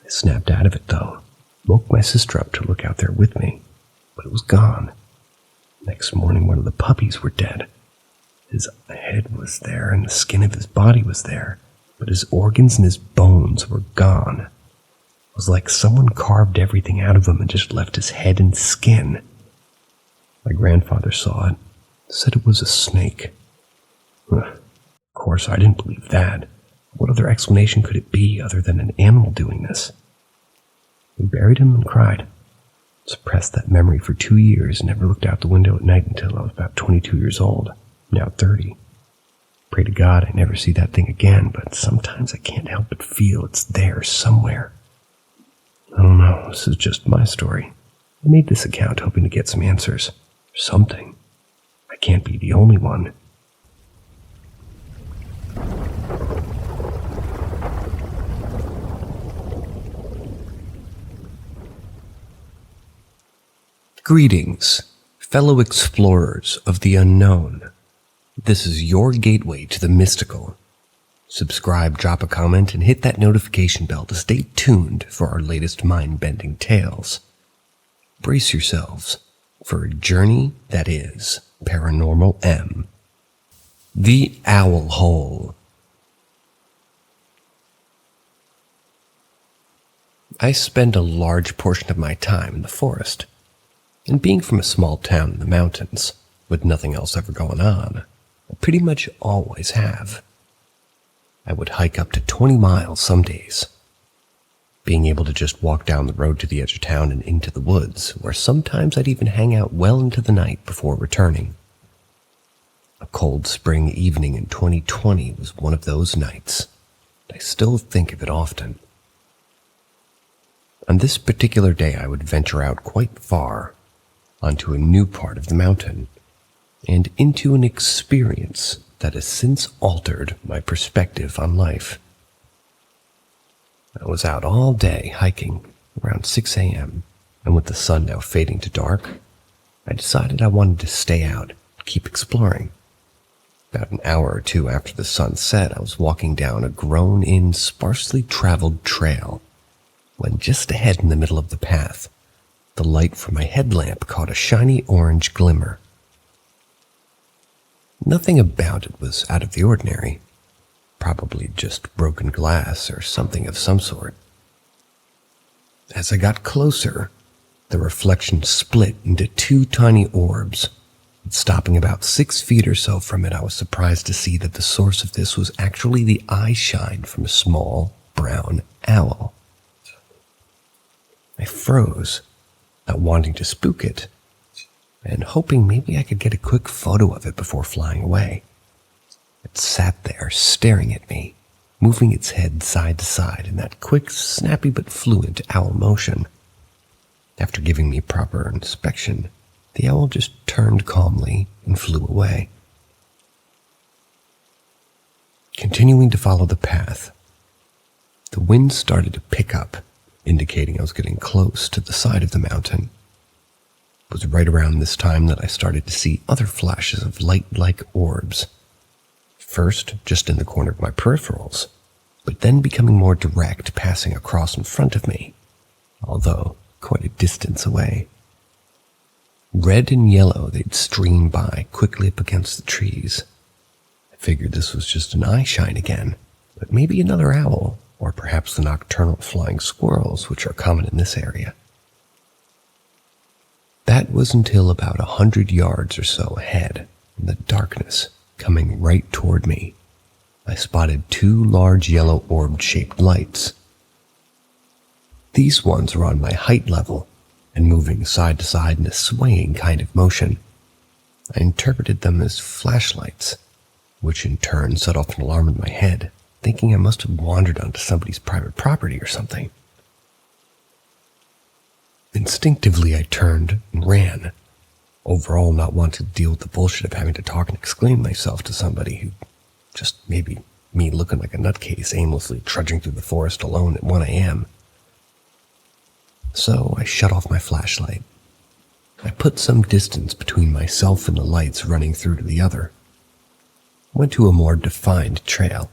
I snapped out of it, though. Woke my sister up to look out there with me, but it was gone. Next morning, one of the puppies were dead. His head was there, and the skin of his body was there, but his organs and his bones were gone. It was like someone carved everything out of him and just left his head and skin. My grandfather saw it, said it was a snake. Of course, I didn't believe that. What other explanation could it be other than an animal doing this? We buried him and cried. Suppressed that memory for 2 years and never looked out the window at night until I was about 22 years old, now 30. Pray to God I never see that thing again, but sometimes I can't help but feel it's there somewhere. I don't know, this is just my story. I made this account hoping to get some answers, or something. I can't be the only one. Greetings, fellow explorers of the unknown. This is your gateway to the mystical. Subscribe, drop a comment, and hit that notification bell to stay tuned for our latest mind-bending tales. Brace yourselves for a journey that is Paranormal M. The Owl Hole. I spend a large portion of my time in the forest, and being from a small town in the mountains, with nothing else ever going on, I pretty much always have. I would hike up to 20 miles some days, being able to just walk down the road to the edge of town and into the woods, where sometimes I'd even hang out well into the night before returning. A cold spring evening in 2020 was one of those nights. I still think of it often. On this particular day, I would venture out quite far, onto a new part of the mountain, and into an experience that has since altered my perspective on life. I was out all day hiking around 6 a.m., and with the sun now fading to dark, I decided I wanted to stay out and keep exploring. About an hour or two after the sun set, I was walking down a grown-in, sparsely traveled trail, when just ahead in the middle of the path, the light from my headlamp caught a shiny orange glimmer. Nothing about it was out of the ordinary, probably just broken glass or something of some sort. As I got closer, The reflection split into two tiny orbs. Stopping about 6 feet or so from it, I was surprised to see that the source of this was actually the eye shine from a small brown owl. I froze, not wanting to spook it, and hoping maybe I could get a quick photo of it before flying away. It sat there staring at me, moving its head side to side in that quick, snappy but fluent owl motion. After giving me proper inspection, the owl just turned calmly and flew away. Continuing to follow the path, the wind started to pick up, indicating I was getting close to the side of the mountain. It was right around this time that I started to see other flashes of light-like orbs. First, just in the corner of my peripherals, but then becoming more direct, passing across in front of me, although quite a distance away. Red and yellow, they'd stream by quickly up against the trees. I figured this was just an eye shine again, but maybe another owl, or perhaps the nocturnal flying squirrels, which are common in this area. That was until about 100 yards or so ahead, in the darkness, coming right toward me, I spotted 2 large yellow orb-shaped lights. These ones were on my height level, and moving side to side in a swaying kind of motion. I interpreted them as flashlights, which in turn set off an alarm in my head, thinking I must have wandered onto somebody's private property or something. Instinctively, I turned and ran, overall not wanting to deal with the bullshit of having to talk and explain myself to somebody who just maybe me looking like a nutcase aimlessly trudging through the forest alone at 1 a.m. So I shut off my flashlight. I put some distance between myself and the lights running through to the other. Went to a more defined trail.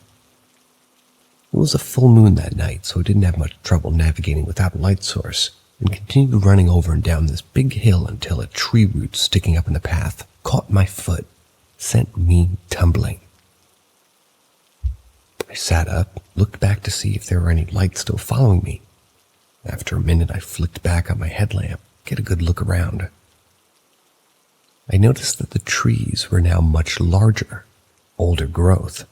It was a full moon that night, so I didn't have much trouble navigating without a light source, and continued running over and down this big hill until a tree root sticking up in the path caught my foot, sent me tumbling. I sat up, looked back to see if there were any lights still following me. After a minute, I flicked back on my headlamp, get a good look around. I noticed that the trees were now much larger, older growth,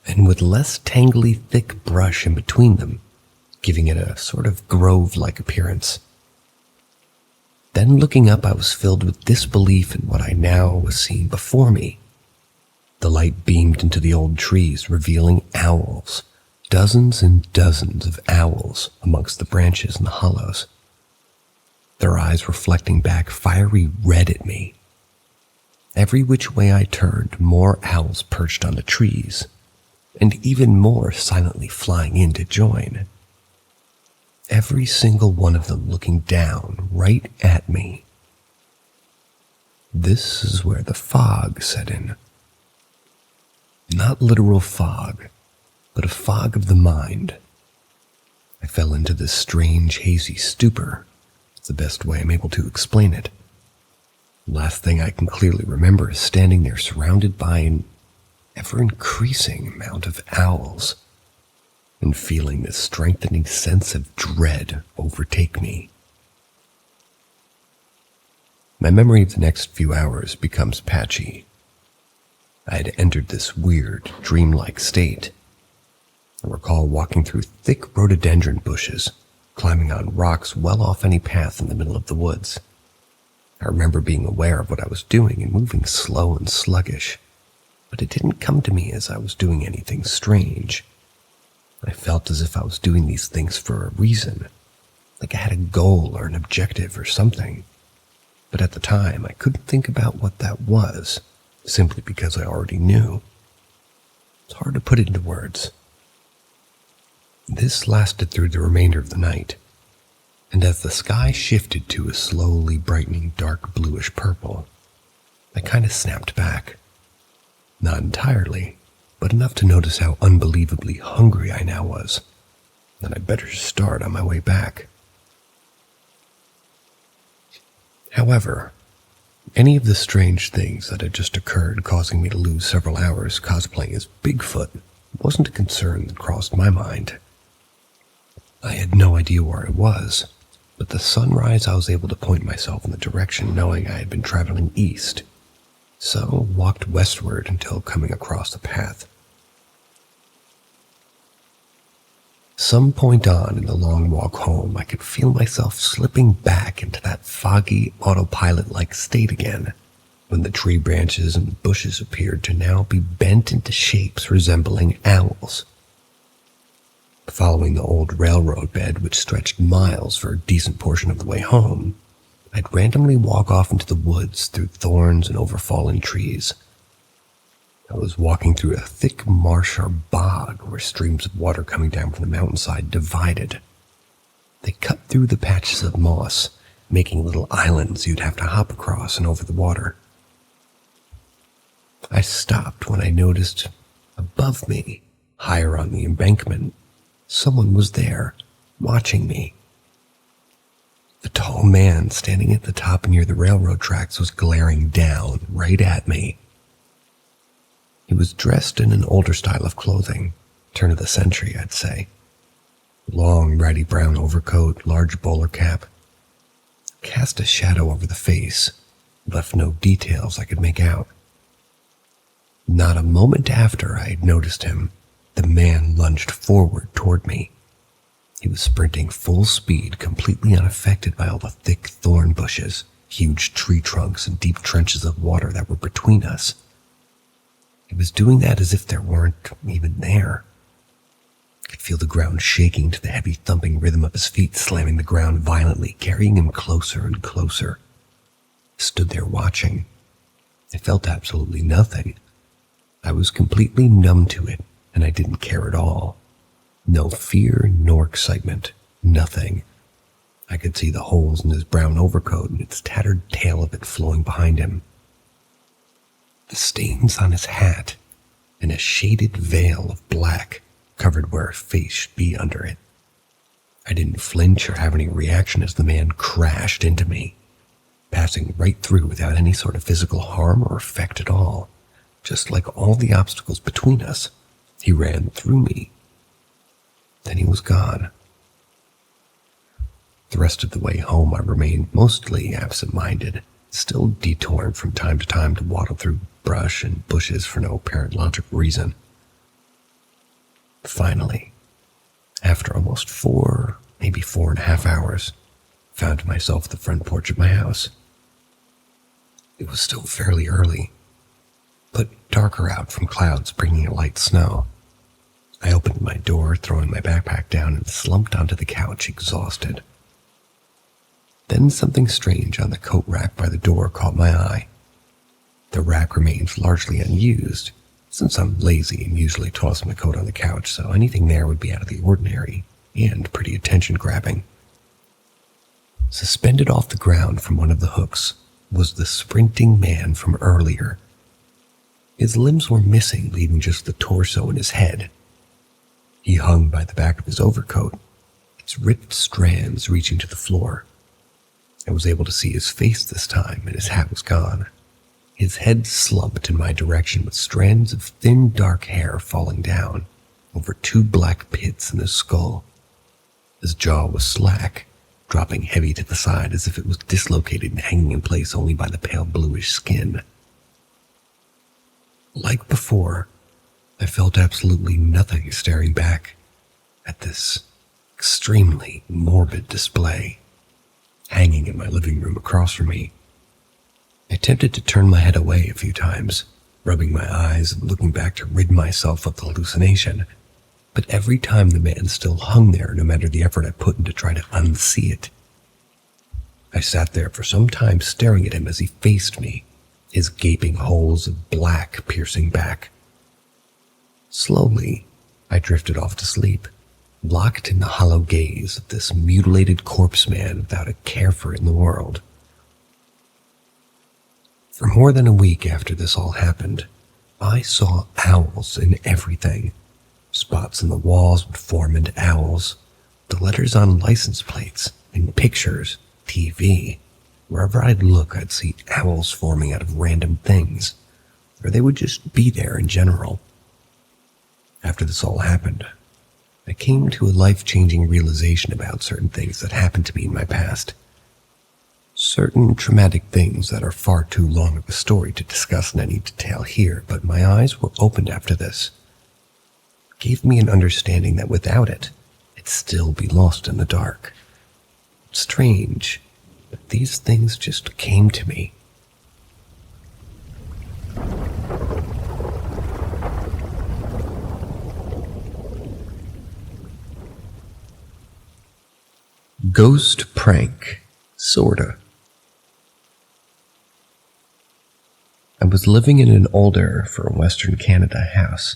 and with less tangly, thick brush in between them, giving it a sort of grove-like appearance. Then looking up, I was filled with disbelief in what I now was seeing before me. The light beamed into the old trees, revealing owls, dozens and dozens of owls amongst the branches and the hollows. Their eyes reflecting back fiery red at me. Every which way I turned, more owls perched on the trees, and even more silently flying in to join. Every single one of them looking down right at me. This is where the fog set in. Not literal fog, but a fog of the mind. I fell into this strange, hazy stupor. It's the best way I'm able to explain it. The last thing I can clearly remember is standing there surrounded by an ever-increasing amount of owls, and feeling this strengthening sense of dread overtake me. My memory of the next few hours becomes patchy. I had entered this weird, dreamlike state. I recall walking through thick rhododendron bushes, climbing on rocks well off any path in the middle of the woods. I remember being aware of what I was doing and moving slow and sluggish, but it didn't come to me as I was doing anything strange. I felt as if I was doing these things for a reason, like I had a goal or an objective or something. But at the time, I couldn't think about what that was, simply because I already knew. It's hard to put it into words. This lasted through the remainder of the night, and as the sky shifted to a slowly brightening dark bluish purple, I kind of snapped back. Not entirely, but enough to notice how unbelievably hungry I now was, and I'd better start on my way back. However, any of the strange things that had just occurred causing me to lose several hours cosplaying as Bigfoot wasn't a concern that crossed my mind. I had no idea where I was, With the sunrise, I was able to point myself in the direction knowing I had been traveling east, so walked westward until coming across a path. Some point on in the long walk home, I could feel myself slipping back into that foggy, autopilot-like state again, when the tree branches and bushes appeared to now be bent into shapes resembling owls. Following the old railroad bed, which stretched miles for a decent portion of the way home, I'd randomly walk off into the woods through thorns and overfallen trees. I was walking through a thick marsh or bog where streams of water coming down from the mountainside divided. They cut through the patches of moss, making little islands you'd have to hop across and over the water. I stopped when I noticed, above me, higher on the embankment, someone was there, watching me. The tall man standing at the top near the railroad tracks was glaring down right at me. He was dressed in an older style of clothing, turn of the century, I'd say. Long, ratty brown overcoat, large bowler cap. Cast a shadow over the face, left no details I could make out. Not a moment after I had noticed him, the man lunged forward toward me. He was sprinting full speed, completely unaffected by all the thick thorn bushes, huge tree trunks, and deep trenches of water that were between us. He was doing that as if there weren't even there. I could feel the ground shaking to the heavy thumping rhythm of his feet slamming the ground violently, carrying him closer and closer. I stood there watching. I felt absolutely nothing. I was completely numb to it, and I didn't care at all. No fear nor excitement, nothing. I could see the holes in his brown overcoat and its tattered tail of it flowing behind him. The stains on his hat, and a shaded veil of black covered where a face should be under it. I didn't flinch or have any reaction as the man crashed into me, passing right through without any sort of physical harm or effect at all. Just like all the obstacles between us, he ran through me. Then he was gone. The rest of the way home I remained mostly absent-minded, still detouring from time to time to waddle through brush and bushes for no apparent logical reason. Finally, after almost 4, maybe 4.5 hours, found myself at the front porch of my house. It was still fairly early, but darker out from clouds bringing a light snow. I opened my door, throwing my backpack down, and slumped onto the couch, exhausted. Then something strange on the coat rack by the door caught my eye. The rack remains largely unused, since I'm lazy and usually toss my coat on the couch, so anything there would be out of the ordinary and pretty attention-grabbing. Suspended off the ground from one of the hooks was the sprinting man from earlier. His limbs were missing, leaving just the torso and his head. He hung by the back of his overcoat, its ripped strands reaching to the floor. I was able to see his face this time, and his hat was gone. His head slumped in my direction with strands of thin, dark hair falling down over 2 black pits in his skull. His jaw was slack, dropping heavy to the side as if it was dislocated and hanging in place only by the pale bluish skin. Like before, I felt absolutely nothing staring back at this extremely morbid display hanging in my living room across from me. I attempted to turn my head away a few times, rubbing my eyes and looking back to rid myself of the hallucination, but every time the man still hung there, no matter the effort I put in to try to unsee it. I sat there for some time staring at him as he faced me, his gaping holes of black piercing back. Slowly, I drifted off to sleep, locked in the hollow gaze of this mutilated corpse man without a care for it in the world. For more than a week after this all happened, I saw owls in everything. Spots in the walls would form into owls, the letters on license plates, in pictures, TV. Wherever I'd look, I'd see owls forming out of random things, or they would just be there in general. After this all happened, I came to a life-changing realization about certain things that happened to me in my past. Certain traumatic things that are far too long of a story to discuss in any detail here, but my eyes were opened after this. It gave me an understanding that without it, I'd still be lost in the dark. It's strange, but these things just came to me. Ghost prank, sorta. I was living in an older, for Western Canada house,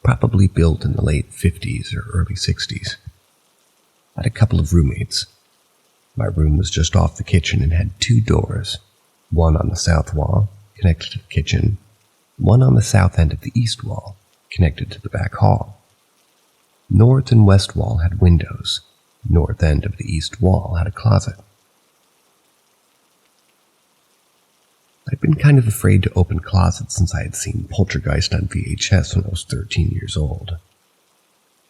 probably built in the late 50s or early 60s. I had a couple of roommates. My room was just off the kitchen and had 2 doors, one on the south wall, connected to the kitchen, one on the south end of the east wall, connected to the back hall. North and west wall had windows. North end of the east wall had a closet. I'd been kind of afraid to open closets since I had seen Poltergeist on VHS when I was 13 years old.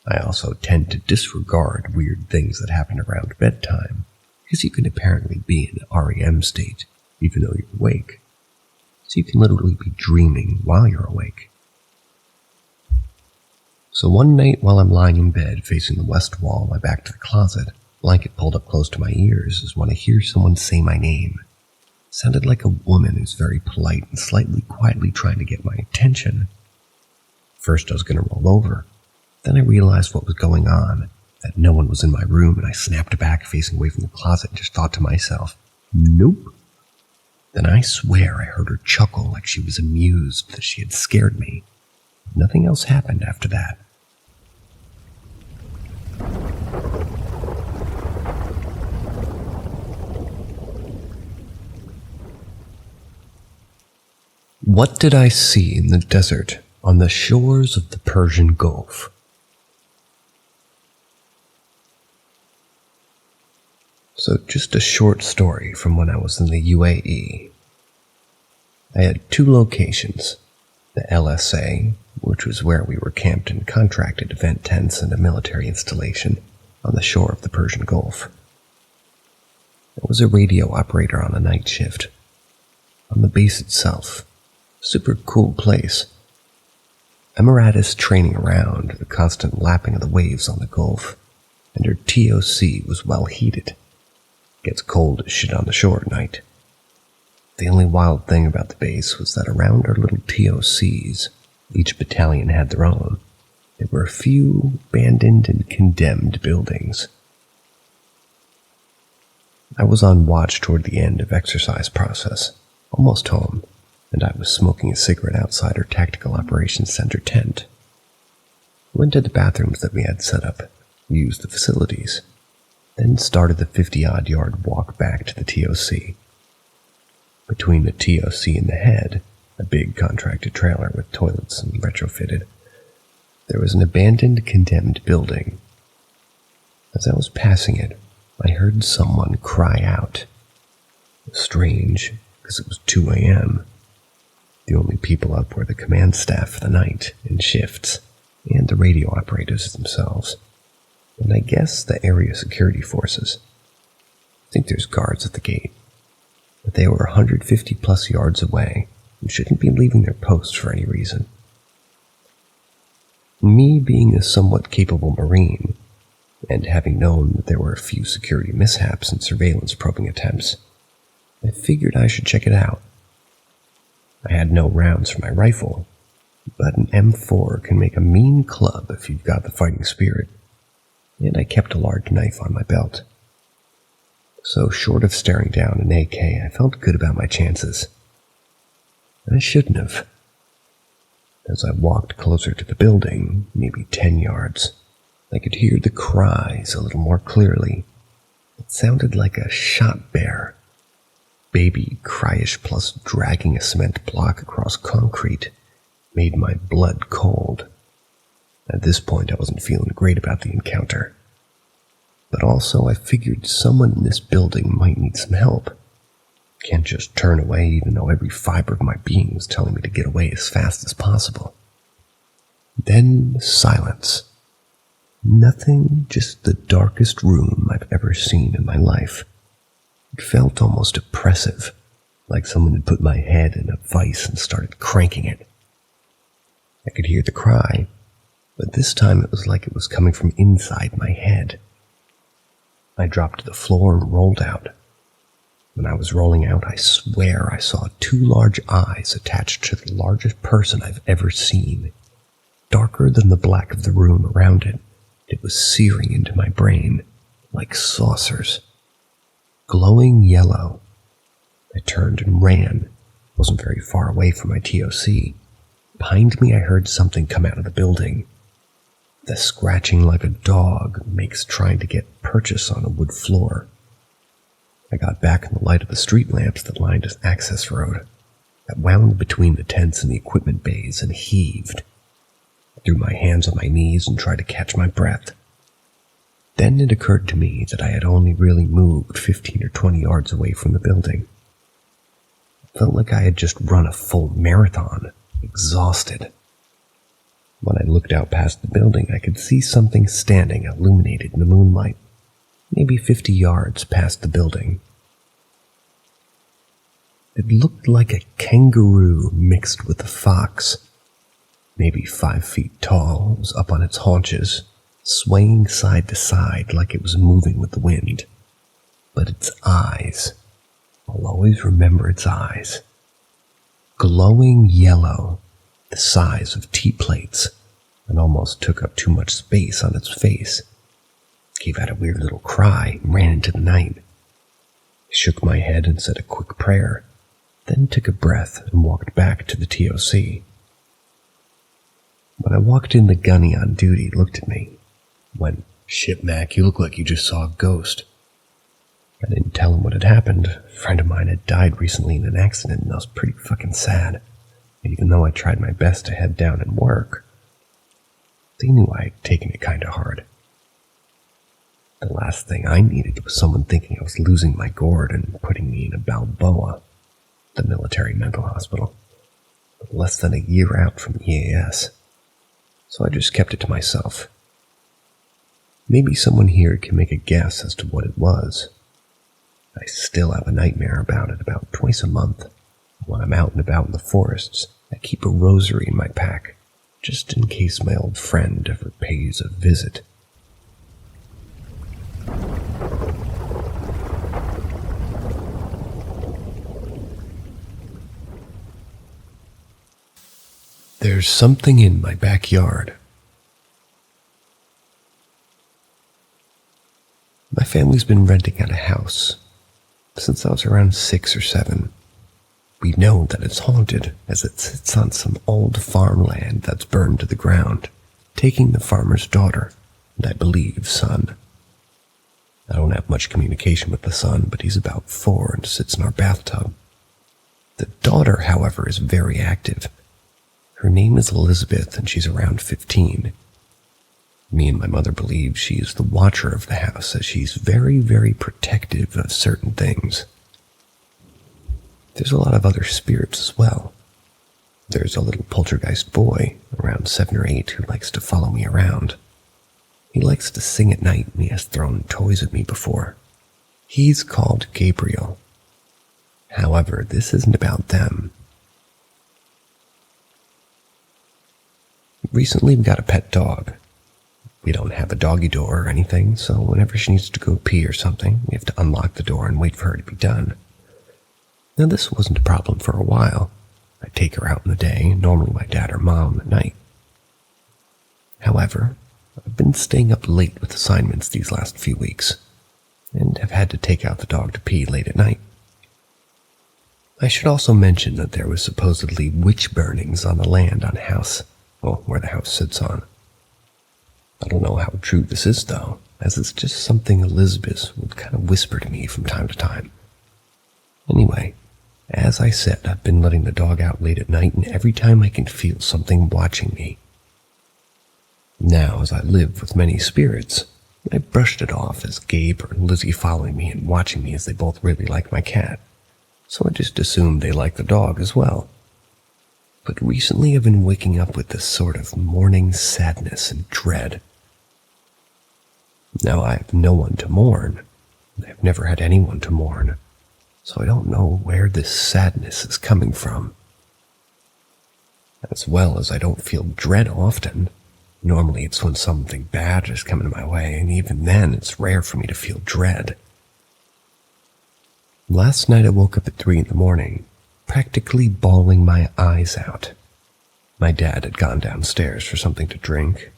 I also tend to disregard weird things that happen around bedtime, because you can apparently be in an REM state even though you're awake. So you can literally be dreaming while you're awake. So one night while I'm lying in bed facing the west wall, my back to the closet, blanket pulled up close to my ears, is when I hear someone say my name. It sounded like a woman who's very polite and slightly quietly trying to get my attention. First I was going to roll over. Then I realized what was going on, that no one was in my room, and I snapped back facing away from the closet and just thought to myself, nope. Then I swear I heard her chuckle like she was amused that she had scared me. Nothing else happened after that. What did I see in the desert on the shores of the Persian Gulf? So just a short story from when I was in the UAE. I had 2 locations, the LSA, which was where we were camped in contracted event tents and a military installation on the shore of the Persian Gulf. I was a radio operator on a night shift. On the base itself, super cool place. Emiratis training around, the constant lapping of the waves on the Gulf, and her TOC was well heated. Gets cold as shit on the shore at night. The only wild thing about the base was that around our little TOCs, each battalion had their own. There were a few abandoned and condemned buildings. I was on watch toward the end of exercise process, almost home, and I was smoking a cigarette outside our Tactical Operations Center tent. I went to the bathrooms that we had set up, used the facilities, then started the 50-odd yard walk back to the TOC. Between the TOC and the head, a big contracted trailer with toilets and retrofitted, there was an abandoned, condemned building. As I was passing it, I heard someone cry out. Strange, because it was 2 a.m. The only people up were the command staff for the night in shifts, and the radio operators themselves, and I guess the area security forces. I think there's guards at the gate, but they were 150 plus yards away and shouldn't be leaving their posts for any reason. Me being a somewhat capable Marine, and having known that there were a few security mishaps and surveillance probing attempts, I figured I should check it out. I had no rounds for my rifle, but an M4 can make a mean club if you've got the fighting spirit, and I kept a large knife on my belt. So short of staring down an AK, I felt good about my chances. I shouldn't have. As I walked closer to the building, maybe 10 yards, I could hear the cries a little more clearly. It sounded like a shot bear. Baby cryish plus dragging a cement block across concrete made my blood cold. At this point, I wasn't feeling great about the encounter. But also, I figured someone in this building might need some help. Can't just turn away even though every fiber of my being was telling me to get away as fast as possible. Then silence. Nothing, just the darkest room I've ever seen in my life. It felt almost oppressive, like someone had put my head in a vice and started cranking it. I could hear the cry, but this time it was like it was coming from inside my head. I dropped to the floor and rolled out. When I was rolling out, I swear I saw 2 large eyes attached to the largest person I've ever seen. Darker than the black of the room around it, it was searing into my brain, like saucers. Glowing yellow. I turned and ran. Wasn't very far away from my TOC. Behind me I heard something come out of the building. The scratching like a dog makes trying to get purchase on a wood floor. I got back in the light of the street lamps that lined an access road that wound between the tents and the equipment bays and heaved. I threw my hands on my knees and tried to catch my breath. Then it occurred to me that I had only really moved 15 or 20 yards away from the building. It felt like I had just run a full marathon, exhausted. When I looked out past the building, I could see something standing illuminated in the moonlight, maybe 50 yards past the building. It looked like a kangaroo mixed with a fox. Maybe 5 feet tall, it was up on its haunches, swaying side to side like it was moving with the wind. But its eyes, I'll always remember its eyes. Glowing yellow, the size of tea plates, and almost took up too much space on its face. It gave out a weird little cry and ran into the night. I shook my head and said a quick prayer, then took a breath and walked back to the TOC. When I walked in, the gunny on duty looked at me. Went, "Shit, Mac, you look like you just saw a ghost." I didn't tell him what had happened. A friend of mine had died recently in an accident, and I was pretty fucking sad. Even though I tried my best to head down and work, they knew I had taken it kinda hard. The last thing I needed was someone thinking I was losing my gourd and putting me in a Balboa, the military mental hospital, but less than a year out from EAS. So I just kept it to myself. Maybe someone here can make a guess as to what it was. I still have a nightmare about it about twice a month. When I'm out and about in the forests, I keep a rosary in my pack, just in case my old friend ever pays a visit. There's something in my backyard. My family's been renting out a house since I was around 6 or 7. We know that it's haunted as it sits on some old farmland that's burned to the ground, taking the farmer's daughter and I believe son. I don't have much communication with the son, but he's about 4 and sits in our bathtub. The daughter, however, is very active. Her name is Elizabeth and she's around 15. Me and my mother believe she is the watcher of the house as she's very, very protective of certain things. There's a lot of other spirits as well. There's a little poltergeist boy, around 7 or 8, who likes to follow me around. He likes to sing at night and he has thrown toys at me before. He's called Gabriel. However, this isn't about them. Recently we got a pet dog. We don't have a doggy door or anything, so whenever she needs to go pee or something, we have to unlock the door and wait for her to be done. Now this wasn't a problem for a while. I'd take her out in the day, normally my dad or mom at night. However, I've been staying up late with assignments these last few weeks, and have had to take out the dog to pee late at night. I should also mention that there was supposedly witch burnings on the land on house, where the house sits on. I don't know how true this is though, as it's just something Elizabeth would kind of whisper to me from time to time. Anyway, as I said, I've been letting the dog out late at night, and every time I can feel something watching me. Now, as I live with many spirits, I brushed it off as Gabe or Lizzie following me and watching me as they both really like my cat, so I just assumed they like the dog as well. But recently I've been waking up with this sort of morning sadness and dread. Now I have no one to mourn. I've never had anyone to mourn, so I don't know where this sadness is coming from. As well as I don't feel dread often. Normally it's when something bad is coming my way, and even then it's rare for me to feel dread. Last night I woke up at 3 a.m, practically bawling my eyes out. My dad had gone downstairs for something to drink,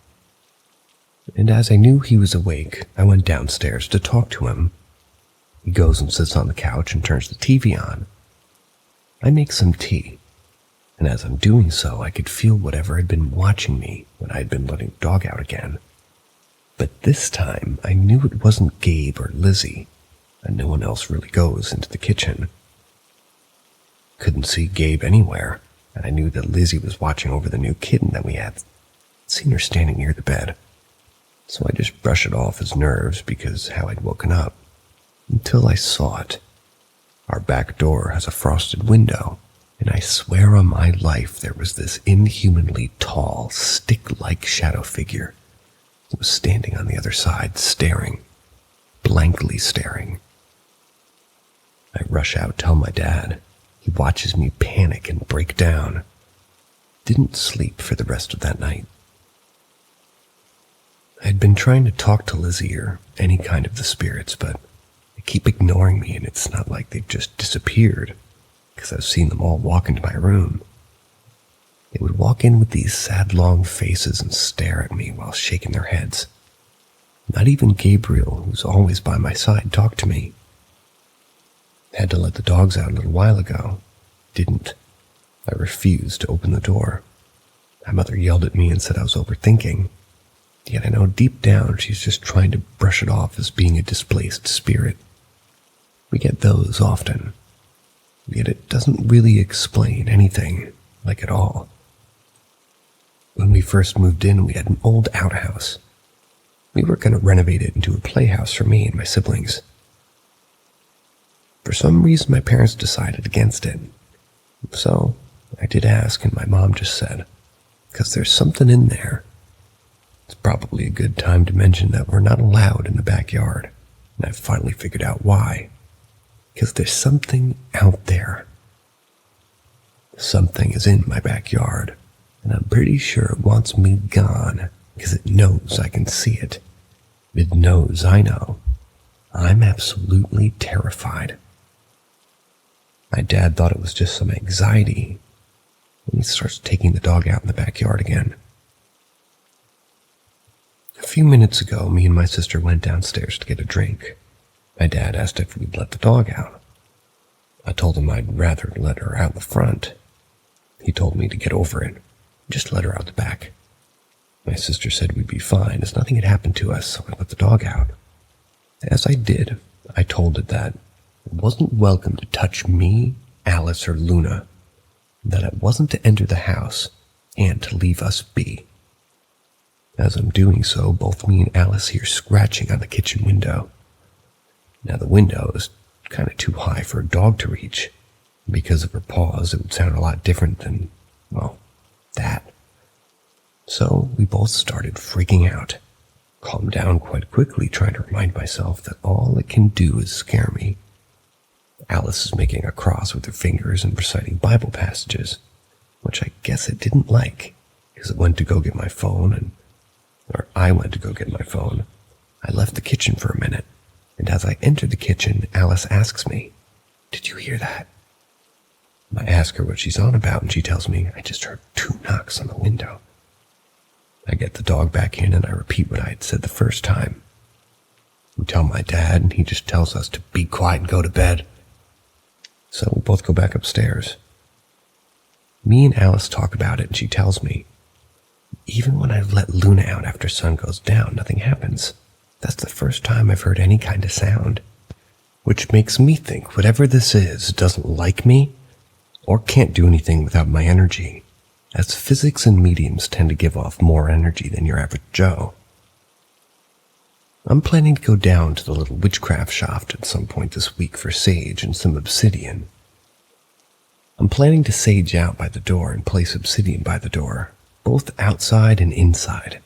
and as I knew he was awake, I went downstairs to talk to him. He goes and sits on the couch and turns the TV on. I make some tea, and as I'm doing so, I could feel whatever had been watching me when I had been letting the dog out again. But this time, I knew it wasn't Gabe or Lizzie, and no one else really goes into the kitchen. Couldn't see Gabe anywhere, and I knew that Lizzie was watching over the new kitten that we had. Seen her standing near the bed, so I just brushed it off as nerves because how I'd woken up. Until I saw it. Our back door has a frosted window, and I swear on my life there was this inhumanly tall, stick-like shadow figure that was standing on the other side, staring, blankly staring. I rush out, tell my dad. He watches me panic and break down. Didn't sleep for the rest of that night. I had been trying to talk to Lizzie or any kind of the spirits, but they keep ignoring me, and it's not like they've just disappeared, because I've seen them all walk into my room. They would walk in with these sad, long faces and stare at me while shaking their heads. Not even Gabriel, who's always by my side, talked to me. Had to let the dogs out a little while ago. Didn't. I refused to open the door. My mother yelled at me and said I was overthinking. Yet I know deep down she's just trying to brush it off as being a displaced spirit. We get those often. Yet it doesn't really explain anything, like at all. When we first moved in, we had an old outhouse. We were going to renovate it into a playhouse for me and my siblings. For some reason, my parents decided against it. So I did ask, and my mom just said, because there's something in there. It's probably a good time to mention that we're not allowed in the backyard, and I've finally figured out why. Because there's something out there. Something is in my backyard, and I'm pretty sure it wants me gone, because it knows I can see it. It knows I know. I'm absolutely terrified. My dad thought it was just some anxiety when he starts taking the dog out in the backyard again. A few minutes ago, me and my sister went downstairs to get a drink. My dad asked if we'd let the dog out. I told him I'd rather let her out the front. He told me to get over it. Just let her out the back. My sister said we'd be fine, as nothing had happened to us, so I let the dog out. As I did, I told it that it wasn't welcome to touch me, Alice, or Luna, that it wasn't to enter the house, and to leave us be. As I'm doing so, both me and Alice hear scratching on the kitchen window. Now the window is kind of too high for a dog to reach. Because of her paws, it would sound a lot different than, well, that. So we both started freaking out. Calmed down quite quickly, trying to remind myself that all it can do is scare me. Alice is making a cross with her fingers and reciting Bible passages, which I guess it didn't like, because it went to go get my phone, I went to go get my phone. I left the kitchen for a minute, and as I entered the kitchen, Alice asks me, "Did you hear that?" I ask her what she's on about, and she tells me I just heard 2 knocks on the window. I get the dog back in, and I repeat what I had said the first time. We tell my dad, and he just tells us to be quiet and go to bed. So we both go back upstairs. Me and Alice talk about it, and she tells me, even when I've let Luna out after sun goes down, nothing happens. That's the first time I've heard any kind of sound. Which makes me think whatever this is doesn't like me, or can't do anything without my energy, as physics and mediums tend to give off more energy than your average Joe. I'm planning to go down to the little witchcraft shop at some point this week for sage and some obsidian. I'm planning to sage out by the door and place obsidian by the door, both outside and inside.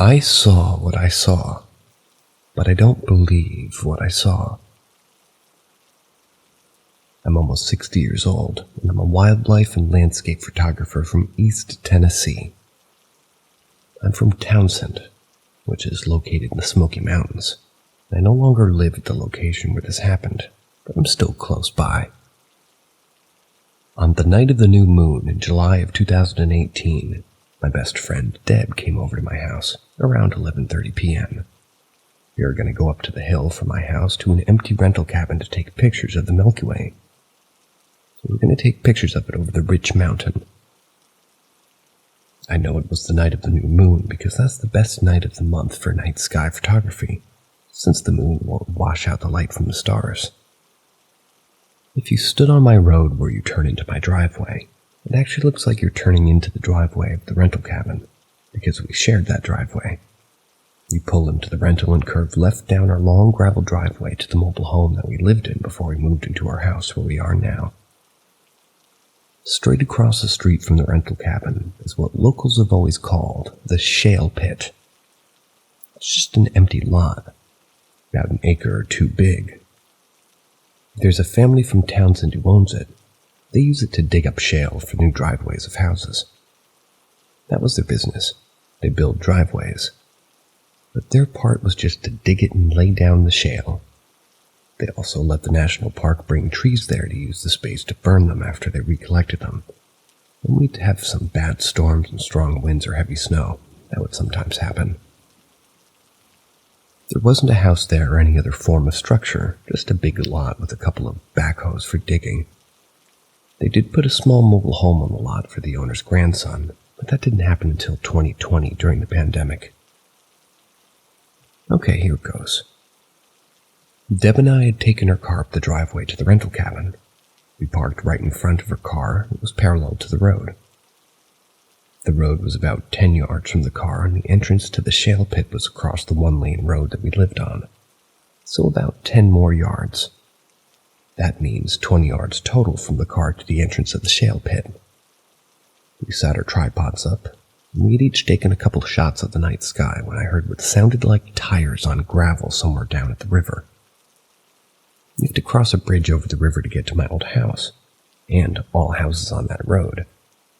I saw what I saw, but I don't believe what I saw. I'm almost 60 years old, and I'm a wildlife and landscape photographer from East Tennessee. I'm from Townsend, which is located in the Smoky Mountains. I no longer live at the location where this happened, but I'm still close by. On the night of the new moon in July of 2018, my best friend Deb came over to my house around 11:30 p.m. We were going to go up to the hill from my house to an empty rental cabin to take pictures of the Milky Way. We were going to take pictures of it over the Rich Mountain. I know it was the night of the new moon because that's the best night of the month for night sky photography, since the moon won't wash out the light from the stars. If you stood on my road where you turn into my driveway, it actually looks like you're turning into the driveway of the rental cabin, because we shared that driveway. You pull into the rental and curve left down our long gravel driveway to the mobile home that we lived in before we moved into our house where we are now. Straight across the street from the rental cabin is what locals have always called the shale pit. It's just an empty lot, about an acre or two big. There's a family from Townsend who owns it. They use it to dig up shale for new driveways of houses. That was their business. They build driveways. But their part was just to dig it and lay down the shale. They also let the national park bring trees there to use the space to burn them after they recollected them. When we'd have some bad storms and strong winds or heavy snow, that would sometimes happen. There wasn't a house there or any other form of structure, just a big lot with a couple of backhoes for digging. They did put a small mobile home on the lot for the owner's grandson, but that didn't happen until 2020 during the pandemic. Okay, here it goes. Deb and I had taken her car up the driveway to the rental cabin. We parked right in front of her car. It was parallel to the road. The road was about 10 yards from the car, and the entrance to the shale pit was across the one-lane road that we lived on. So about 10 more yards. That means 20 yards total from the car to the entrance of the shale pit. We sat our tripods up, and we had each taken a couple shots of the night sky when I heard what sounded like tires on gravel somewhere down at the river. You have to cross a bridge over the river to get to my old house, and all houses on that road,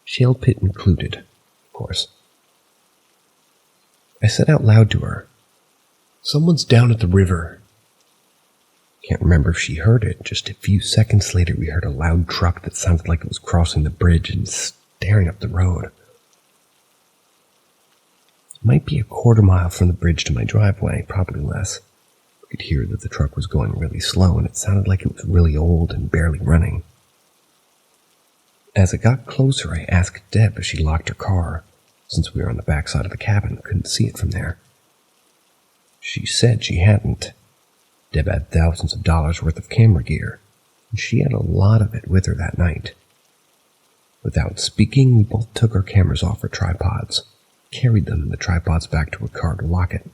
shale pit included, of course. I said out loud to her, "Someone's down at the river." Can't remember if she heard it. Just a few seconds later, we heard a loud truck that sounded like it was crossing the bridge and staring up the road. It might be a quarter-mile from the bridge to my driveway, probably less. I could hear that the truck was going really slow, and it sounded like it was really old and barely running. As it got closer, I asked Deb if she locked her car, since we were on the backside of the cabin and couldn't see it from there. She said she hadn't. Deb had thousands of dollars worth of camera gear, and she had a lot of it with her that night. Without speaking, we both took our cameras off our tripods, carried them and the tripods back to her car to lock it.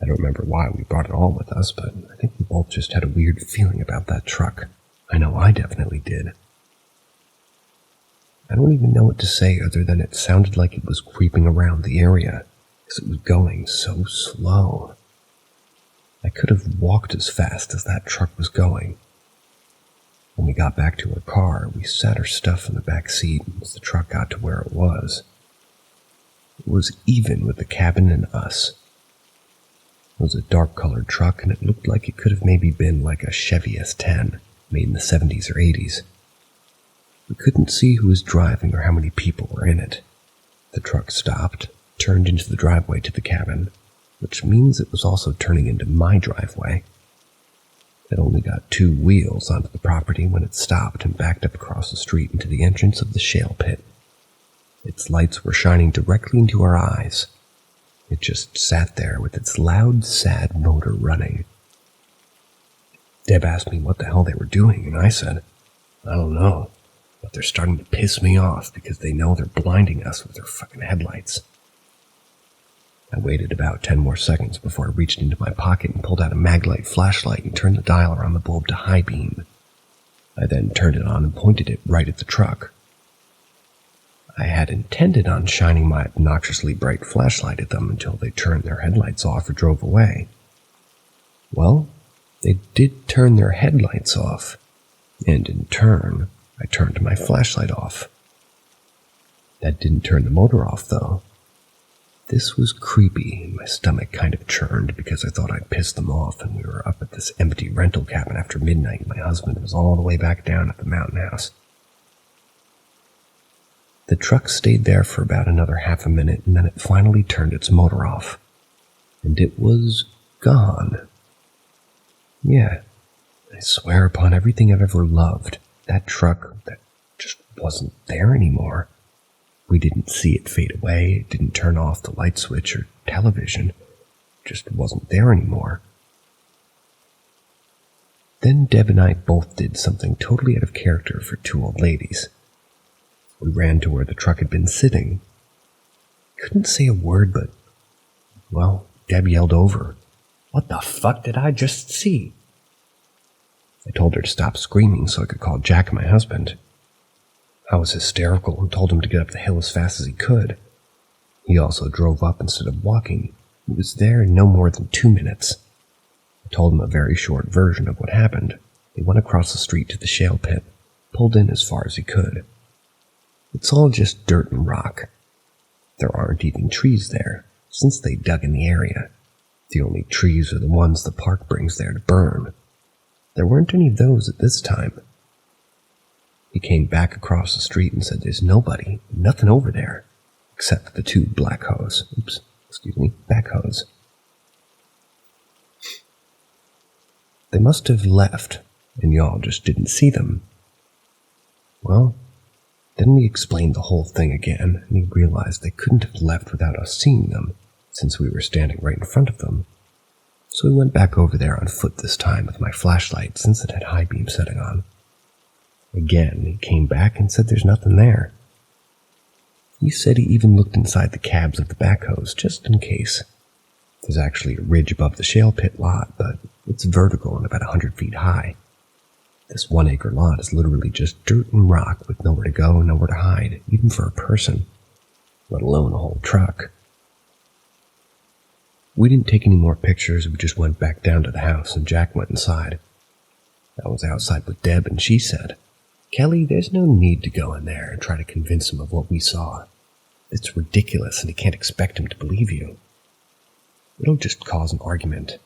I don't remember why we brought it all with us, but I think we both just had a weird feeling about that truck. I know I definitely did. I don't even know what to say other than it sounded like it was creeping around the area, because it was going so slow. I could have walked as fast as that truck was going. When we got back to our car, we sat our stuff in the back seat as the truck got to where it was. It was even with the cabin and us. It was a dark-colored truck, and it looked like it could have maybe been like a Chevy S10, made in the 70s or 80s. We couldn't see who was driving or how many people were in it. The truck stopped, turned into the driveway to the cabin, which means it was also turning into my driveway. It only got 2 wheels onto the property when it stopped and backed up across the street into the entrance of the shale pit. Its lights were shining directly into our eyes. It just sat there with its loud, sad motor running. Deb asked me what the hell they were doing, and I said, "I don't know, but they're starting to piss me off because they know they're blinding us with their fucking headlights." I waited about 10 more seconds before I reached into my pocket and pulled out a Maglite flashlight and turned the dial around the bulb to high beam. I then turned it on and pointed it right at the truck. I had intended on shining my obnoxiously bright flashlight at them until they turned their headlights off or drove away. Well, they did turn their headlights off, and in turn, I turned my flashlight off. That didn't turn the motor off, though. This was creepy, and my stomach kind of churned because I thought I'd pissed them off, and we were up at this empty rental cabin after midnight, and my husband was all the way back down at the mountain house. The truck stayed there for about another half a minute, and then it finally turned its motor off. And it was gone. Yeah, I swear upon everything I've ever loved, that truck, that just wasn't there anymore. We didn't see it fade away, it didn't turn off the light switch or television. It just wasn't there anymore. Then Deb and I both did something totally out of character for two old ladies. We ran to where the truck had been sitting. Couldn't say a word, but, well, Deb yelled over, "What the fuck did I just see?" I told her to stop screaming so I could call Jack, my husband. I was hysterical and told him to get up the hill as fast as he could. He also drove up instead of walking. He was there in no more than 2 minutes. I told him a very short version of what happened. He went across the street to the shale pit, pulled in as far as he could. It's all just dirt and rock. There aren't even trees there, since they dug in the area. The only trees are the ones the park brings there to burn. There weren't any of those at this time. He came back across the street and said there's nobody, nothing over there, except the two backhoes. They must have left, and y'all just didn't see them. Well, then we explained the whole thing again, and he realized they couldn't have left without us seeing them, since we were standing right in front of them. So we went back over there on foot this time with my flashlight, since it had high beam setting on. Again, he came back and said there's nothing there. He said he even looked inside the cabs of the backhoes, just in case. There's actually a ridge above the shale pit lot, but it's vertical and about 100 feet high. This 1 acre lot is literally just dirt and rock with nowhere to go and nowhere to hide, even for a person, let alone a whole truck. We didn't take any more pictures, we just went back down to the house and Jack went inside. I was outside with Deb and she said, "Kelly, there's no need to go in there and try to convince him of what we saw. It's ridiculous and you can't expect him to believe you. It'll just cause an argument.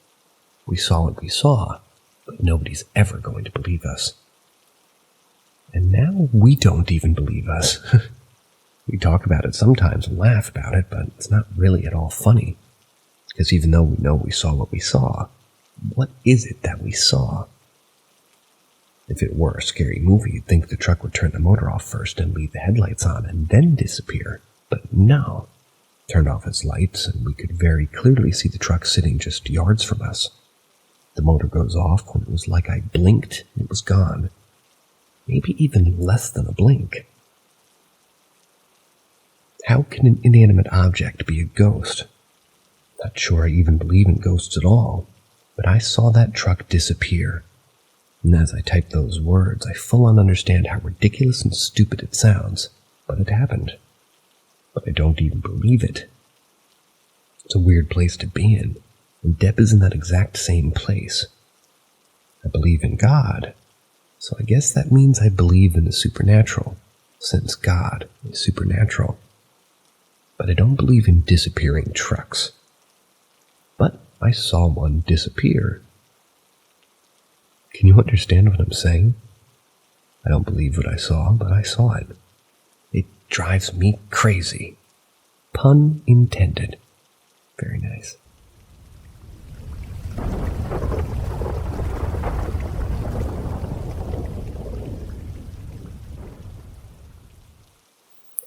We saw what we saw, but nobody's ever going to believe us." And now we don't even believe us. We talk about it sometimes and laugh about it, but it's not really at all funny. Because even though we know we saw what we saw, what is it that we saw? If it were a scary movie, you'd think the truck would turn the motor off first and leave the headlights on and then disappear. But no. Turned off its lights and we could very clearly see the truck sitting just yards from us. The motor goes off when it was like I blinked and it was gone. Maybe even less than a blink. How can an inanimate object be a ghost? Not sure I even believe in ghosts at all, but I saw that truck disappear. And as I type those words, I full-on understand how ridiculous and stupid it sounds, but it happened. But I don't even believe it. It's a weird place to be in, and Deb is in that exact same place. I believe in God, so I guess that means I believe in the supernatural, since God is supernatural. But I don't believe in disappearing trucks. But I saw one disappear. Can you understand what I'm saying? I don't believe what I saw, but I saw it. It drives me crazy. Pun intended. Very nice.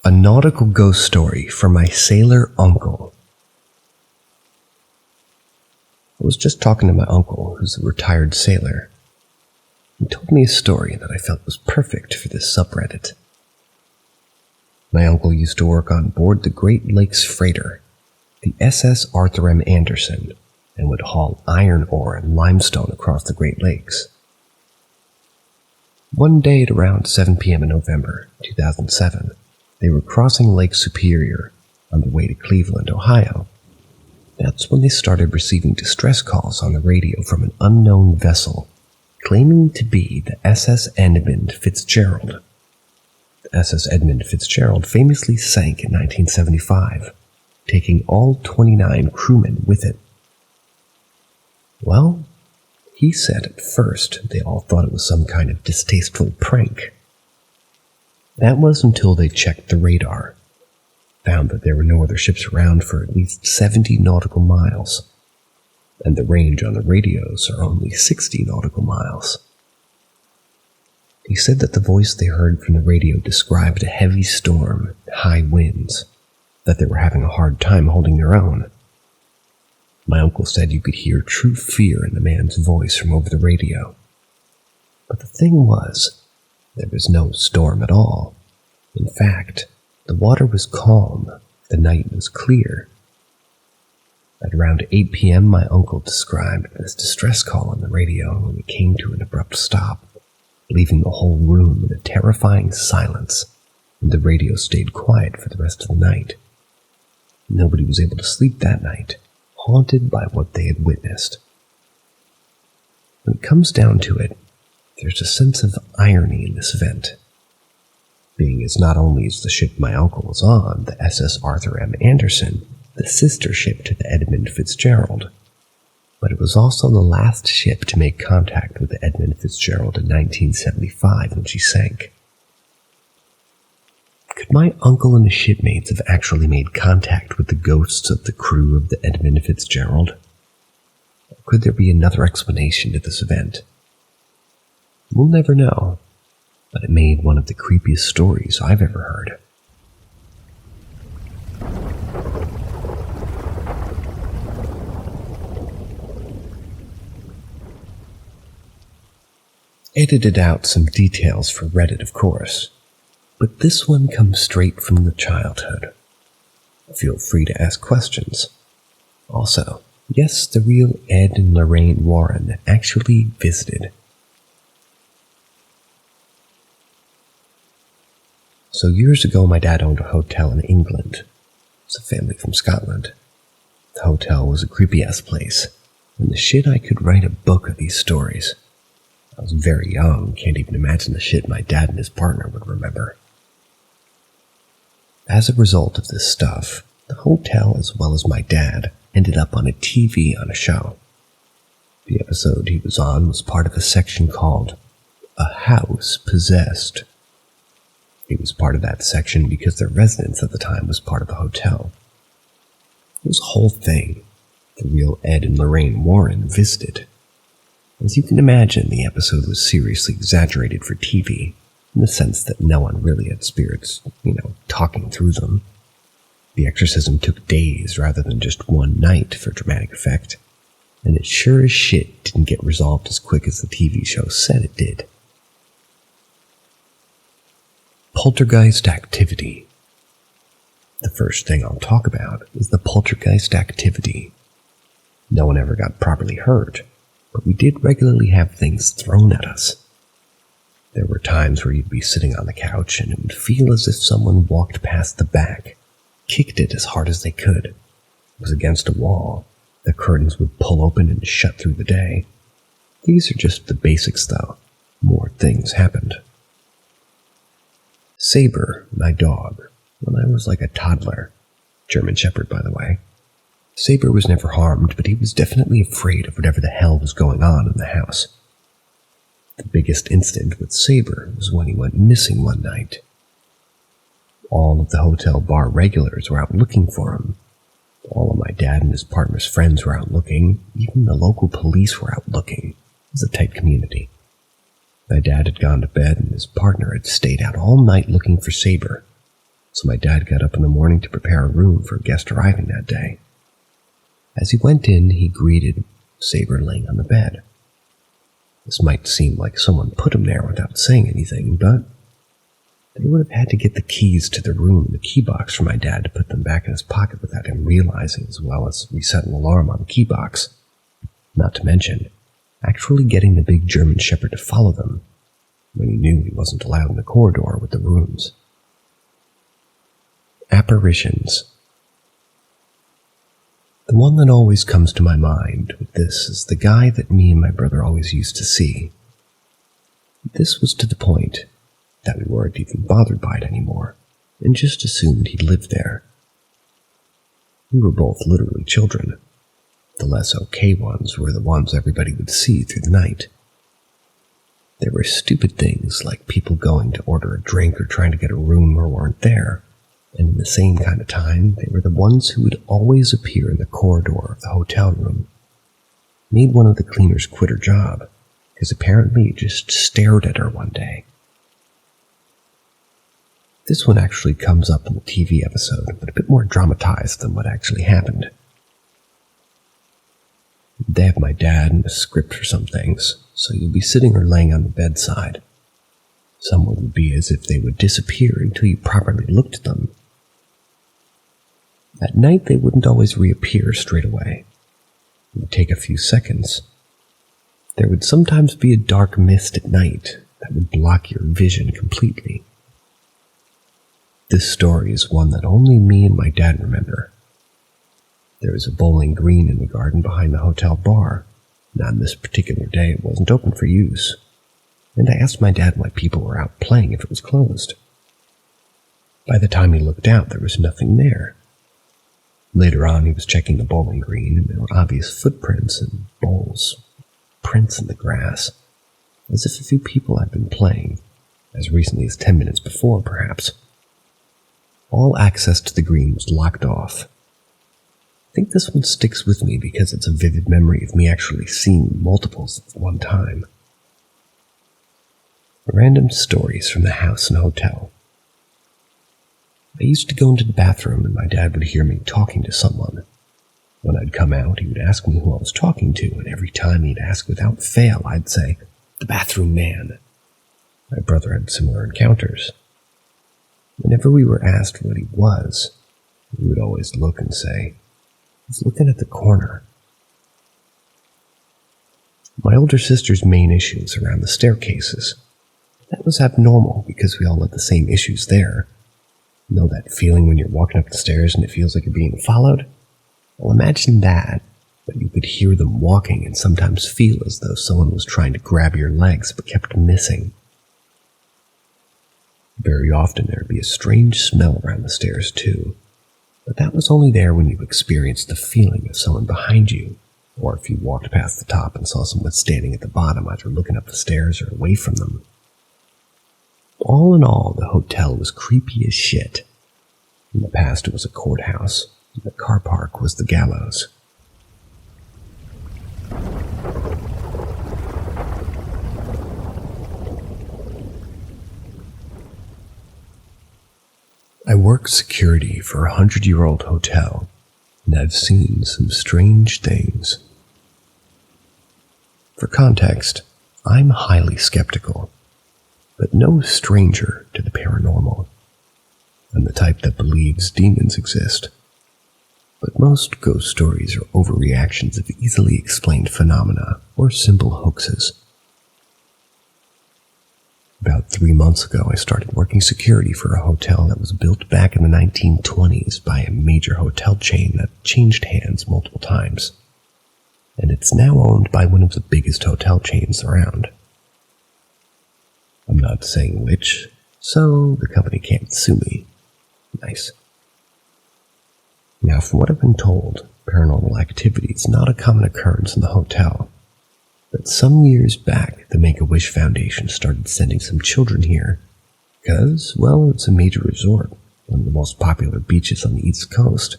A nautical ghost story from my sailor uncle. I was just talking to my uncle, who's a retired sailor. He told me a story that I felt was perfect for this subreddit. My uncle used to work on board the Great Lakes freighter, the SS Arthur M. Anderson, and would haul iron ore and limestone across the Great Lakes. One day at around 7 p.m. in November 2007, They were crossing Lake Superior on their way to Cleveland, Ohio. That's when they started receiving distress calls on the radio from an unknown vessel claiming to be the SS Edmund Fitzgerald. The SS Edmund Fitzgerald famously sank in 1975, taking all 29 crewmen with it. Well, he said at first they all thought it was some kind of distasteful prank. That was until they checked the radar, found that there were no other ships around for at least 70 nautical miles, and the range on the radios are only 60 nautical miles. He said that the voice they heard from the radio described a heavy storm and high winds, that they were having a hard time holding their own. My uncle said you could hear true fear in the man's voice from over the radio. But the thing was, there was no storm at all. In fact, the water was calm, the night was clear. At around 8 p.m., my uncle described this distress call on the radio when it came to an abrupt stop, leaving the whole room in a terrifying silence, and the radio stayed quiet for the rest of the night. Nobody was able to sleep that night, haunted by what they had witnessed. When it comes down to it, there's a sense of irony in this event, being as not only is the ship my uncle was on, the SS Arthur M. Anderson, the sister ship to the Edmund Fitzgerald, but it was also the last ship to make contact with the Edmund Fitzgerald in 1975 when she sank. Could my uncle and his shipmates have actually made contact with the ghosts of the crew of the Edmund Fitzgerald? Or could there be another explanation to this event? We'll never know, but it made one of the creepiest stories I've ever heard. Edited out some details for Reddit, of course, but this one comes straight from the childhood. Feel free to ask questions. Also, yes, the real Ed and Lorraine Warren actually visited. So years ago, my dad owned a hotel in England. It's a family from Scotland. The hotel was a creepy-ass place, and the shit I could write a book of these stories. I was very young, can't even imagine the shit my dad and his partner would remember. As a result of this stuff, the hotel as well as my dad ended up on a TV on a show. The episode he was on was part of a section called A House Possessed. He was part of that section because their residence at the time was part of the hotel. This whole thing, the real Ed and Lorraine Warren visited. As you can imagine, the episode was seriously exaggerated for TV, in the sense that no one really had spirits, talking through them. The exorcism took days rather than just one night for dramatic effect, and it sure as shit didn't get resolved as quick as the TV show said it did. Poltergeist activity. The first thing I'll talk about is the poltergeist activity. No one ever got properly hurt, but we did regularly have things thrown at us. There were times where you'd be sitting on the couch and it would feel as if someone walked past the back, kicked it as hard as they could. It was against a wall. The curtains would pull open and shut through the day. These are just the basics, though. More things happened. Saber, my dog, when I was like a toddler. German Shepherd, by the way. Saber was never harmed, but he was definitely afraid of whatever the hell was going on in the house. The biggest incident with Saber was when he went missing one night. All of the hotel bar regulars were out looking for him. All of my dad and his partner's friends were out looking. Even the local police were out looking. It was a tight community. My dad had gone to bed and his partner had stayed out all night looking for Saber. So my dad got up in the morning to prepare a room for a guest arriving that day. As he went in, he greeted Saber laying on the bed. This might seem like someone put him there without saying anything, but they would have had to get the keys to the room and the key box for my dad to put them back in his pocket without him realizing, as well as reset an alarm on the key box. Not to mention, actually getting the big German Shepherd to follow them when he knew he wasn't allowed in the corridor with the rooms. Apparitions. The one that always comes to my mind with this is the guy that me and my brother always used to see. This was to the point that we weren't even bothered by it anymore, and just assumed he lived there. We were both literally children. The less okay ones were the ones everybody would see through the night. There were stupid things like people going to order a drink or trying to get a room or weren't there, and in the same kind of time, they were the ones who would always appear in the corridor of the hotel room. Made one of the cleaners quit her job, because apparently it just stared at her one day. This one actually comes up in the TV episode, but a bit more dramatized than what actually happened. They have my dad and a script for some things, so you'll be sitting or laying on the bedside. Someone would be as if they would disappear until you properly looked at them. At night, they wouldn't always reappear straight away. It would take a few seconds. There would sometimes be a dark mist at night that would block your vision completely. This story is one that only me and my dad remember. There was a bowling green in the garden behind the hotel bar, and on this particular day it wasn't open for use, and I asked my dad why people were out playing if it was closed. By the time he looked out, there was nothing there. Later on, he was checking the bowling green, and there were obvious footprints and bowls, prints in the grass, as if a few people had been playing, as recently as 10 minutes before, perhaps. All access to the green was locked off. I think this one sticks with me because it's a vivid memory of me actually seeing multiples at one time. Random stories from the house and hotel. I used to go into the bathroom and my dad would hear me talking to someone. When I'd come out, he would ask me who I was talking to, and every time he'd ask without fail, I'd say, "The bathroom man." My brother had similar encounters. Whenever we were asked what he was, we would always look and say, "He's looking at the corner." My older sister's main issue was around the staircases. That was abnormal because we all had the same issues there. You know that feeling when you're walking up the stairs and it feels like you're being followed? Well, imagine that, but you could hear them walking and sometimes feel as though someone was trying to grab your legs but kept missing. Very often there would be a strange smell around the stairs too, but that was only there when you experienced the feeling of someone behind you, or if you walked past the top and saw someone standing at the bottom, either looking up the stairs or away from them. All in all, the hotel was creepy as shit. In the past, it was a courthouse, and the car park was the gallows. I work security for a 100-year-old hotel, and I've seen some strange things. For context, I'm highly skeptical, but no stranger to the paranormal. I'm the type that believes demons exist, but most ghost stories are overreactions of easily explained phenomena or simple hoaxes. About 3 months ago, I started working security for a hotel that was built back in the 1920s by a major hotel chain that changed hands multiple times, and it's now owned by one of the biggest hotel chains around. I'm not saying which, so the company can't sue me. Nice. Now, from what I've been told, paranormal activity is not a common occurrence in the hotel. But some years back, the Make-A-Wish Foundation started sending some children here because, well, it's a major resort, one of the most popular beaches on the East Coast.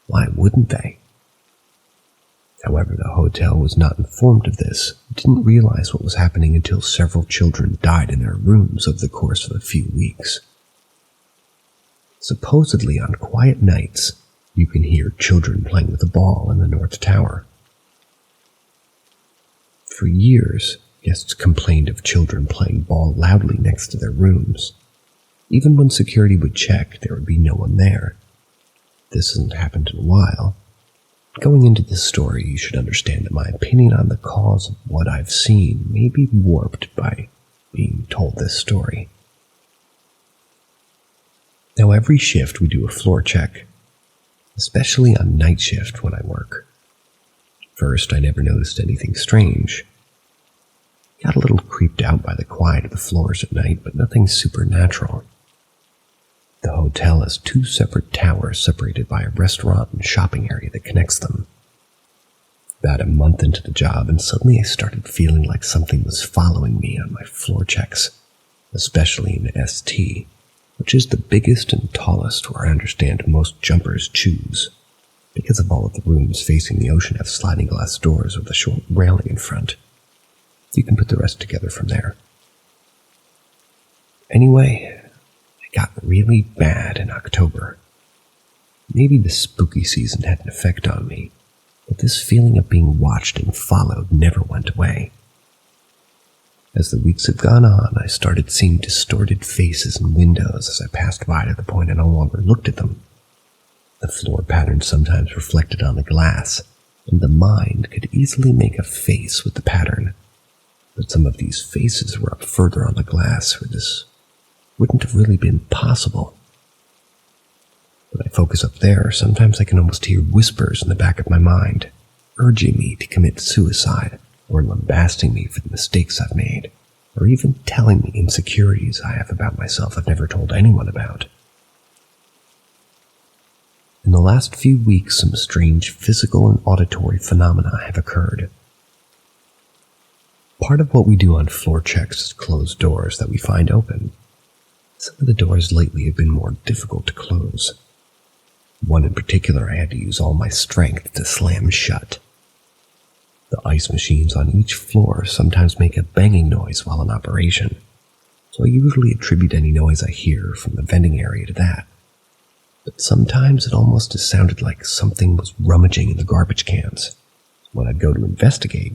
Why wouldn't they? However, the hotel was not informed of this, didn't realize what was happening until several children died in their rooms over the course of a few weeks. Supposedly, on quiet nights, you can hear children playing with a ball in the North Tower. For years, guests complained of children playing ball loudly next to their rooms. Even when security would check, there would be no one there. This hasn't happened in a while. Going into this story, you should understand that my opinion on the cause of what I've seen may be warped by being told this story. Now every shift we do a floor check, especially on night shift when I work. First, I never noticed anything strange. Got a little creeped out by the quiet of the floors at night, but nothing supernatural. The hotel has 2 separate towers separated by a restaurant and shopping area that connects them. About a month into the job, and suddenly I started feeling like something was following me on my floor checks, especially in ST, which is the biggest and tallest where I understand most jumpers choose, because of all of the rooms facing the ocean have sliding glass doors with a short railing in front. You can put the rest together from there. Anyway, it got really bad in October. Maybe the spooky season had an effect on me, but this feeling of being watched and followed never went away. As the weeks had gone on, I started seeing distorted faces in windows as I passed by to the point I no longer looked at them. The floor pattern sometimes reflected on the glass, and the mind could easily make a face with the pattern. But some of these faces were up further on the glass where this wouldn't have really been possible. When I focus up there, sometimes I can almost hear whispers in the back of my mind, urging me to commit suicide, or lambasting me for the mistakes I've made, or even telling me insecurities I have about myself I've never told anyone about. In the last few weeks, some strange physical and auditory phenomena have occurred. Part of what we do on floor checks is close doors that we find open. Some of the doors lately have been more difficult to close. One in particular I had to use all my strength to slam shut. The ice machines on each floor sometimes make a banging noise while in operation, so I usually attribute any noise I hear from the vending area to that. But sometimes it almost has sounded like something was rummaging in the garbage cans. When I'd go to investigate,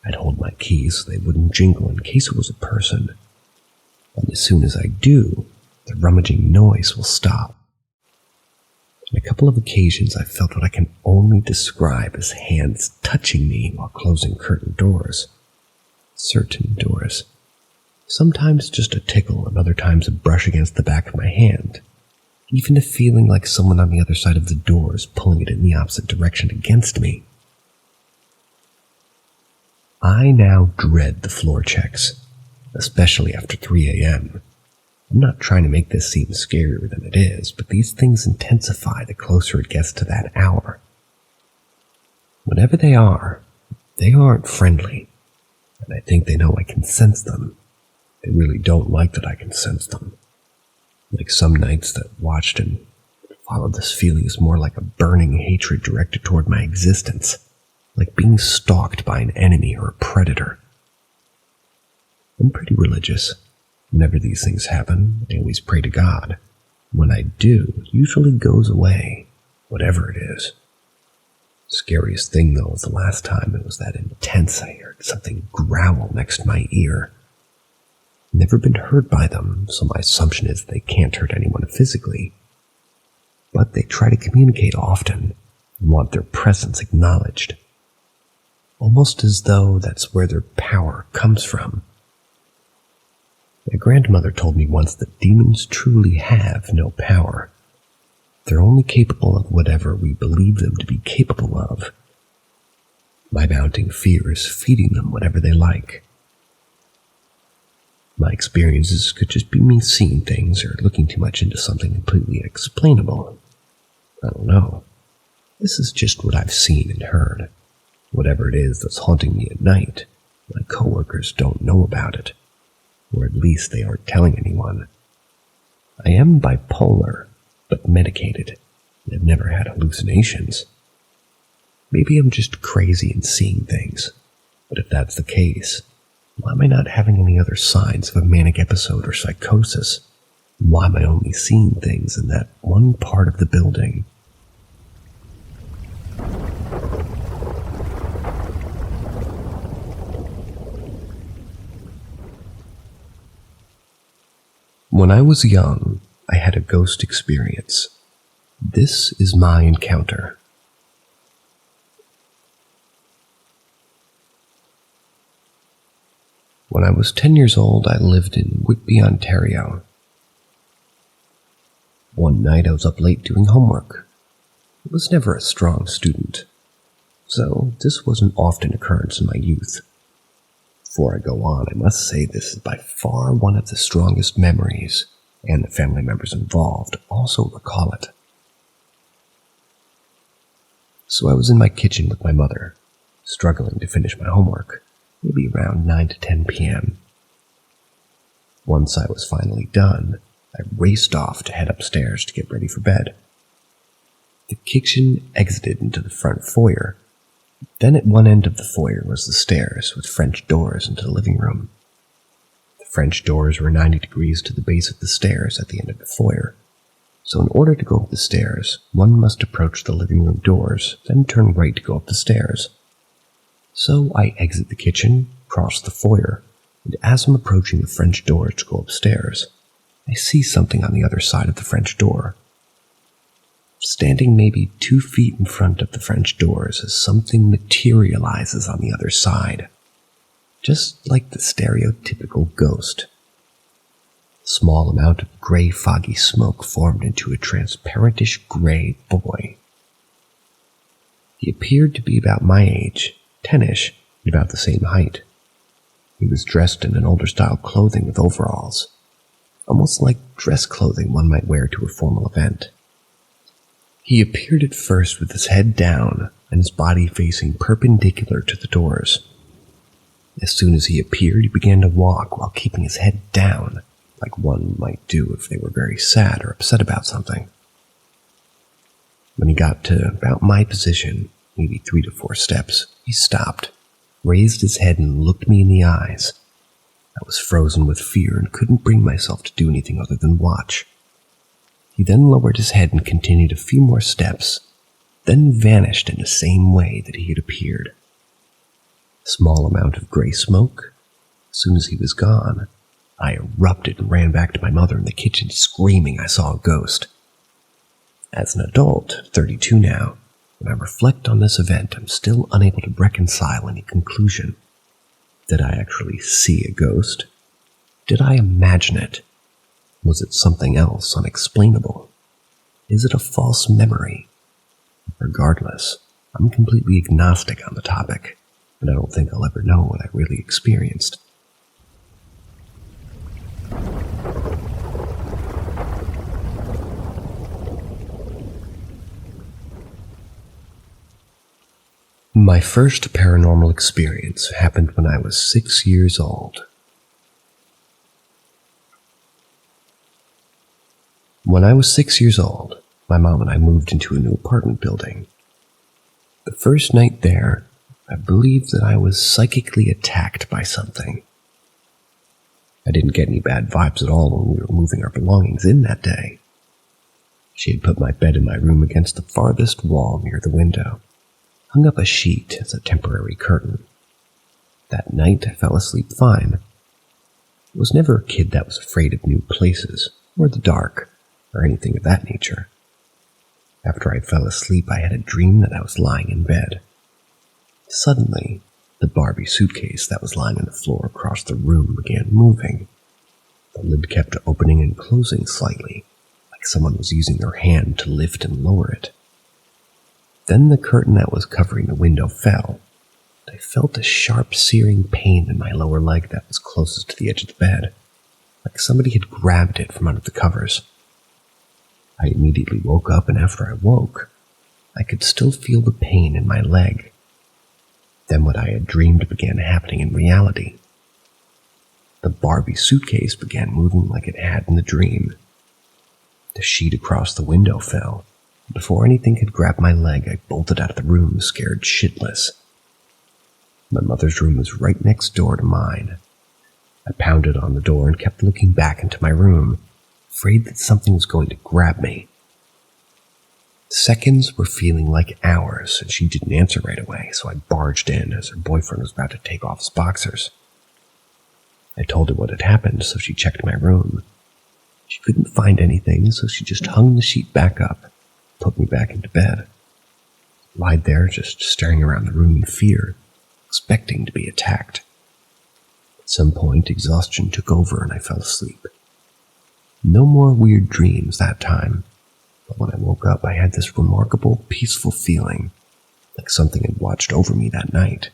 I'd hold my keys so they wouldn't jingle in case it was a person. And as soon as I do, the rummaging noise will stop. On a couple of occasions, I felt what I can only describe as hands touching me while closing curtain doors. Certain doors. Sometimes just a tickle, and other times a brush against the back of my hand. Even a feeling like someone on the other side of the door is pulling it in the opposite direction against me. I now dread the floor checks, especially after 3 a.m. I'm not trying to make this seem scarier than it is, but these things intensify the closer it gets to that hour. Whatever they aren't friendly, and I think they know I can sense them. They really don't like that I can sense them. Like some nights that watched and followed this feeling is more like a burning hatred directed toward my existence, like being stalked by an enemy or a predator. I'm pretty religious. Whenever these things happen, I always pray to God. When I do, it usually goes away, whatever it is. Scariest thing, though, was the last time it was that intense I heard something growl next to my ear. Never been hurt by them, so my assumption is they can't hurt anyone physically. But they try to communicate often and want their presence acknowledged. Almost as though that's where their power comes from. My grandmother told me once that demons truly have no power. They're only capable of whatever we believe them to be capable of. My mounting fear is feeding them whatever they like. My experiences could just be me seeing things or looking too much into something completely inexplainable. I don't know. This is just what I've seen and heard. Whatever it is that's haunting me at night, my coworkers don't know about it. Or at least they aren't telling anyone. I am bipolar, but medicated, and I've never had hallucinations. Maybe I'm just crazy and seeing things, but if that's the case, why am I not having any other signs of a manic episode or psychosis? Why am I only seeing things in that one part of the building? When I was young, I had a ghost experience. This is my encounter. When I was 10 years old, I lived in Whitby, Ontario. One night I was up late doing homework. I was never a strong student, so this was an often occurrence in my youth. Before I go on, I must say this is by far one of the strongest memories, and the family members involved also recall it. So I was in my kitchen with my mother, struggling to finish my homework, maybe around 9 to 10 p.m. Once I was finally done, I raced off to head upstairs to get ready for bed. The kitchen exited into the front foyer. Then at one end of the foyer was the stairs with French doors into the living room. The French doors were 90 degrees to the base of the stairs at the end of the foyer. So in order to go up the stairs, one must approach the living room doors, then turn right to go up the stairs. So I exit the kitchen, cross the foyer, and as I'm approaching the French doors to go upstairs, I see something on the other side of the French door. Standing maybe 2 feet in front of the French doors as something materializes on the other side, just like the stereotypical ghost. A small amount of gray foggy smoke formed into a transparentish gray boy. He appeared to be about my age, 10-ish, and about the same height. He was dressed in an older style clothing with overalls, almost like dress clothing one might wear to a formal event. He appeared at first with his head down and his body facing perpendicular to the doors. As soon as he appeared, he began to walk while keeping his head down, like one might do if they were very sad or upset about something. When he got to about my position, maybe 3 to 4 steps, he stopped, raised his head and looked me in the eyes. I was frozen with fear and couldn't bring myself to do anything other than watch. He then lowered his head and continued a few more steps, then vanished in the same way that he had appeared. A small amount of gray smoke. As soon as he was gone, I erupted and ran back to my mother in the kitchen screaming I saw a ghost. As an adult, 32 now, when I reflect on this event, I'm still unable to reconcile any conclusion. Did I actually see a ghost? Did I imagine it? Was it something else unexplainable? Is it a false memory? Regardless, I'm completely agnostic on the topic, and I don't think I'll ever know what I really experienced. My first paranormal experience happened when I was 6 years old. When I was 6 years old, my mom and I moved into a new apartment building. The first night there, I believe that I was psychically attacked by something. I didn't get any bad vibes at all when we were moving our belongings in that day. She had put my bed in my room against the farthest wall near the window, hung up a sheet as a temporary curtain. That night I fell asleep fine. I was never a kid that was afraid of new places, or the dark, or anything of that nature. After I fell asleep, I had a dream that I was lying in bed. Suddenly, the Barbie suitcase that was lying on the floor across the room began moving. The lid kept opening and closing slightly, like someone was using their hand to lift and lower it. Then the curtain that was covering the window fell. I felt a sharp, searing pain in my lower leg that was closest to the edge of the bed, like somebody had grabbed it from under the covers. I immediately woke up, and after I woke, I could still feel the pain in my leg. Then what I had dreamed began happening in reality. The Barbie suitcase began moving like it had in the dream. The sheet across the window fell. Before anything could grab my leg, I bolted out of the room, scared shitless. My mother's room was right next door to mine. I pounded on the door and kept looking back into my room, afraid that something was going to grab me. Seconds were feeling like hours, and she didn't answer right away, so I barged in as her boyfriend was about to take off his boxers. I told her what had happened, so she checked my room. She couldn't find anything, so she just hung the sheet back up, put me back into bed. I lied there just staring around the room in fear, expecting to be attacked. At some point, exhaustion took over and I fell asleep. No more weird dreams that time, but when I woke up I had this remarkable, peaceful feeling, like something had watched over me that night.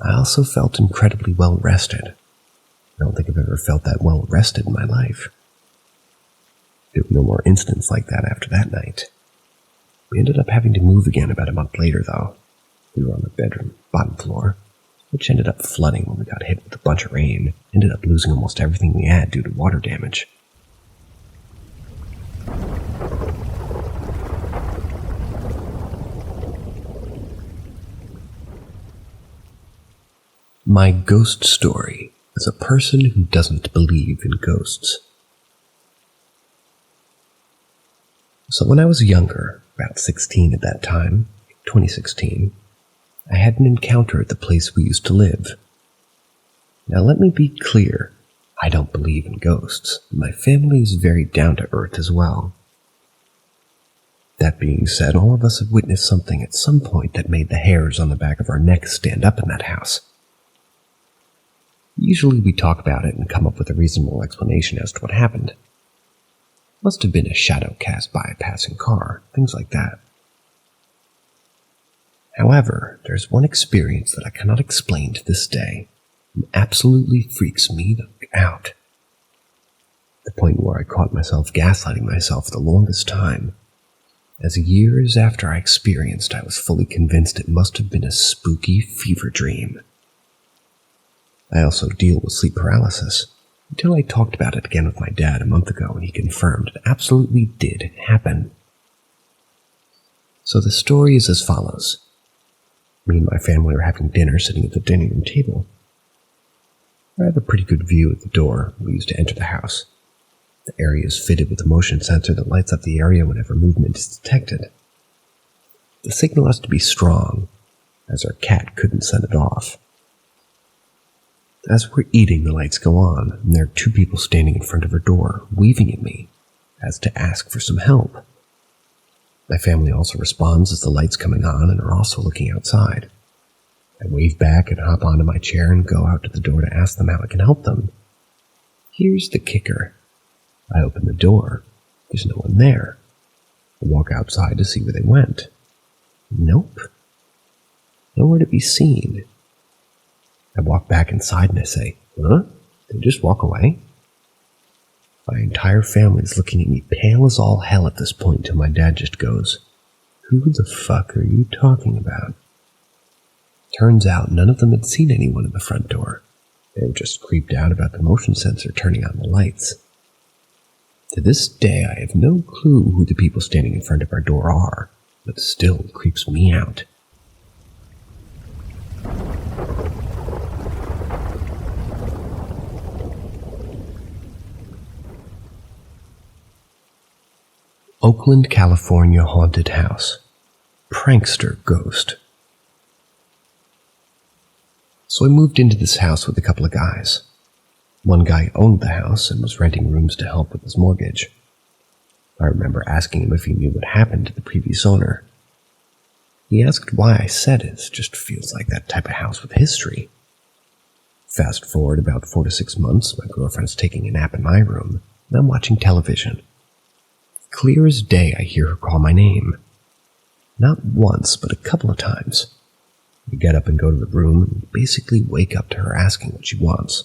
I also felt incredibly well rested. I don't think I've ever felt that well rested in my life. There were no more incidents like that after that night. We ended up having to move again about a month later, though. We were on the bedroom, bottom floor, which ended up flooding when we got hit with a bunch of rain. Ended up losing almost everything we had due to water damage. My ghost story as a person who doesn't believe in ghosts. So when I was younger, about 16 at that time, 2016, I had an encounter at the place we used to live. Now let me be clear, I don't believe in ghosts. My family is very down to earth as well. That being said, all of us have witnessed something at some point that made the hairs on the back of our necks stand up in that house. Usually we talk about it and come up with a reasonable explanation as to what happened. Must have been a shadow cast by a passing car, things like that. However, there's one experience that I cannot explain to this day, and absolutely freaks me out. The point where I caught myself gaslighting myself for the longest time, as years after I experienced, I was fully convinced it must have been a spooky fever dream. I also deal with sleep paralysis, until I talked about it again with my dad a month ago and he confirmed it absolutely did happen. So the story is as follows. Me and my family are having dinner sitting at the dining room table. I have a pretty good view at the door we use to enter the house. The area is fitted with a motion sensor that lights up the area whenever movement is detected. The signal has to be strong, as our cat couldn't set it off. As we're eating, the lights go on, and there are two people standing in front of her door, waving at me, as to ask for some help. My family also responds as the lights coming on and are also looking outside. I wave back and hop onto my chair and go out to the door to ask them how I can help them. Here's the kicker. I open the door. There's no one there. I walk outside to see where they went. Nope. Nowhere to be seen. I walk back inside and I say, huh? They just walk away? My entire family is looking at me pale as all hell at this point until my dad just goes, who the fuck are you talking about? Turns out none of them had seen anyone at the front door. They were just creeped out about the motion sensor turning on the lights. To this day, I have no clue who the people standing in front of our door are, but still it creeps me out. Oakland, California haunted house. Prankster ghost. So I moved into this house with a couple of guys. One guy owned the house and was renting rooms to help with his mortgage. I remember asking him if he knew what happened to the previous owner. He asked why I said it. It just feels like that type of house with history. Fast forward about 4 to 6 months, my girlfriend's taking a nap in my room, and I'm watching television. Clear as day, I hear her call my name. Not once, but a couple of times. I get up and go to the room and basically wake up to her asking what she wants.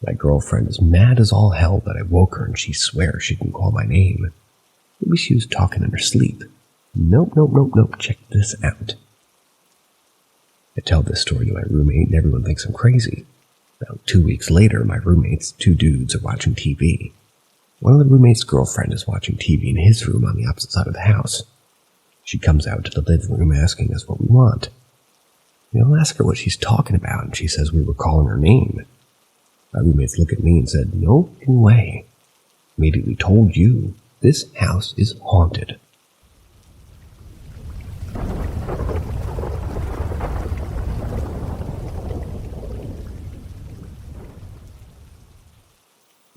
My girlfriend is mad as all hell that I woke her and she swears she can call my name. Maybe she was talking in her sleep. Nope, check this out. I tell this story to my roommate and everyone thinks I'm crazy. About 2 weeks later, my roommates, 2 dudes, are watching TV. One of the roommate's girlfriend is watching TV in his room on the opposite side of the house. She comes out to the living room asking us what we want. We all ask her what she's talking about, and she says we were calling her name. My roommates look at me and said, no fucking way. Immediately told you, this house is haunted.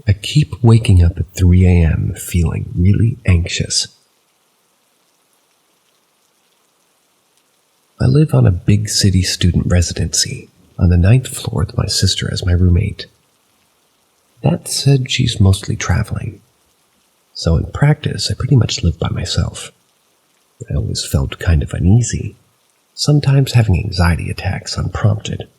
I keep waking up at 3 a.m. feeling really anxious. I live on a big city student residency on the 9th floor with my sister as my roommate. That said, she's mostly traveling. So in practice, I pretty much live by myself. I always felt kind of uneasy, sometimes having anxiety attacks unprompted.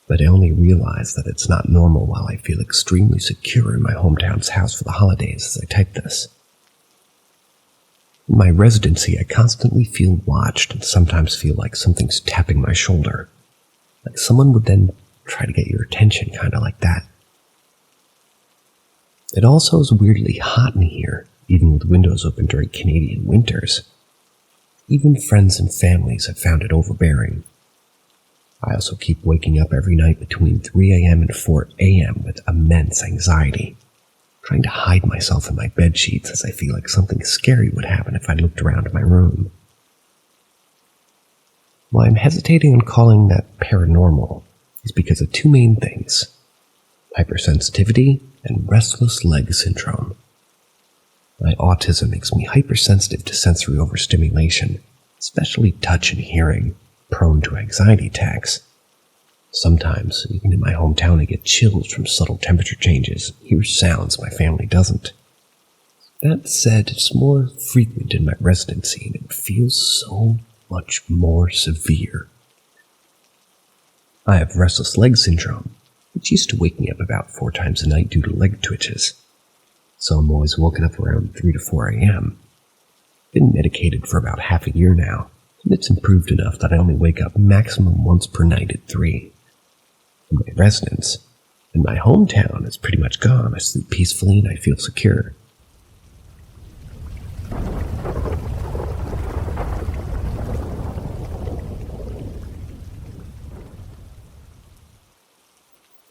But I only realize that it's not normal while I feel extremely secure in my hometown's house for the holidays as I type this. In my residency, I constantly feel watched and sometimes feel like something's tapping my shoulder. Like someone would then try to get your attention, kind of like that. It also is weirdly hot in here, even with windows open during Canadian winters. Even friends and families have found it overbearing. I also keep waking up every night between 3 a.m. and 4 a.m. with immense anxiety, trying to hide myself in my bedsheets as I feel like something scary would happen if I looked around my room. Why I'm hesitating on calling that paranormal is because of two main things: hypersensitivity and restless leg syndrome. My autism makes me hypersensitive to sensory overstimulation, especially touch and hearing, prone to anxiety attacks. Sometimes, even in my hometown, I get chills from subtle temperature changes, hear sounds my family doesn't. That said, it's more frequent in my residency, and it feels so much more severe. I have restless leg syndrome, which used to wake me up about 4 times a night due to leg twitches. So I'm always woken up around 3 to 4 a.m. Been medicated for about half a year now, and it's improved enough that I only wake up maximum once per night at 3. In my residence, in my hometown, it's pretty much gone. I sleep peacefully and I feel secure.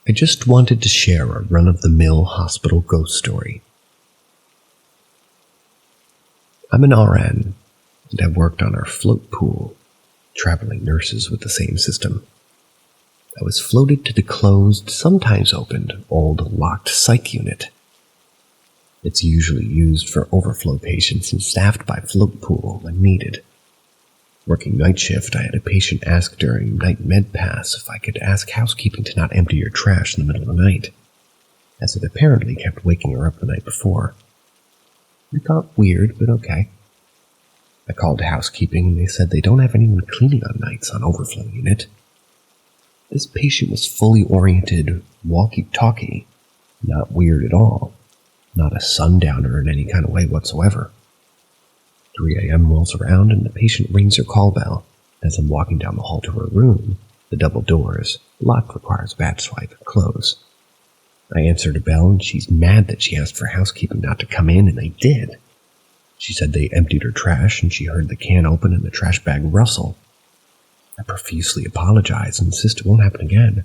I just wanted to share a run-of-the-mill hospital ghost story. I'm an RN, and I've worked on our float pool, traveling nurses with the same system. I was floated to the closed, sometimes opened, old locked psych unit. It's usually used for overflow patients and staffed by float pool when needed. Working night shift, I had a patient ask during night med pass if I could ask housekeeping to not empty her trash in the middle of the night, as it apparently kept waking her up the night before. I thought weird, but okay. I called housekeeping and they said they don't have anyone cleaning on nights on overflow unit. This patient was fully oriented, walkie-talkie, not weird at all, not a sundowner in any kind of way whatsoever. 3 a.m. rolls around and the patient rings her call bell. As I'm walking down the hall to her room, the double doors, lock requires badge swipe, close. I answered a bell and she's mad that she asked for housekeeping not to come in, and they did. She said they emptied her trash and she heard the can open and the trash bag rustle. I profusely apologize and insist it won't happen again.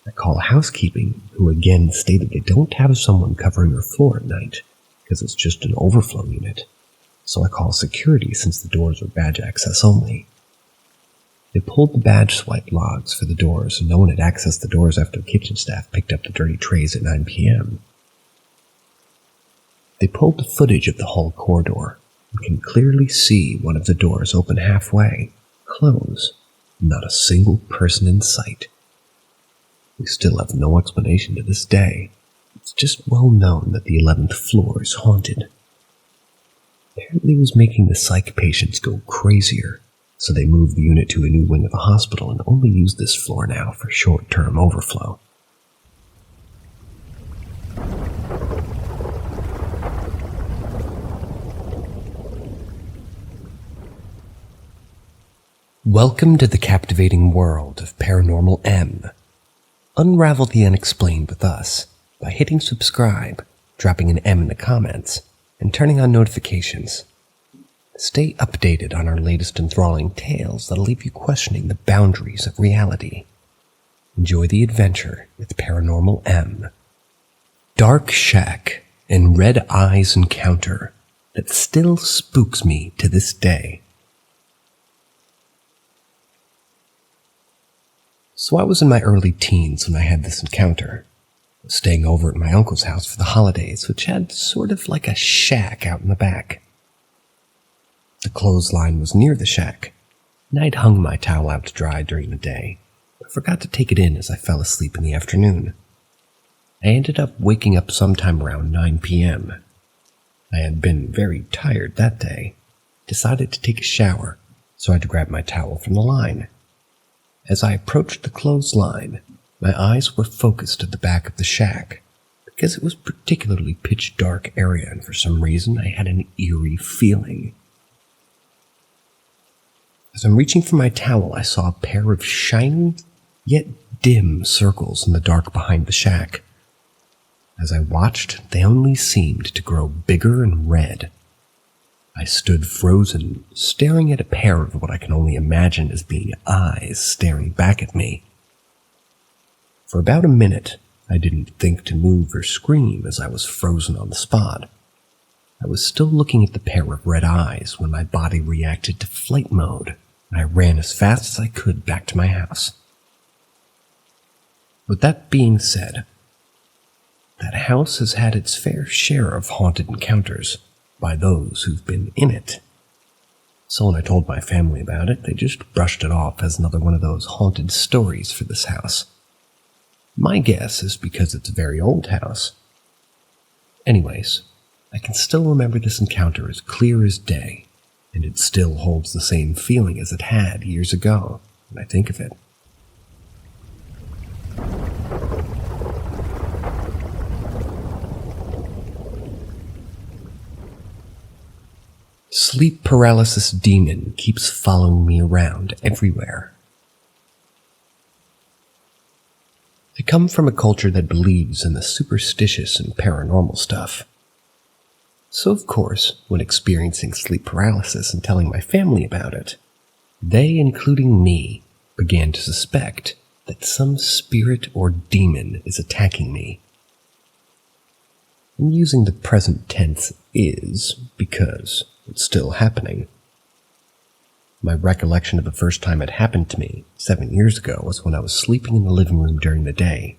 I call housekeeping, who again stated they don't have someone covering her floor at night, because it's just an overflow unit. So I call security since the doors were badge access only. They pulled the badge swipe logs for the doors, and no one had accessed the doors after the kitchen staff picked up the dirty trays at 9 p.m. They pulled the footage of the hall corridor and can clearly see one of the doors open halfway, close, not a single person in sight. We still have no explanation to this day. It's just well known that the 11th floor is haunted. Apparently it was making the psych patients go crazier, so they moved the unit to a new wing of the hospital and only use this floor now for short-term overflow. Welcome to the captivating world of Paranormal M. Unravel the unexplained with us by hitting subscribe, dropping an M in the comments, and turning on notifications. Stay updated on our latest enthralling tales that'll leave you questioning the boundaries of reality. Enjoy the adventure with Paranormal M. Dark Shack and Red Eyes Encounter that still spooks me to this day. So I was in my early teens when I had this encounter. I was staying over at my uncle's house for the holidays, which had sort of like a shack out in the back. The clothesline was near the shack, and I'd hung my towel out to dry during the day, but forgot to take it in as I fell asleep in the afternoon. I ended up waking up sometime around 9 p.m. I had been very tired that day, decided to take a shower, so I had to grab my towel from the line. As I approached the clothesline, my eyes were focused at the back of the shack, because it was a particularly pitch dark area and for some reason I had an eerie feeling. As I'm reaching for my towel, I saw a pair of shiny, yet dim circles in the dark behind the shack. As I watched, they only seemed to grow bigger and red. I stood frozen, staring at a pair of what I can only imagine as being eyes staring back at me. For about a minute, I didn't think to move or scream as I was frozen on the spot. I was still looking at the pair of red eyes when my body reacted to flight mode, and I ran as fast as I could back to my house. With that being said, that house has had its fair share of haunted encounters by those who've been in it. So when I told my family about it, they just brushed it off as another one of those haunted stories for this house. My guess is because it's a very old house. Anyways, I can still remember this encounter as clear as day, and it still holds the same feeling as it had years ago when I think of it. Sleep paralysis demon keeps following me around everywhere. I come from a culture that believes in the superstitious and paranormal stuff. So of course, when experiencing sleep paralysis and telling my family about it, they, including me, began to suspect that some spirit or demon is attacking me. I'm using the present tense is because it's still happening. My recollection of the first time it happened to me 7 years ago was when I was sleeping in the living room during the day,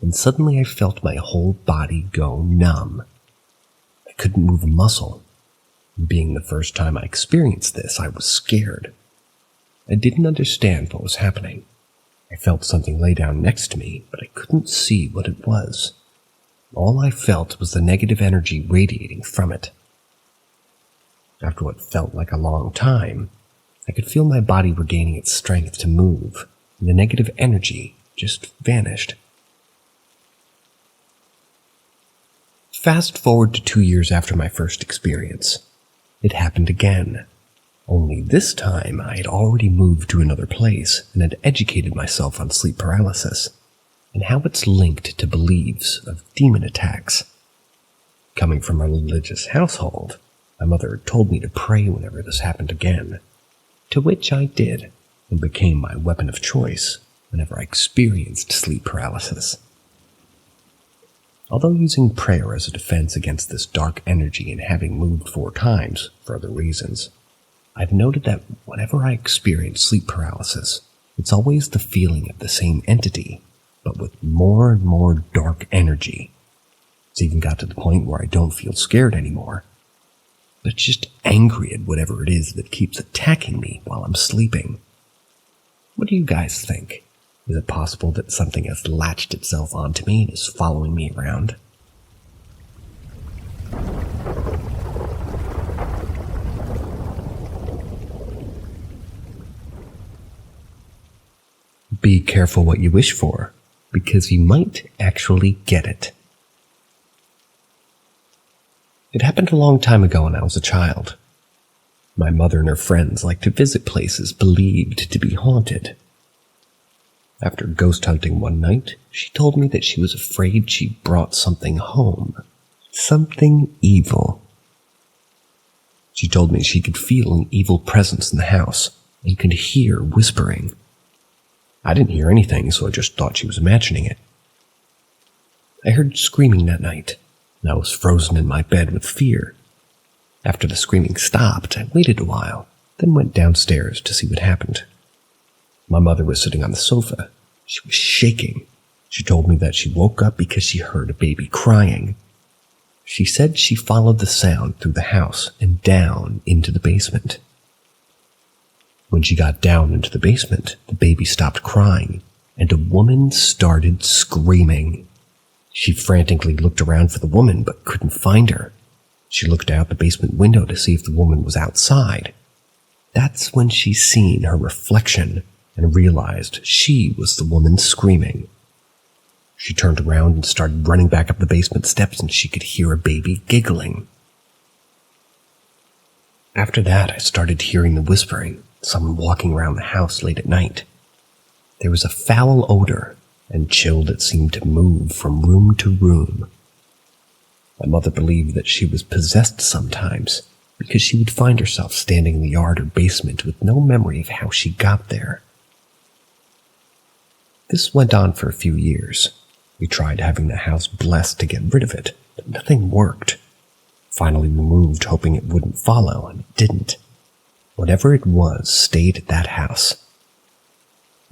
and suddenly I felt my whole body go numb. I couldn't move a muscle. And being the first time I experienced this, I was scared. I didn't understand what was happening. I felt something lay down next to me, but I couldn't see what it was. All I felt was the negative energy radiating from it. After what felt like a long time, I could feel my body regaining its strength to move, and the negative energy just vanished. Fast forward to 2 years after my first experience. It happened again. Only this time I had already moved to another place and had educated myself on sleep paralysis and how it's linked to beliefs of demon attacks. Coming from a religious household, my mother told me to pray whenever this happened again, to which I did and became my weapon of choice whenever I experienced sleep paralysis. Although using prayer as a defense against this dark energy and having moved 4 times for other reasons, I've noted that whenever I experience sleep paralysis, it's always the feeling of the same entity, but with more and more dark energy. It's even got to the point where I don't feel scared anymore, but just angry at whatever it is that keeps attacking me while I'm sleeping. What do you guys think? Is it possible that something has latched itself onto me and is following me around? Be careful what you wish for, because you might actually get it. It happened a long time ago when I was a child. My mother and her friends liked to visit places believed to be haunted. After ghost hunting one night, she told me that she was afraid she brought something home. Something evil. She told me she could feel an evil presence in the house and could hear whispering. I didn't hear anything, so I just thought she was imagining it. I heard screaming that night, and I was frozen in my bed with fear. After the screaming stopped, I waited a while, then went downstairs to see what happened. My mother was sitting on the sofa. She was shaking. She told me that she woke up because she heard a baby crying. She said she followed the sound through the house and down into the basement. When she got down into the basement, the baby stopped crying, and a woman started screaming. She frantically looked around for the woman but couldn't find her. She looked out the basement window to see if the woman was outside. That's when she seen her reflection and realized she was the woman screaming. She turned around and started running back up the basement steps, and she could hear a baby giggling. After that, I started hearing the whispering, someone walking around the house late at night. There was a foul odor and chill that seemed to move from room to room. My mother believed that she was possessed sometimes because she would find herself standing in the yard or basement with no memory of how she got there. This went on for a few years. We tried having the house blessed to get rid of it, but nothing worked. Finally we moved, hoping it wouldn't follow, and it didn't. Whatever it was stayed at that house.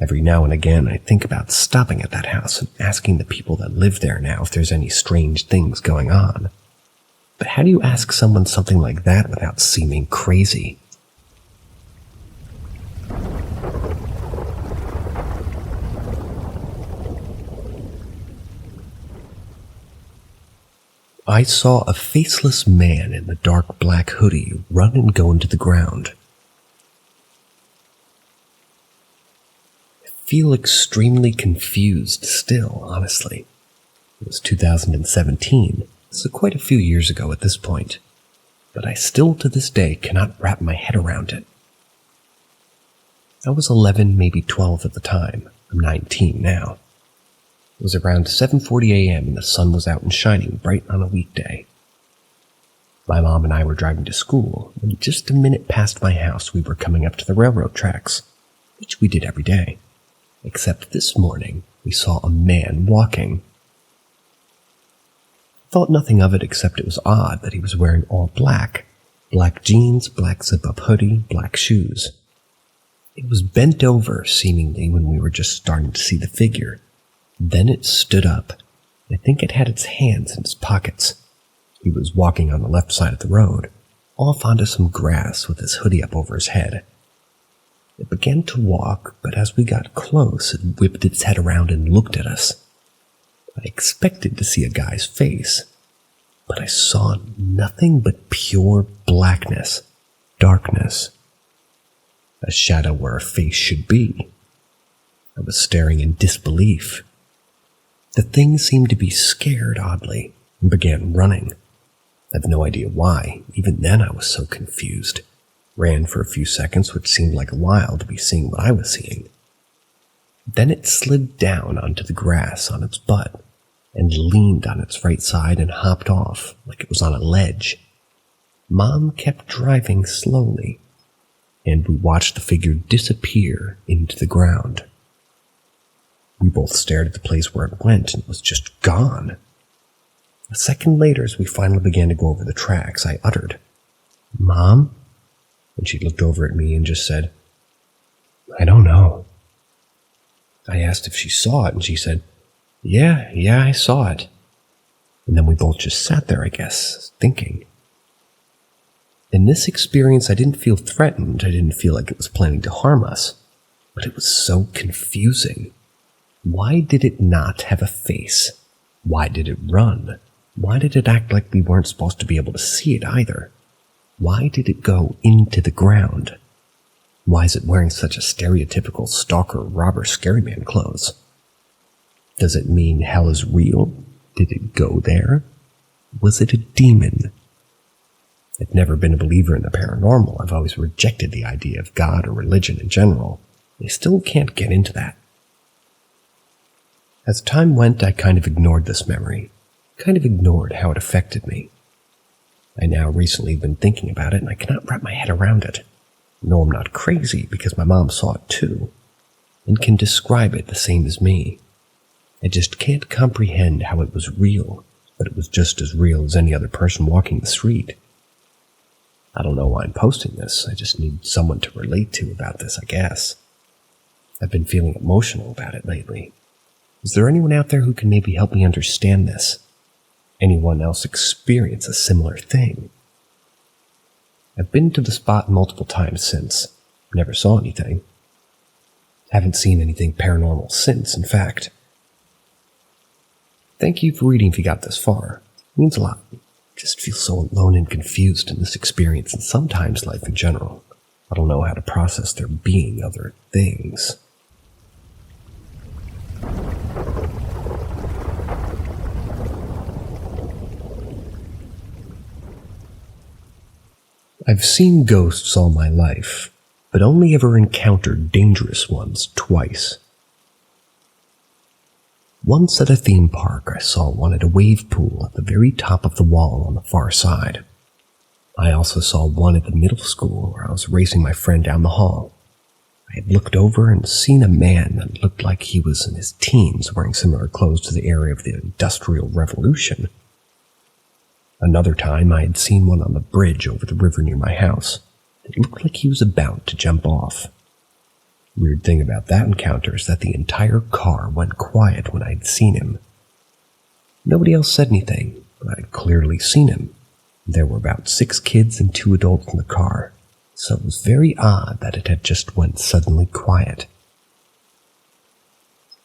Every now and again I think about stopping at that house and asking the people that live there now if there's any strange things going on. But how do you ask someone something like that without seeming crazy? I saw a faceless man in the dark black hoodie run and go into the ground. I feel extremely confused still, honestly. It was 2017, so quite a few years ago at this point, but I still to this day cannot wrap my head around it. I was 11, maybe 12 at the time. I'm 19 now. It was around 7:40 a.m. and the sun was out and shining bright on a weekday. My mom and I were driving to school, and just a minute past my house we were coming up to the railroad tracks, which we did every day. Except this morning, we saw a man walking. Thought nothing of it except it was odd that he was wearing all black. Black jeans, black zip-up hoodie, black shoes. It was bent over, seemingly, when we were just starting to see the figure. Then it stood up. I think it had its hands in its pockets. He was walking on the left side of the road, off onto some grass with his hoodie up over his head. It began to walk, but as we got close, it whipped its head around and looked at us. I expected to see a guy's face, but I saw nothing but pure blackness, darkness. A shadow where a face should be. I was staring in disbelief. The thing seemed to be scared oddly and began running. I have no idea why. Even then I was so confused. Ran for a few seconds, which seemed like a while to be seeing what I was seeing. Then it slid down onto the grass on its butt and leaned on its right side and hopped off like it was on a ledge. Mom kept driving slowly, and we watched the figure disappear into the ground. We both stared at the place where it went, and it was just gone. A second later, as we finally began to go over the tracks, I uttered, "Mom?" And she looked over at me and just said, "I don't know." I asked if she saw it, and she said, Yeah, I saw it." And then we both just sat there, I guess, thinking. In this experience, I didn't feel threatened. I didn't feel like it was planning to harm us. But it was so confusing. Why did it not have a face? Why did it run? Why did it act like we weren't supposed to be able to see it either? Why did it go into the ground? Why is it wearing such a stereotypical stalker, robber, scary man clothes? Does it mean hell is real? Did it go there? Was it a demon? I've never been a believer in the paranormal. I've always rejected the idea of God or religion in general. I still can't get into that. As time went, I kind of ignored this memory, kind of ignored how it affected me. I now recently have been thinking about it, and I cannot wrap my head around it. No, I'm not crazy, because my mom saw it too, and can describe it the same as me. I just can't comprehend how it was real, but it was just as real as any other person walking the street. I don't know why I'm posting this, I just need someone to relate to about this, I guess. I've been feeling emotional about it lately. Is there anyone out there who can maybe help me understand this? Anyone else experience a similar thing? I've been to the spot multiple times since. Never saw anything. Haven't seen anything paranormal since, in fact. Thank you for reading if you got this far. It means a lot. I just feel so alone and confused in this experience and sometimes life in general. I don't know how to process there being other things. I've seen ghosts all my life, but only ever encountered dangerous ones twice. Once at a theme park, I saw one at a wave pool at the very top of the wall on the far side. I also saw one at the middle school where I was racing my friend down the hall. I had looked over and seen a man that looked like he was in his teens wearing similar clothes to the era of the Industrial Revolution. Another time, I had seen one on the bridge over the river near my house. It looked like he was about to jump off. Weird thing about that encounter is that the entire car went quiet when I had seen him. Nobody else said anything, but I had clearly seen him. There were about 6 kids and 2 adults in the car, so it was very odd that it had just went suddenly quiet.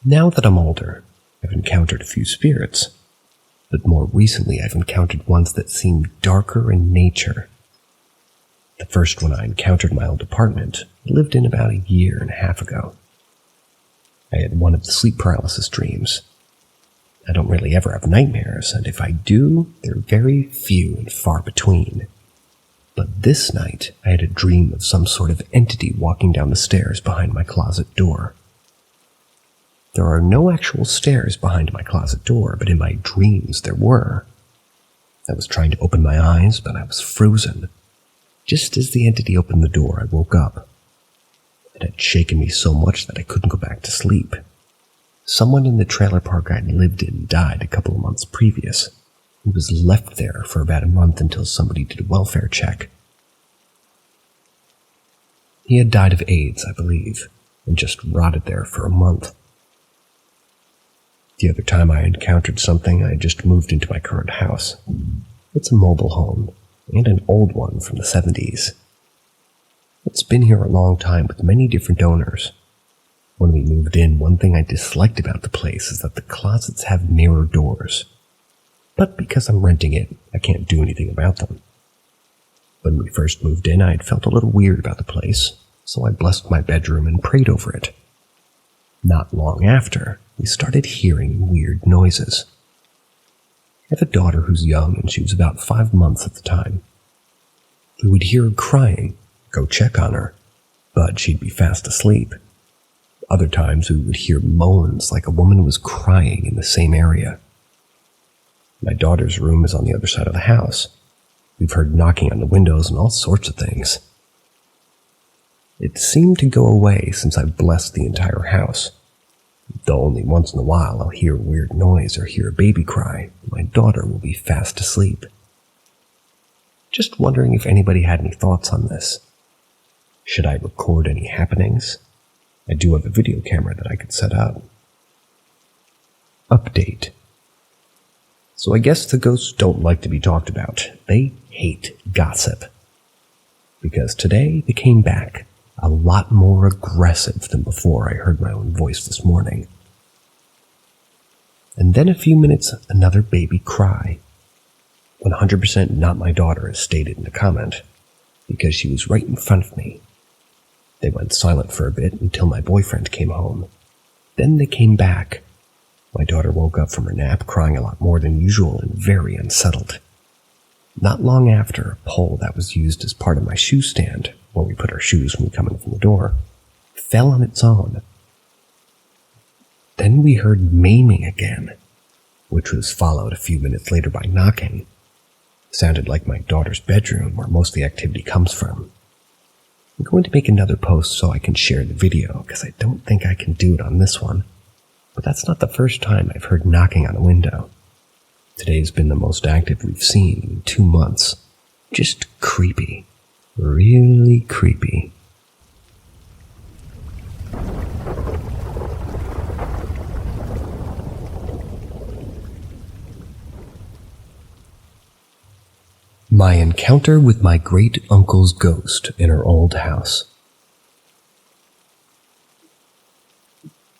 Now that I'm older, I've encountered a few spirits, but more recently I've encountered ones that seem darker in nature. The first one I encountered in my old apartment I lived in about a year and a half ago. I had one of the sleep paralysis dreams. I don't really ever have nightmares, and if I do, they're very few and far between. But this night, I had a dream of some sort of entity walking down the stairs behind my closet door. There are no actual stairs behind my closet door, but in my dreams there were. I was trying to open my eyes, but I was frozen. Just as the entity opened the door, I woke up. It had shaken me so much that I couldn't go back to sleep. Someone in the trailer park I'd lived in died a couple of months previous. He was left there for about a month until somebody did a welfare check. He had died of AIDS, I believe, and just rotted there for a month. The other time I encountered something, I had just moved into my current house. It's a mobile home, and an old one from the 70s. It's been here a long time with many different owners. When we moved in, one thing I disliked about the place is that the closets have mirror doors. But because I'm renting it, I can't do anything about them. When we first moved in, I had felt a little weird about the place, so I blessed my bedroom and prayed over it. Not long after, we started hearing weird noises. I have a daughter who's young, and she was about 5 months at the time. We would hear her crying, go check on her, but she'd be fast asleep. Other times we would hear moans like a woman was crying in the same area. My daughter's room is on the other side of the house. We've heard knocking on the windows and all sorts of things. It seemed to go away since I've blessed the entire house. Though only once in a while I'll hear a weird noise or hear a baby cry, my daughter will be fast asleep. Just wondering if anybody had any thoughts on this. Should I record any happenings? I do have a video camera that I could set up. Update. So I guess the ghosts don't like to be talked about. They hate gossip. Because today they came back a lot more aggressive than before I heard my own voice this morning. And then a few minutes, another baby cry. 100% not my daughter, as stated in the comment, because she was right in front of me. They went silent for a bit until my boyfriend came home. Then they came back. My daughter woke up from her nap crying a lot more than usual and very unsettled. Not long after, a pole that was used as part of my shoe stand, where we put our shoes when we come in from the door, fell on its own. Then we heard maiming again, which was followed a few minutes later by knocking. It sounded like my daughter's bedroom, where most of the activity comes from. I'm going to make another post so I can share the video, because I don't think I can do it on this one. But that's not the first time I've heard knocking on a window. Today's been the most active we've seen in 2 months. Just creepy. Really creepy. My encounter with my great-uncle's ghost in her old house.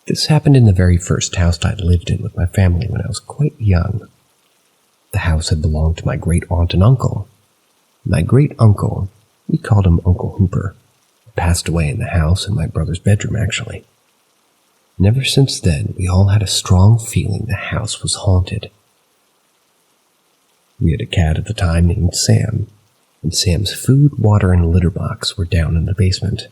This happened in the very first house I'd lived in with my family when I was quite young. The house had belonged to my great-aunt and uncle. My great-uncle, we called him Uncle Hooper, passed away in the house in my brother's bedroom, actually. And ever since then, we all had a strong feeling the house was haunted. We had a cat at the time named Sam, and Sam's food, water, and litter box were down in the basement.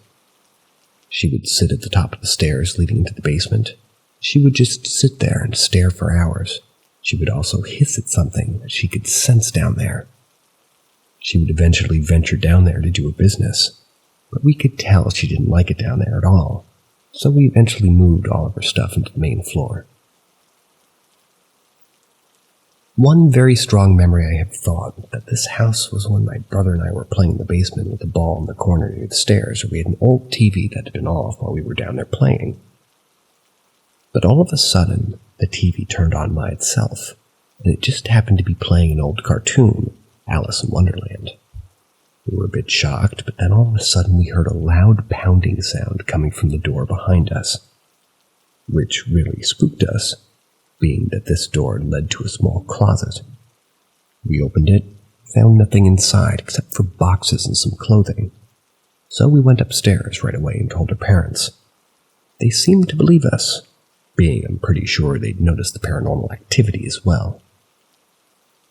She would sit at the top of the stairs leading into the basement. She would just sit there and stare for hours. She would also hiss at something that she could sense down there. She would eventually venture down there to do her business, but we could tell she didn't like it down there at all, so we eventually moved all of her stuff into the main floor. One very strong memory I have thought that this house was when my brother and I were playing in the basement with a ball in the corner near the stairs, where we had an old TV that had been off while we were down there playing. But all of a sudden, the TV turned on by itself, and it just happened to be playing an old cartoon, Alice in Wonderland. We were a bit shocked, but then all of a sudden we heard a loud pounding sound coming from the door behind us, which really spooked us, being that this door led to a small closet. We opened it, found nothing inside except for boxes and some clothing, so we went upstairs right away and told our parents. They seemed to believe us, being I'm pretty sure they'd noticed the paranormal activity as well.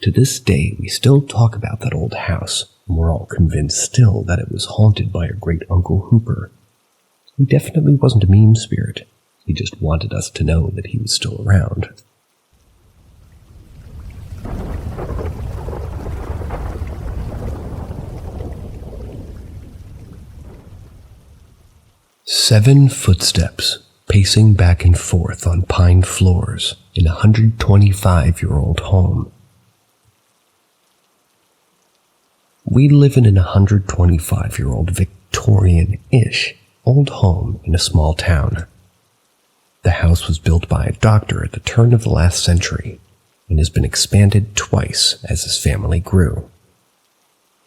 To this day, we still talk about that old house, and we're all convinced still that it was haunted by our great-uncle Hooper. He definitely wasn't a mean spirit. He just wanted us to know that he was still around. Seven footsteps pacing back and forth on pine floors in a 125-year-old home. We live in an 125-year-old Victorian-ish old home in a small town. The house was built by a doctor at the turn of the last century and has been expanded twice as his family grew.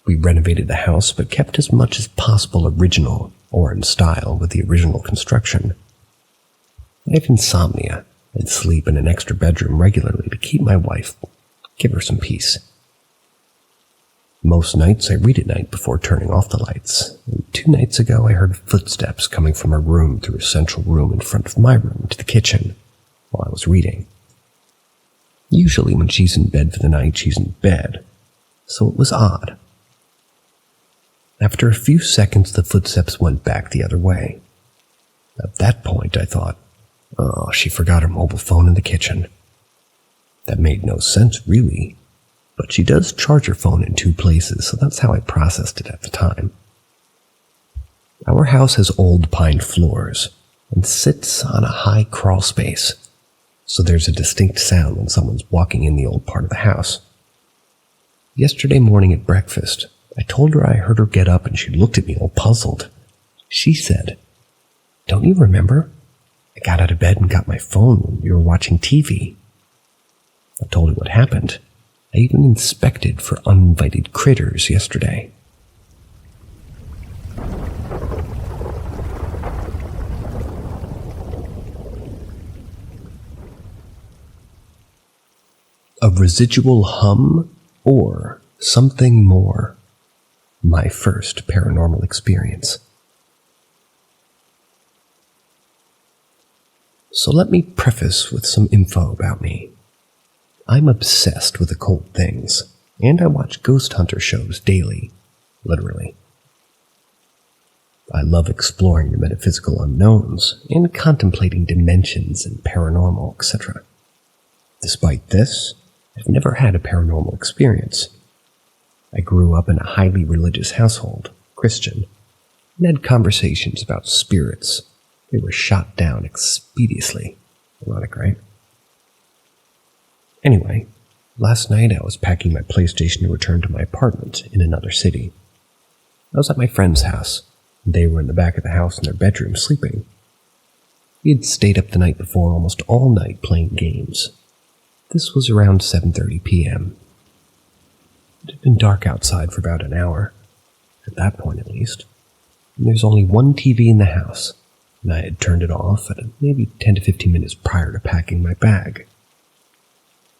We renovated the house but kept as much as possible original or in style with the original construction. I have insomnia and sleep in an extra bedroom regularly to keep my wife, give her some peace. Most nights I read at night before turning off the lights, and 2 nights ago I heard footsteps coming from her room through a central room in front of my room to the kitchen while I was reading. Usually when she's in bed for the night, she's in bed, so it was odd. After a few seconds, the footsteps went back the other way. At that point, I thought, oh, she forgot her mobile phone in the kitchen. That made no sense, really. But she does charge her phone in 2 places, so that's how I processed it at the time. Our house has old pine floors and sits on a high crawl space, so there's a distinct sound when someone's walking in the old part of the house. Yesterday morning at breakfast, I told her I heard her get up and she looked at me all puzzled. She said, "Don't you remember? I got out of bed and got my phone when we were watching TV." I told her what happened. I even inspected for uninvited critters yesterday. A residual hum or something more. My first paranormal experience. So let me preface with some info about me. I'm obsessed with occult things, and I watch ghost hunter shows daily, literally. I love exploring the metaphysical unknowns and contemplating dimensions and paranormal, etc. Despite this, I've never had a paranormal experience. I grew up in a highly religious household, Christian, and had conversations about spirits. They were shot down expeditiously. Ironic, right? Anyway, last night I was packing my PlayStation to return to my apartment in another city. I was at my friend's house, and they were in the back of the house in their bedroom sleeping. We had stayed up the night before almost all night playing games. This was around 7:30 p.m. It had been dark outside for about an hour, at that point at least, and there's only one TV in the house, and I had turned it off at maybe 10 to 15 minutes prior to packing my bag.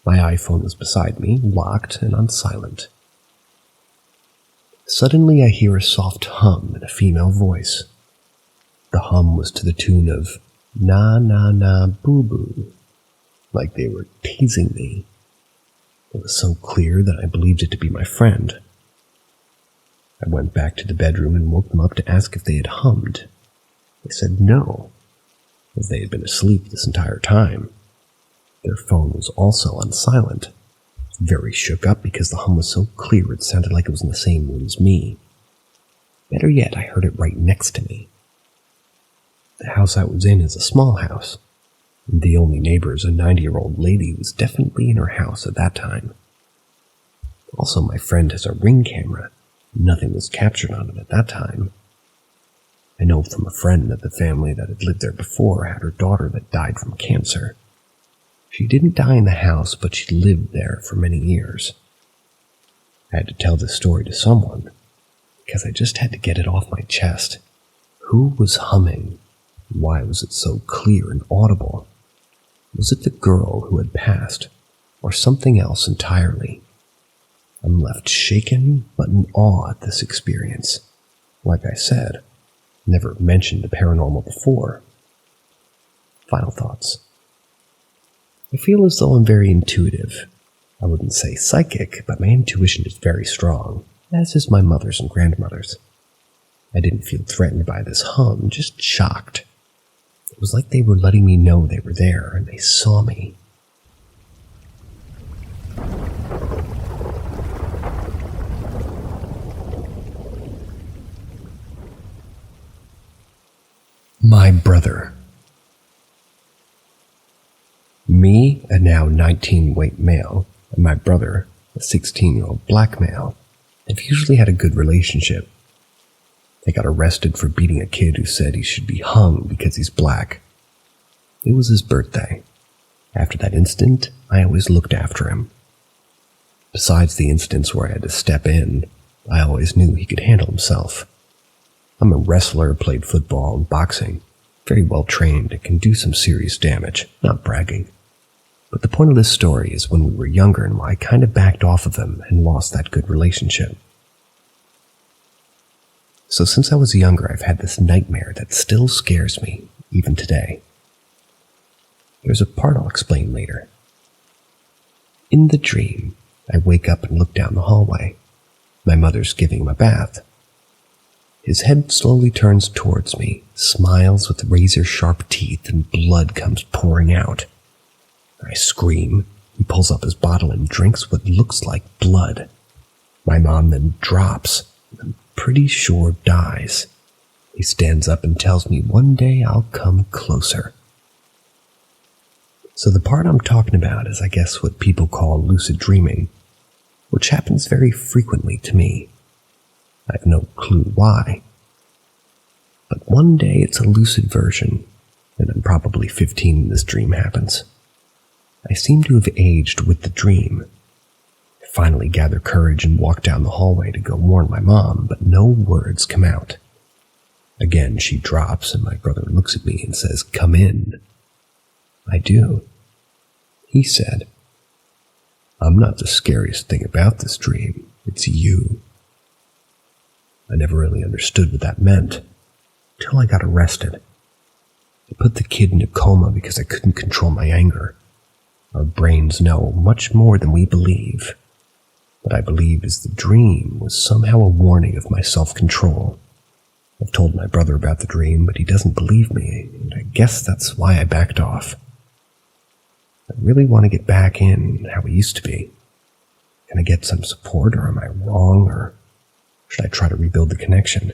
My iPhone was beside me, locked and on silent. Suddenly I hear a soft hum in a female voice. The hum was to the tune of "Na na na boo boo," like they were teasing me. It was so clear that I believed it to be my friend. I went back to the bedroom and woke them up to ask if they had hummed. They said no, as they had been asleep this entire time. Their phone was also on silent. Very shook up because the hum was so clear it sounded like it was in the same room as me. Better yet, I heard it right next to me. The house I was in is a small house. The only neighbor is a 90-year-old lady who was definitely in her house at that time. Also, my friend has a Ring camera. Nothing was captured on it at that time. I know from a friend that the family that had lived there before had her daughter that died from cancer. She didn't die in the house, but she lived there for many years. I had to tell this story to someone, because I just had to get it off my chest. Who was humming? Why was it so clear and audible? Was it the girl who had passed, or something else entirely? I'm left shaken but in awe at this experience. Like I said, never mentioned the paranormal before. Final thoughts. I feel as though I'm very intuitive. I wouldn't say psychic, but my intuition is very strong, as is my mother's and grandmother's. I didn't feel threatened by this hum, just shocked. It was like they were letting me know they were there and they saw me. My brother. Me, a now 19-weight male, and my brother, a 16-year-old black male, have usually had a good relationship. They got arrested for beating a kid who said he should be hung because he's black. It was his birthday. After that incident, I always looked after him. Besides the incidents where I had to step in, I always knew he could handle himself. I'm a wrestler, played football and boxing, very well trained and can do some serious damage, not bragging. But the point of this story is when we were younger and why I kind of backed off of him and lost that good relationship. So since I was younger, I've had this nightmare that still scares me, even today. There's a part I'll explain later. In the dream, I wake up and look down the hallway. My mother's giving him a bath. His head slowly turns towards me, smiles with razor-sharp teeth, and blood comes pouring out. I scream. He pulls up his bottle and drinks what looks like blood. My mom then drops, and I'm pretty sure dies. He stands up and tells me one day I'll come closer. So the part I'm talking about is, I guess, what people call lucid dreaming, which happens very frequently to me. I have no clue why. But one day it's a lucid version, and I'm probably 15 when this dream happens. I seem to have aged with the dream. I finally gather courage and walk down the hallway to go warn my mom, but no words come out. Again, she drops, and my brother looks at me and says, "Come in." I do. He said, "I'm not the scariest thing about this dream. It's you." I never really understood what that meant, till I got arrested. They put the kid in a coma because I couldn't control my anger. Our brains know much more than we believe. What I believe is the dream was somehow a warning of my self-control. I've told my brother about the dream, but he doesn't believe me, and I guess that's why I backed off. I really want to get back in how it used to be. Can I get some support, or am I wrong, or should I try to rebuild the connection?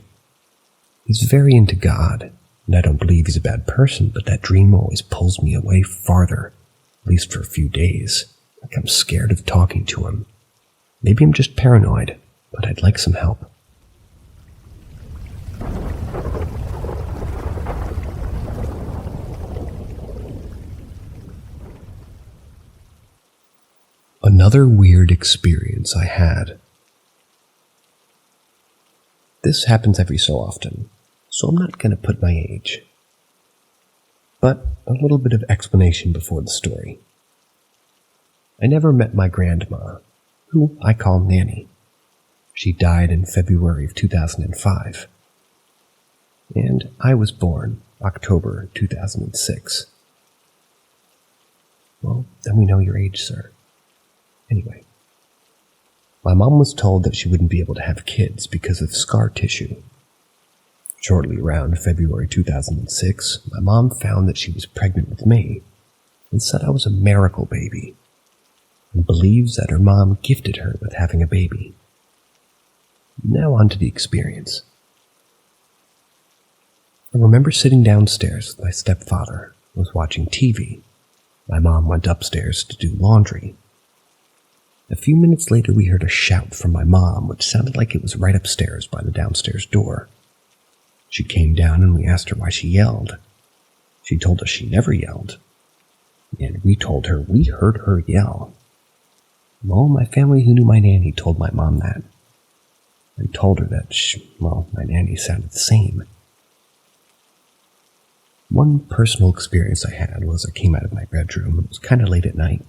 He's very into God, and I don't believe he's a bad person, but that dream always pulls me away farther, at least for a few days, like I'm scared of talking to him. Maybe I'm just paranoid, but I'd like some help. Another weird experience I had. This happens every so often, so I'm not going to put my age. But a little bit of explanation before the story. I never met my grandma, who I call Nanny. She died in February of 2005. And I was born October 2006. Well, then we know your age, sir. Anyway, my mom was told that she wouldn't be able to have kids because of scar tissue. Shortly around February 2006, my mom found that she was pregnant with me and said I was a miracle baby, and believes that her mom gifted her with having a baby. Now on to the experience. I remember sitting downstairs with my stepfather, who was watching TV. My mom went upstairs to do laundry. A few minutes later, we heard a shout from my mom, which sounded like it was right upstairs by the downstairs door. She came down and we asked her why she yelled. She told us she never yelled. And we told her we heard her yell. Well, my family who knew my nanny told my mom that. And told her that, my nanny sounded the same. One personal experience I had was I came out of my bedroom. It was kind of late at night.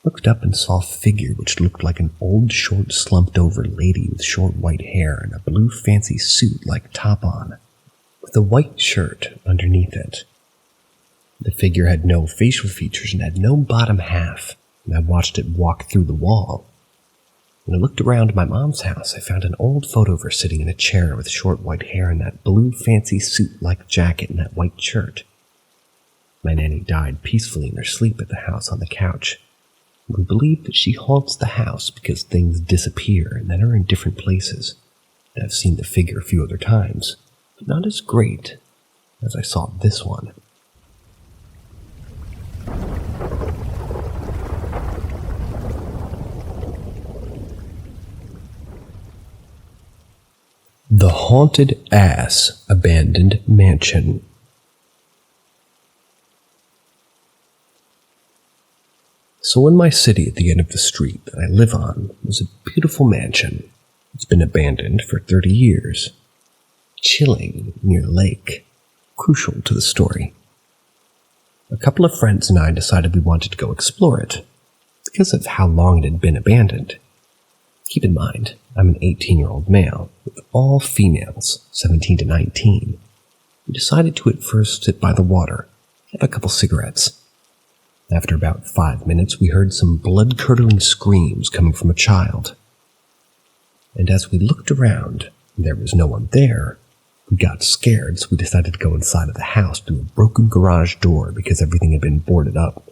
Looked up and saw a figure which looked like an old, short, slumped-over lady with short white hair and a blue fancy suit-like top on, with a white shirt underneath it. The figure had no facial features and had no bottom half, and I watched it walk through the wall. When I looked around my mom's house, I found an old photo of her sitting in a chair with short white hair and that blue fancy suit-like jacket and that white shirt. My nanny died peacefully in her sleep at the house on the couch. We believe that she haunts the house because things disappear and then are in different places. And I've seen the figure a few other times, but not as great as I saw this one. The Haunted Ass Abandoned Mansion. So in my city at the end of the street that I live on was a beautiful mansion. It's been abandoned for 30 years. Chilling near a lake. Crucial to the story. A couple of friends and I decided we wanted to go explore it because of how long it had been abandoned. Keep in mind, I'm an 18-year-old male with all females, 17 to 19. We decided to at first sit by the water, have a couple cigarettes. After about 5 minutes, we heard some blood-curdling screams coming from a child. And as we looked around, and there was no one there, we got scared, so we decided to go inside of the house through a broken garage door because everything had been boarded up.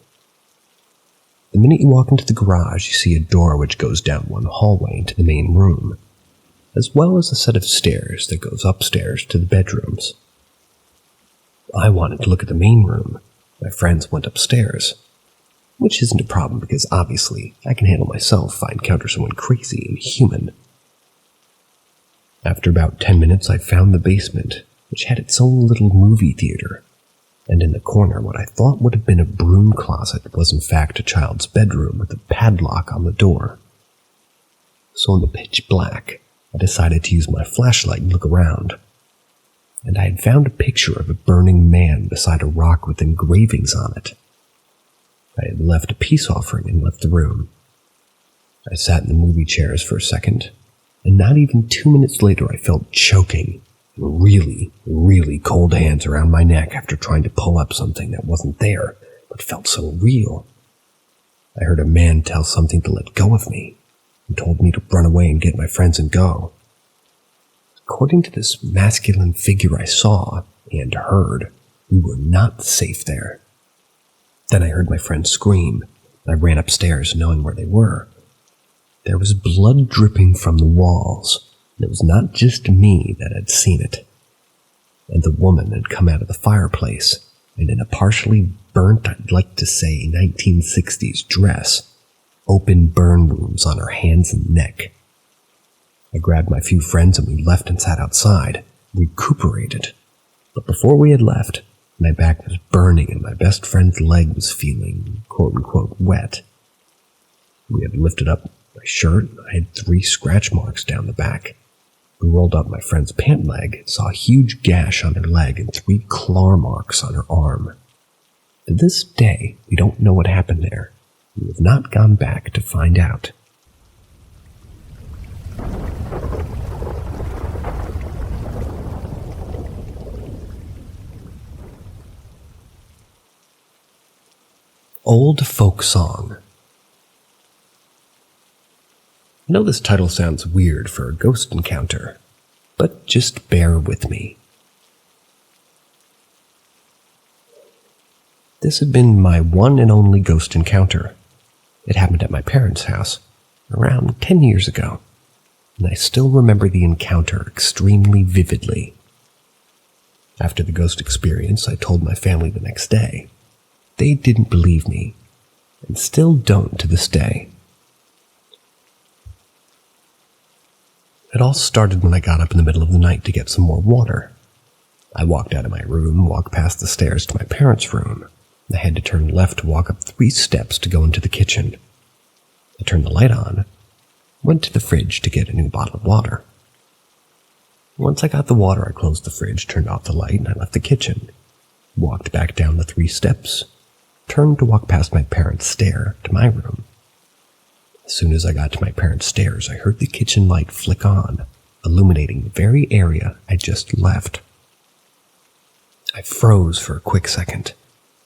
The minute you walk into the garage, you see a door which goes down one hallway into the main room, as well as a set of stairs that goes upstairs to the bedrooms. I wanted to look at the main room. My friends went upstairs, which isn't a problem because obviously I can handle myself if I encounter someone crazy and human. After about 10 minutes, I found the basement, which had its own little movie theater, and in the corner what I thought would have been a broom closet was in fact a child's bedroom with a padlock on the door. So in the pitch black, I decided to use my flashlight and look around, and I had found a picture of a burning man beside a rock with engravings on it. I had left a peace offering and left the room. I sat in the movie chairs for a second, and not even 2 minutes later I felt choking and really, really cold hands around my neck after trying to pull up something that wasn't there, but felt so real. I heard a man tell something to let go of me, and told me to run away and get my friends and go. According to this masculine figure I saw and heard, we were not safe there. Then I heard my friends scream, and I ran upstairs knowing where they were. There was blood dripping from the walls, and it was not just me that had seen it. And the woman had come out of the fireplace, and in a partially burnt, I'd like to say 1960s dress, open burn wounds on her hands and neck. I grabbed my few friends and we left and sat outside, recuperated. But before we had left, my back was burning and my best friend's leg was feeling, quote-unquote, wet. We had lifted up my shirt and I had 3 scratch marks down the back. We rolled up my friend's pant leg and saw a huge gash on her leg and 3 claw marks on her arm. To this day, we don't know what happened there. We have not gone back to find out. Old Folk Song. I know this title sounds weird for a ghost encounter, but just bear with me. This had been my one and only ghost encounter. It happened at my parents' house around 10 years ago, and I still remember the encounter extremely vividly. After the ghost experience, I told my family the next day. They didn't believe me, and still don't to this day. It all started when I got up in the middle of the night to get some more water. I walked out of my room, walked past the stairs to my parents' room. I had to turn left to walk up 3 steps to go into the kitchen. I turned the light on, went to the fridge to get a new bottle of water. Once I got the water, I closed the fridge, turned off the light, and I left the kitchen. Walked back down the 3 steps, turned to walk past my parents' stair to my room. As soon as I got to my parents' stairs, I heard the kitchen light flick on, illuminating the very area I just left. I froze for a quick second,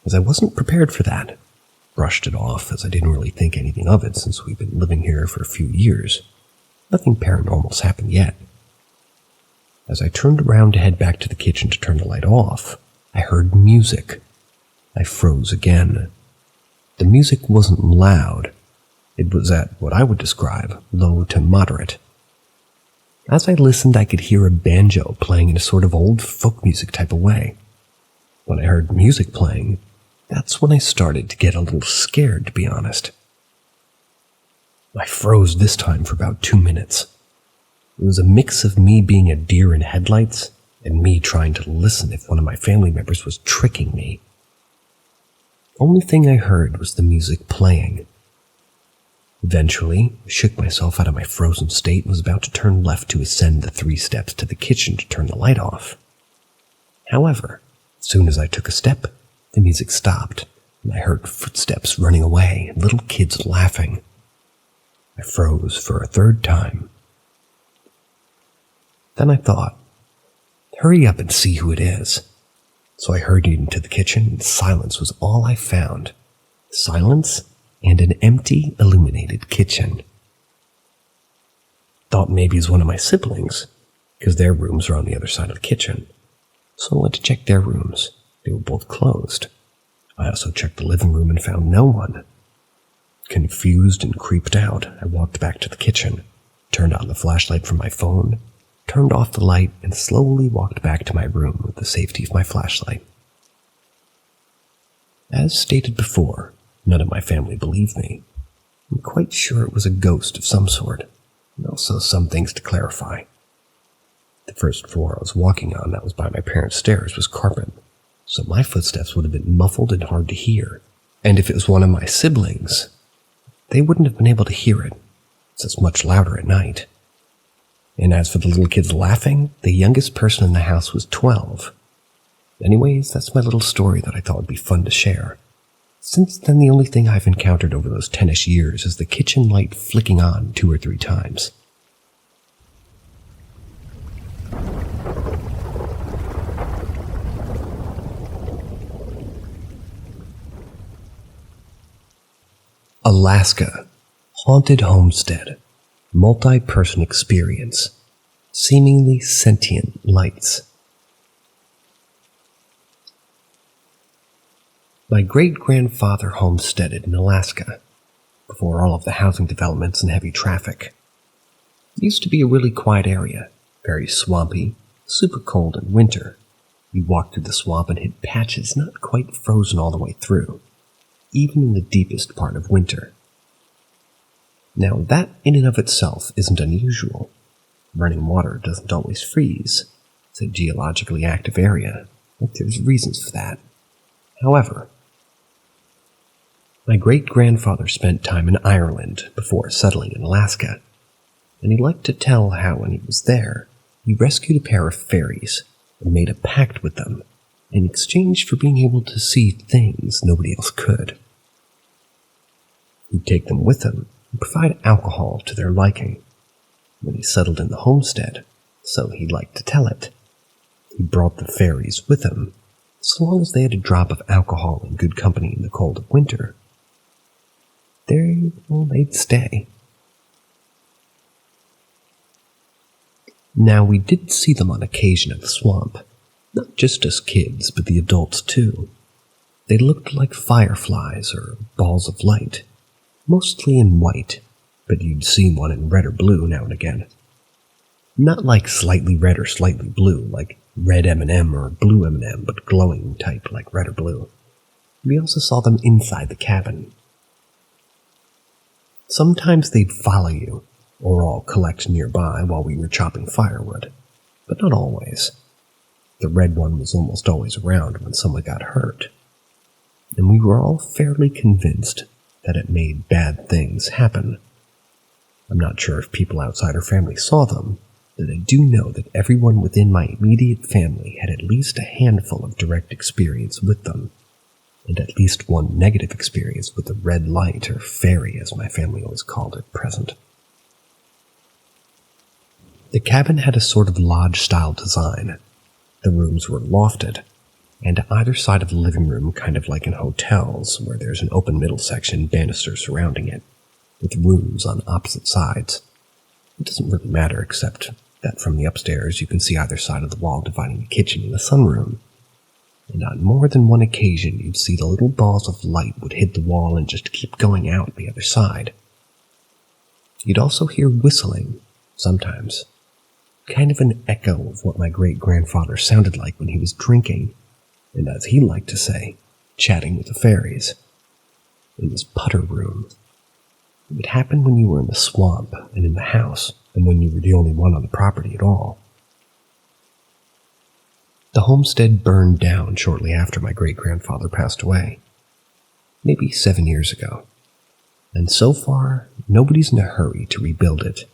as I wasn't prepared for that. Brushed it off, as I didn't really think anything of it since we've been living here for a few years. Nothing paranormal's happened yet. As I turned around to head back to the kitchen to turn the light off, I heard music. I froze again. The music wasn't loud. It was at what I would describe low to moderate. As I listened, I could hear a banjo playing in a sort of old folk music type of way. When I heard music playing, that's when I started to get a little scared, to be honest. I froze this time for about 2 minutes. It was a mix of me being a deer in headlights and me trying to listen if one of my family members was tricking me. Only thing I heard was the music playing. Eventually, I shook myself out of my frozen state and was about to turn left to ascend the 3 steps to the kitchen to turn the light off. However, as soon as I took a step, the music stopped, and I heard footsteps running away and little kids laughing. I froze for a 3rd time. Then I thought, hurry up and see who it is. So I hurried into the kitchen, and silence was all I found. Silence and an empty, illuminated kitchen. Thought maybe it was one of my siblings, because their rooms are on the other side of the kitchen. So I went to check their rooms. They were both closed. I also checked the living room and found no one. Confused and creeped out, I walked back to the kitchen, turned on the flashlight from my phone, turned off the light, and slowly walked back to my room with the safety of my flashlight. As stated before, none of my family believed me. I'm quite sure it was a ghost of some sort, and also some things to clarify. The first floor I was walking on that was by my parents' stairs was carpet, so my footsteps would have been muffled and hard to hear. And if it was one of my siblings, they wouldn't have been able to hear it, since it's much louder at night. And as for the little kids laughing, the youngest person in the house was 12. Anyways, that's my little story that I thought would be fun to share. Since then, the only thing I've encountered over those 10-ish years is the kitchen light flicking on 2 or 3 times. Alaska, haunted homestead, multi-person experience, seemingly sentient lights. My great-grandfather homesteaded in Alaska, before all of the housing developments and heavy traffic. It used to be a really quiet area, very swampy, super cold in winter. You walked through the swamp and hit patches not quite frozen all the way through, even in the deepest part of winter. Now that in and of itself isn't unusual. Running water doesn't always freeze. It's a geologically active area, but there's reasons for that. However, my great-grandfather spent time in Ireland before settling in Alaska, and he liked to tell how when he was there, he rescued a pair of fairies and made a pact with them in exchange for being able to see things nobody else could. He'd take them with him and provide alcohol to their liking. When he settled in the homestead, so he liked to tell it, he brought the fairies with him, so long as they had a drop of alcohol and good company in the cold of winter. They'd stay. Now, we did see them on occasion at the swamp, not just as kids, but the adults too. They looked like fireflies or balls of light, mostly in white, but you'd see one in red or blue now and again. Not like slightly red or slightly blue, like red M&M or blue M&M, but glowing type like red or blue. We also saw them inside the cabin. Sometimes they'd follow you, or all collect nearby while we were chopping firewood, but not always. The red one was almost always around when someone got hurt, and we were all fairly convinced that it made bad things happen. I'm not sure if people outside our family saw them, but I do know that everyone within my immediate family had at least a handful of direct experience with them, and at least one negative experience with the red light, or fairy as my family always called it, present. The cabin had a sort of lodge-style design. The rooms were lofted, and either side of the living room, kind of like in hotels, where there's an open middle section, banisters surrounding it, with rooms on opposite sides. It doesn't really matter, except that from the upstairs you can see either side of the wall dividing the kitchen and the sunroom. And on more than one occasion you'd see the little balls of light would hit the wall and just keep going out the other side. You'd also hear whistling, sometimes. Kind of an echo of what my great-grandfather sounded like when he was drinking, and as he liked to say, chatting with the fairies. In his putter room. It would happen when you were in the swamp and in the house, and when you were the only one on the property at all. The homestead burned down shortly after my great-grandfather passed away, maybe 7 years ago, and so far, nobody's in a hurry to rebuild it.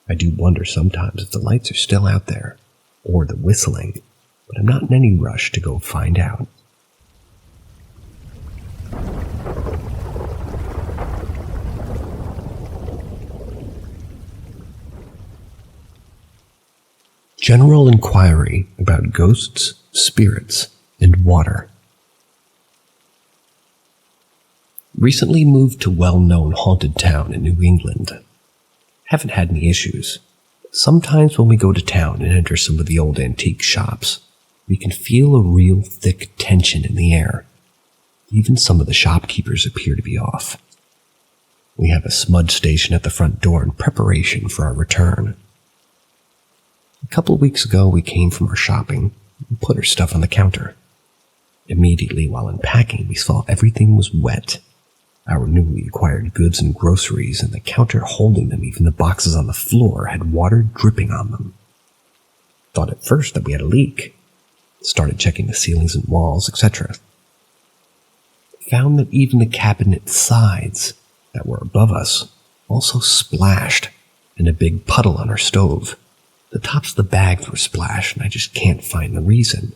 I do wonder sometimes if the lights are still out there, or the whistling, but I'm not in any rush to go find out. General inquiry about ghosts, spirits, and water. Recently moved to well-known haunted town in New England. Haven't had any issues. Sometimes when we go to town and enter some of the old antique shops, we can feel a real thick tension in the air. Even some of the shopkeepers appear to be off. We have a smudge station at the front door in preparation for our return. A couple of weeks ago, we came from our shopping and put our stuff on the counter. Immediately while unpacking, we saw everything was wet. Our newly acquired goods and groceries, and the counter holding them, even the boxes on the floor, had water dripping on them. Thought at first that we had a leak. Started checking the ceilings and walls, etc. Found that even the cabinet sides that were above us also splashed, and a big puddle on our stove. The tops of the bags were splashed, and I just can't find the reason.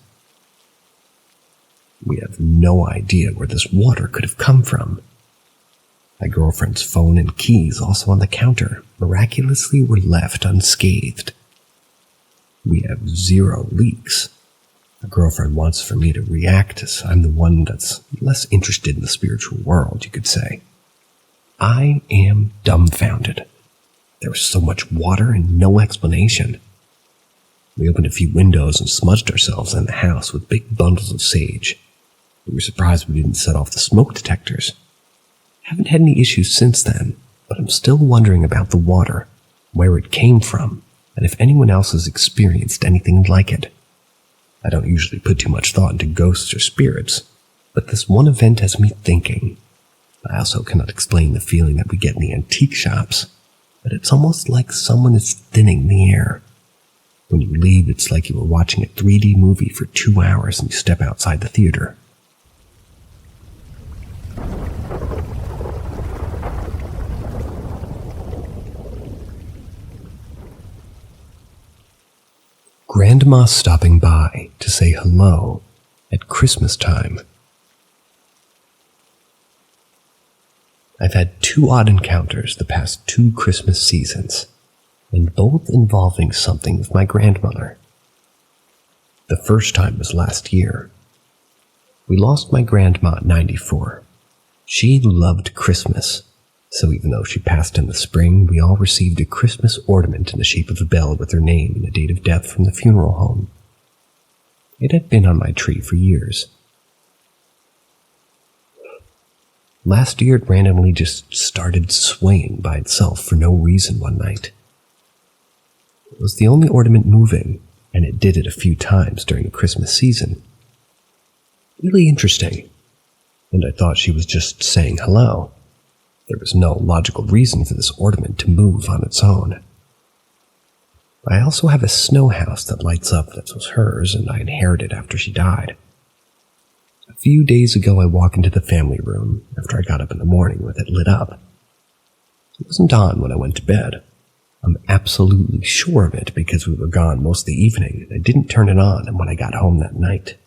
We have no idea where this water could have come from. My girlfriend's phone and keys, also on the counter, miraculously were left unscathed. We have 0 leaks. My girlfriend wants for me to react as I'm the one that's less interested in the spiritual world, you could say. I am dumbfounded. There was so much water and no explanation. We opened a few windows and smudged ourselves in the house with big bundles of sage. We were surprised we didn't set off the smoke detectors. Haven't had any issues since then, but I'm still wondering about the water, where it came from, and if anyone else has experienced anything like it. I don't usually put too much thought into ghosts or spirits, but this one event has me thinking. I also cannot explain the feeling that we get in the antique shops, but it's almost like someone is thinning the air. When you leave, it's like you were watching a 3D movie for 2 hours and you step outside the theater. Grandma stopping by to say hello at Christmas time. I've had 2 odd encounters the past 2 Christmas seasons, and both involving something with my grandmother. The first time was last year. We lost my grandma at 94. She loved Christmas, so even though she passed in the spring, we all received a Christmas ornament in the shape of a bell with her name and the date of death from the funeral home. It had been on my tree for years. Last year, it randomly just started swaying by itself for no reason one night. It was the only ornament moving, and it did it a few times during the Christmas season. Really interesting, and I thought she was just saying hello. There was no logical reason for this ornament to move on its own. I also have a snow house that lights up that was hers and I inherited after she died. A few days ago, I walked into the family room after I got up in the morning with it lit up. It wasn't on when I went to bed. I'm absolutely sure of it because we were gone most of the evening and I didn't turn it on when I got home that night.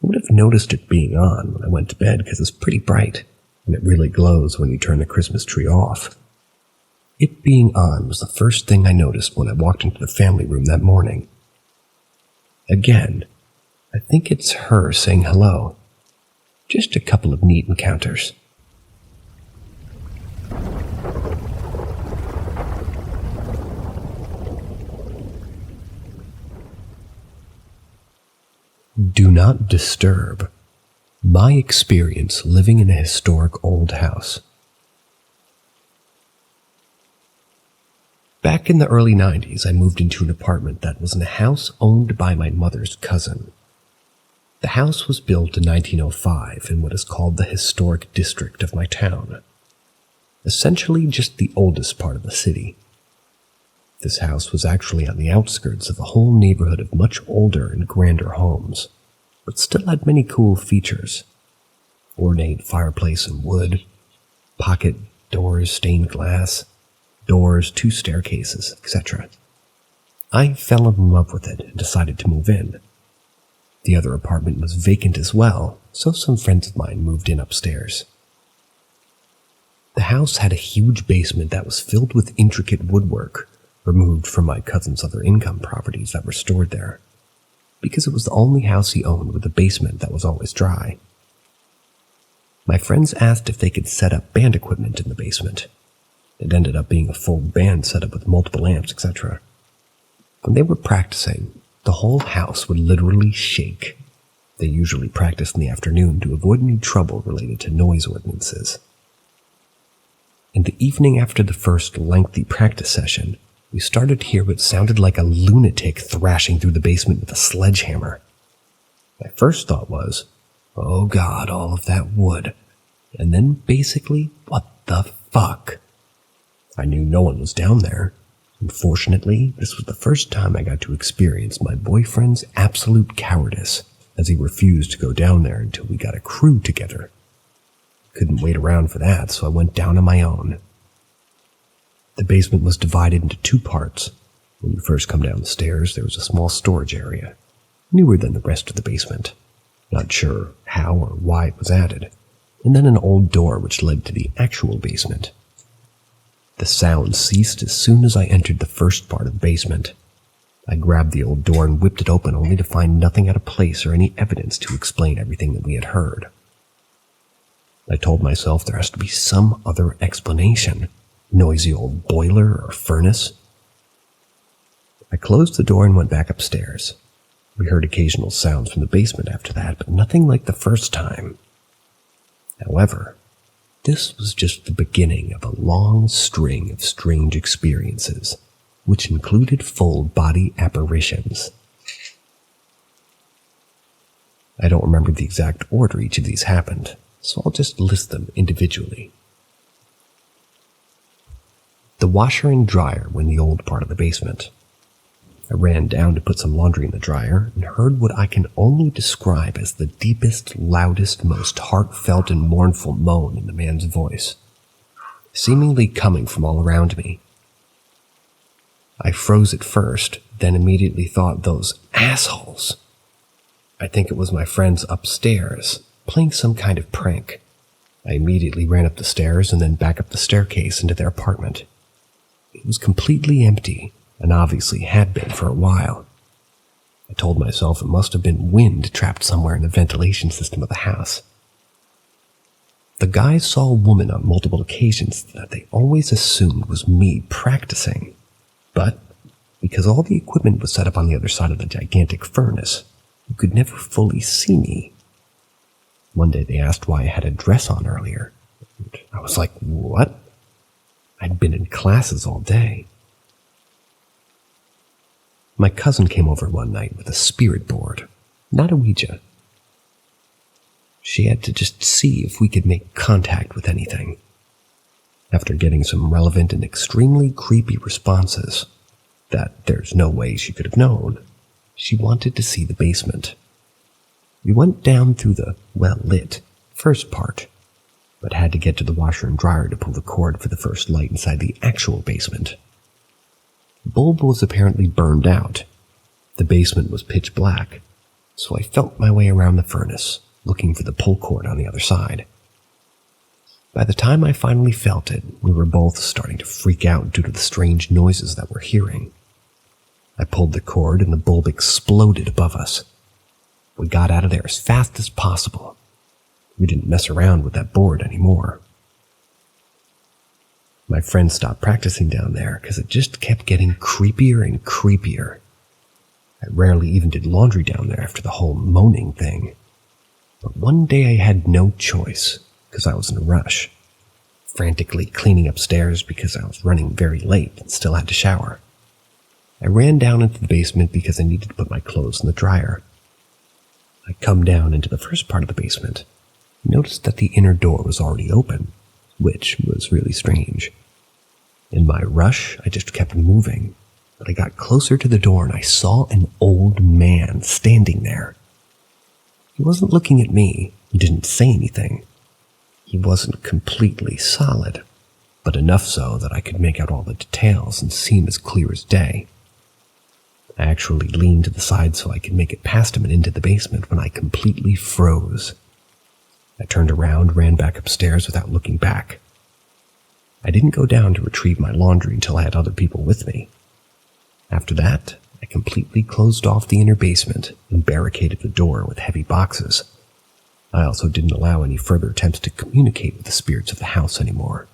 I would have noticed it being on when I went to bed because it's pretty bright and it really glows when you turn the Christmas tree off. It being on was the first thing I noticed when I walked into the family room that morning. Again, I think it's her saying hello. Just a couple of neat encounters. Do not disturb. My experience living in a historic old house. Back in the early 90s, I moved into an apartment that was in a house owned by my mother's cousin. The house was built in 1905 in what is called the historic district of my town, essentially just the oldest part of the city. This house was actually on the outskirts of a whole neighborhood of much older and grander homes, but still had many cool features. Ornate fireplace in wood, pocket doors, stained glass, doors, 2 staircases, etc. I fell in love with it and decided to move in. The other apartment was vacant as well, so some friends of mine moved in upstairs. The house had a huge basement that was filled with intricate woodwork, removed from my cousin's other income properties that were stored there, because it was the only house he owned with a basement that was always dry. My friends asked if they could set up band equipment in the basement. It ended up being a full band setup with multiple amps, etc. When they were practicing, the whole house would literally shake. They usually practiced in the afternoon to avoid any trouble related to noise ordinances. In the evening after the first lengthy practice session, we started to hear what sounded like a lunatic thrashing through the basement with a sledgehammer. My first thought was, oh God, all of that wood. And then basically, what the fuck? I knew no one was down there. Unfortunately, this was the first time I got to experience my boyfriend's absolute cowardice, as he refused to go down there until we got a crew together. Couldn't wait around for that, so I went down on my own. The basement was divided into 2 parts. When you first come down the stairs, there was a small storage area, newer than the rest of the basement. Not sure how or why it was added. And then an old door which led to the actual basement. The sound ceased as soon as I entered the first part of the basement. I grabbed the old door and whipped it open only to find nothing out of place or any evidence to explain everything that we had heard. I told myself there has to be some other explanation. Noisy old boiler or furnace. I closed the door and went back upstairs. We heard occasional sounds from the basement after that, but nothing like the first time. However, this was just the beginning of a long string of strange experiences, which included full-body apparitions. I don't remember the exact order each of these happened, so I'll just list them individually. The washer and dryer were in the old part of the basement. I ran down to put some laundry in the dryer and heard what I can only describe as the deepest, loudest, most heartfelt and mournful moan in the man's voice, seemingly coming from all around me. I froze at first, then immediately thought, those assholes. I think it was my friends upstairs, playing some kind of prank. I immediately ran up the stairs and then back up the staircase into their apartment. It was completely empty, and obviously had been for a while. I told myself it must have been wind trapped somewhere in the ventilation system of the house. The guys saw a woman on multiple occasions that they always assumed was me practicing, but because all the equipment was set up on the other side of the gigantic furnace, you could never fully see me. One day they asked why I had a dress on earlier. I was like, what? I'd been in classes all day. My cousin came over one night with a spirit board, not a Ouija. She had to just see if we could make contact with anything. After getting some relevant and extremely creepy responses that there's no way she could have known, she wanted to see the basement. We went down through the well-lit first part, but had to get to the washer and dryer to pull the cord for the first light inside the actual basement. The bulb was apparently burned out. The basement was pitch black, so I felt my way around the furnace, looking for the pull cord on the other side. By the time I finally felt it, we were both starting to freak out due to the strange noises that we're hearing. I pulled the cord and the bulb exploded above us. We got out of there as fast as possible. We didn't mess around with that board anymore. My friend stopped practicing down there because it just kept getting creepier and creepier. I rarely even did laundry down there after the whole moaning thing. But one day I had no choice because I was in a rush, frantically cleaning upstairs because I was running very late and still had to shower. I ran down into the basement because I needed to put my clothes in the dryer. I come down into the first part of the basement, noticed that the inner door was already open, which was really strange. In my rush, I just kept moving, but I got closer to the door and I saw an old man standing there. He wasn't looking at me, he didn't say anything. He wasn't completely solid, but enough so that I could make out all the details and see him as clear as day. I actually leaned to the side so I could make it past him and into the basement when I completely froze. I turned around, ran back upstairs without looking back. I didn't go down to retrieve my laundry until I had other people with me. After that, I completely closed off the inner basement and barricaded the door with heavy boxes. I also didn't allow any further attempts to communicate with the spirits of the house anymore.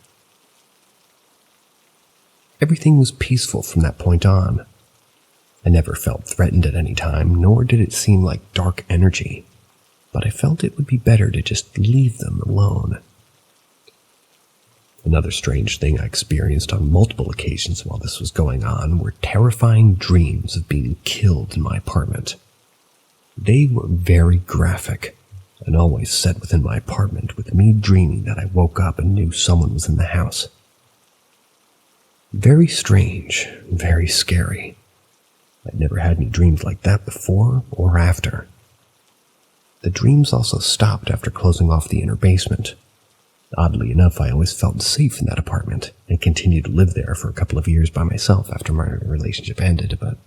Everything was peaceful from that point on. I never felt threatened at any time, nor did it seem like dark energy, but I felt it would be better to just leave them alone. Another strange thing I experienced on multiple occasions while this was going on were terrifying dreams of being killed in my apartment. They were very graphic, and always set within my apartment, with me dreaming that I woke up and knew someone was in the house. Very strange, very scary. I'd never had any dreams like that before or after. The dreams also stopped after closing off the inner basement. Oddly enough, I always felt safe in that apartment and continued to live there for a couple of years by myself after my relationship ended, but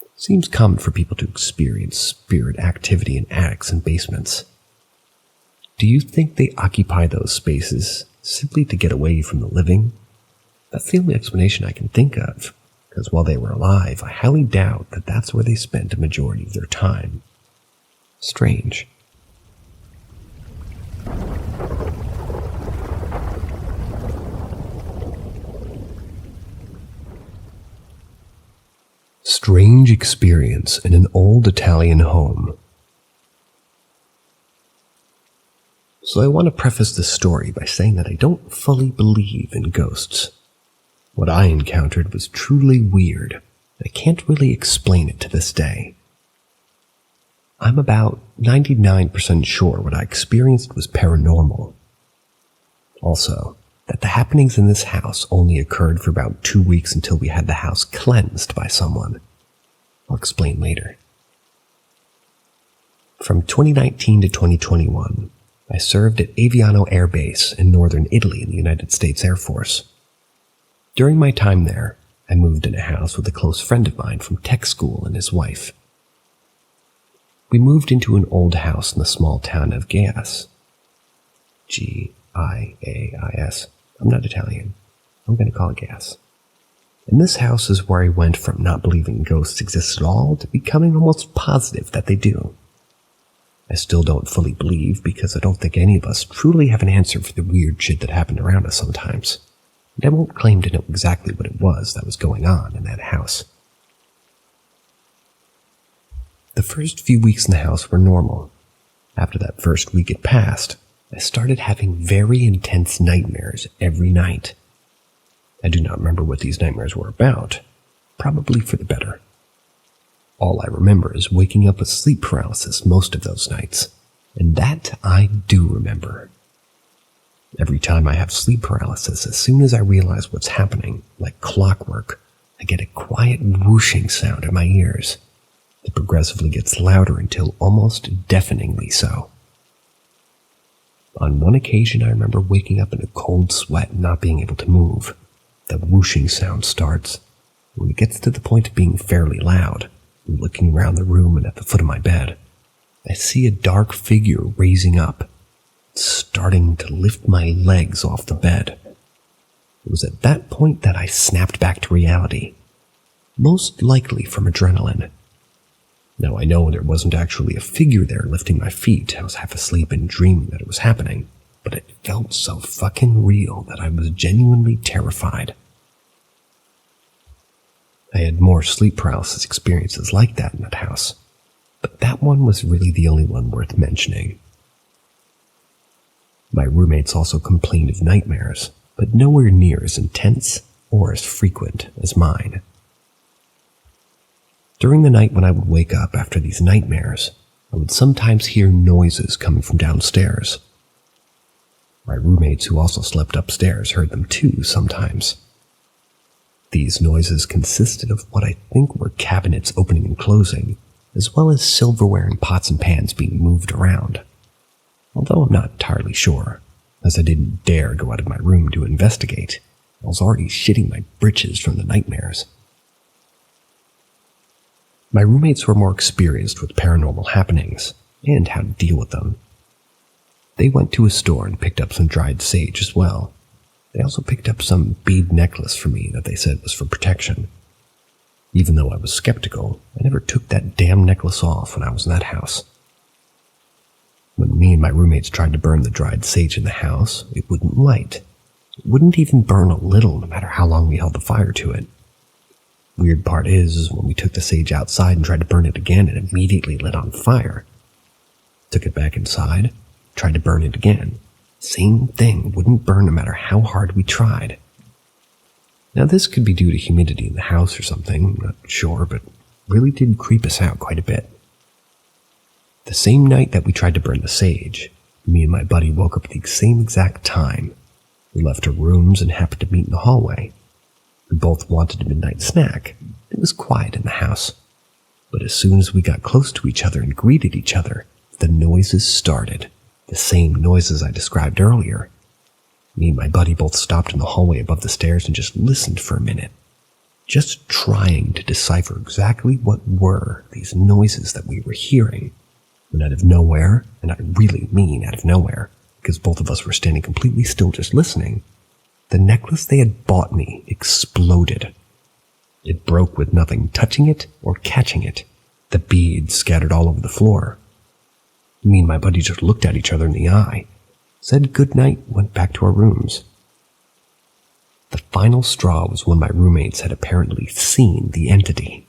it seems common for people to experience spirit activity in attics and basements. Do you think they occupy those spaces simply to get away from the living? That's the only explanation I can think of, because while they were alive, I highly doubt that that's where they spent a majority of their time. Strange. Strange experience in an old Italian home. So I want to preface this story by saying that I don't fully believe in ghosts. What I encountered was truly weird. I can't really explain it to this day. I'm about 99% sure what I experienced was paranormal. Also, that the happenings in this house only occurred for about 2 weeks until we had the house cleansed by someone. I'll explain later. From 2019 to 2021, I served at Aviano Air Base in northern Italy in the United States Air Force. During my time there, I moved in a house with a close friend of mine from tech school and his wife. We moved into an old house in the small town of Gaius. Giais. I'm not Italian. I'm going to call it Gaius. And this house is where I went from not believing ghosts exist at all to becoming almost positive that they do. I still don't fully believe because I don't think any of us truly have an answer for the weird shit that happened around us sometimes. And I won't claim to know exactly what it was that was going on in that house. The first few weeks in the house were normal. After that first week had passed, I started having very intense nightmares every night. I do not remember what these nightmares were about, probably for the better. All I remember is waking up with sleep paralysis most of those nights, and that I do remember. Every time I have sleep paralysis, as soon as I realize what's happening, like clockwork, I get a quiet whooshing sound in my ears. It progressively gets louder until almost deafeningly so. On one occasion, I remember waking up in a cold sweat and not being able to move. The whooshing sound starts. When it gets to the point of being fairly loud, I'm looking around the room and at the foot of my bed. I see a dark figure raising up, starting to lift my legs off the bed. It was at that point that I snapped back to reality, most likely from adrenaline. Now I know there wasn't actually a figure there lifting my feet. I was half asleep and dreaming that it was happening, but it felt so fucking real that I was genuinely terrified. I had more sleep paralysis experiences like that in that house, but that one was really the only one worth mentioning. My roommates also complained of nightmares, but nowhere near as intense or as frequent as mine. During the night when I would wake up after these nightmares, I would sometimes hear noises coming from downstairs. My roommates who also slept upstairs heard them too sometimes. These noises consisted of what I think were cabinets opening and closing, as well as silverware and pots and pans being moved around. Although I'm not entirely sure, as I didn't dare go out of my room to investigate. I was already shitting my britches from the nightmares. My roommates were more experienced with paranormal happenings and how to deal with them. They went to a store and picked up some dried sage as well. They also picked up some bead necklace for me that they said was for protection. Even though I was skeptical, I never took that damn necklace off when I was in that house. When me and my roommates tried to burn the dried sage in the house, it wouldn't light. It wouldn't even burn a little, no matter how long we held the fire to it. Weird part is when we took the sage outside and tried to burn it again, it immediately lit on fire. Took it back inside, tried to burn it again. Same thing, wouldn't burn no matter how hard we tried. Now this could be due to humidity in the house or something, not sure, but really did creep us out quite a bit. The same night that we tried to burn the sage, me and my buddy woke up at the same exact time. We left our rooms and happened to meet in the hallway. We both wanted a midnight snack. It was quiet in the house. But as soon as we got close to each other and greeted each other, the noises started. The same noises I described earlier. Me and my buddy both stopped in the hallway above the stairs and just listened for a minute, just trying to decipher exactly what were these noises that we were hearing. When out of nowhere, and I really mean out of nowhere, because both of us were standing completely still just listening, the necklace they had bought me exploded. It broke with nothing touching it or catching it. The beads scattered all over the floor. Me and my buddy just looked at each other in the eye, said goodnight, went back to our rooms. The final straw was when my roommates had apparently seen the entity.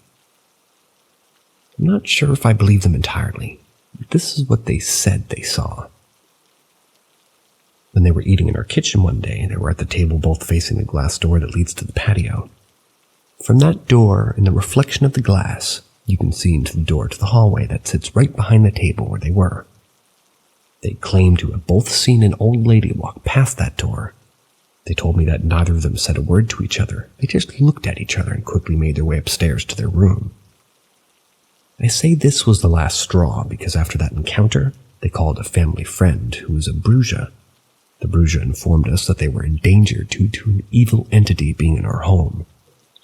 I'm not sure if I believe them entirely, but this is what they said they saw. When they were eating in our kitchen one day, they were at the table both facing the glass door that leads to the patio. From that door, in the reflection of the glass, you can see into the door to the hallway that sits right behind the table where they were. They claimed to have both seen an old lady walk past that door. They told me that neither of them said a word to each other. They just looked at each other and quickly made their way upstairs to their room. I say this was the last straw because after that encounter, they called a family friend who was a Bruja. The Bruja informed us that they were in danger due to an evil entity being in our home.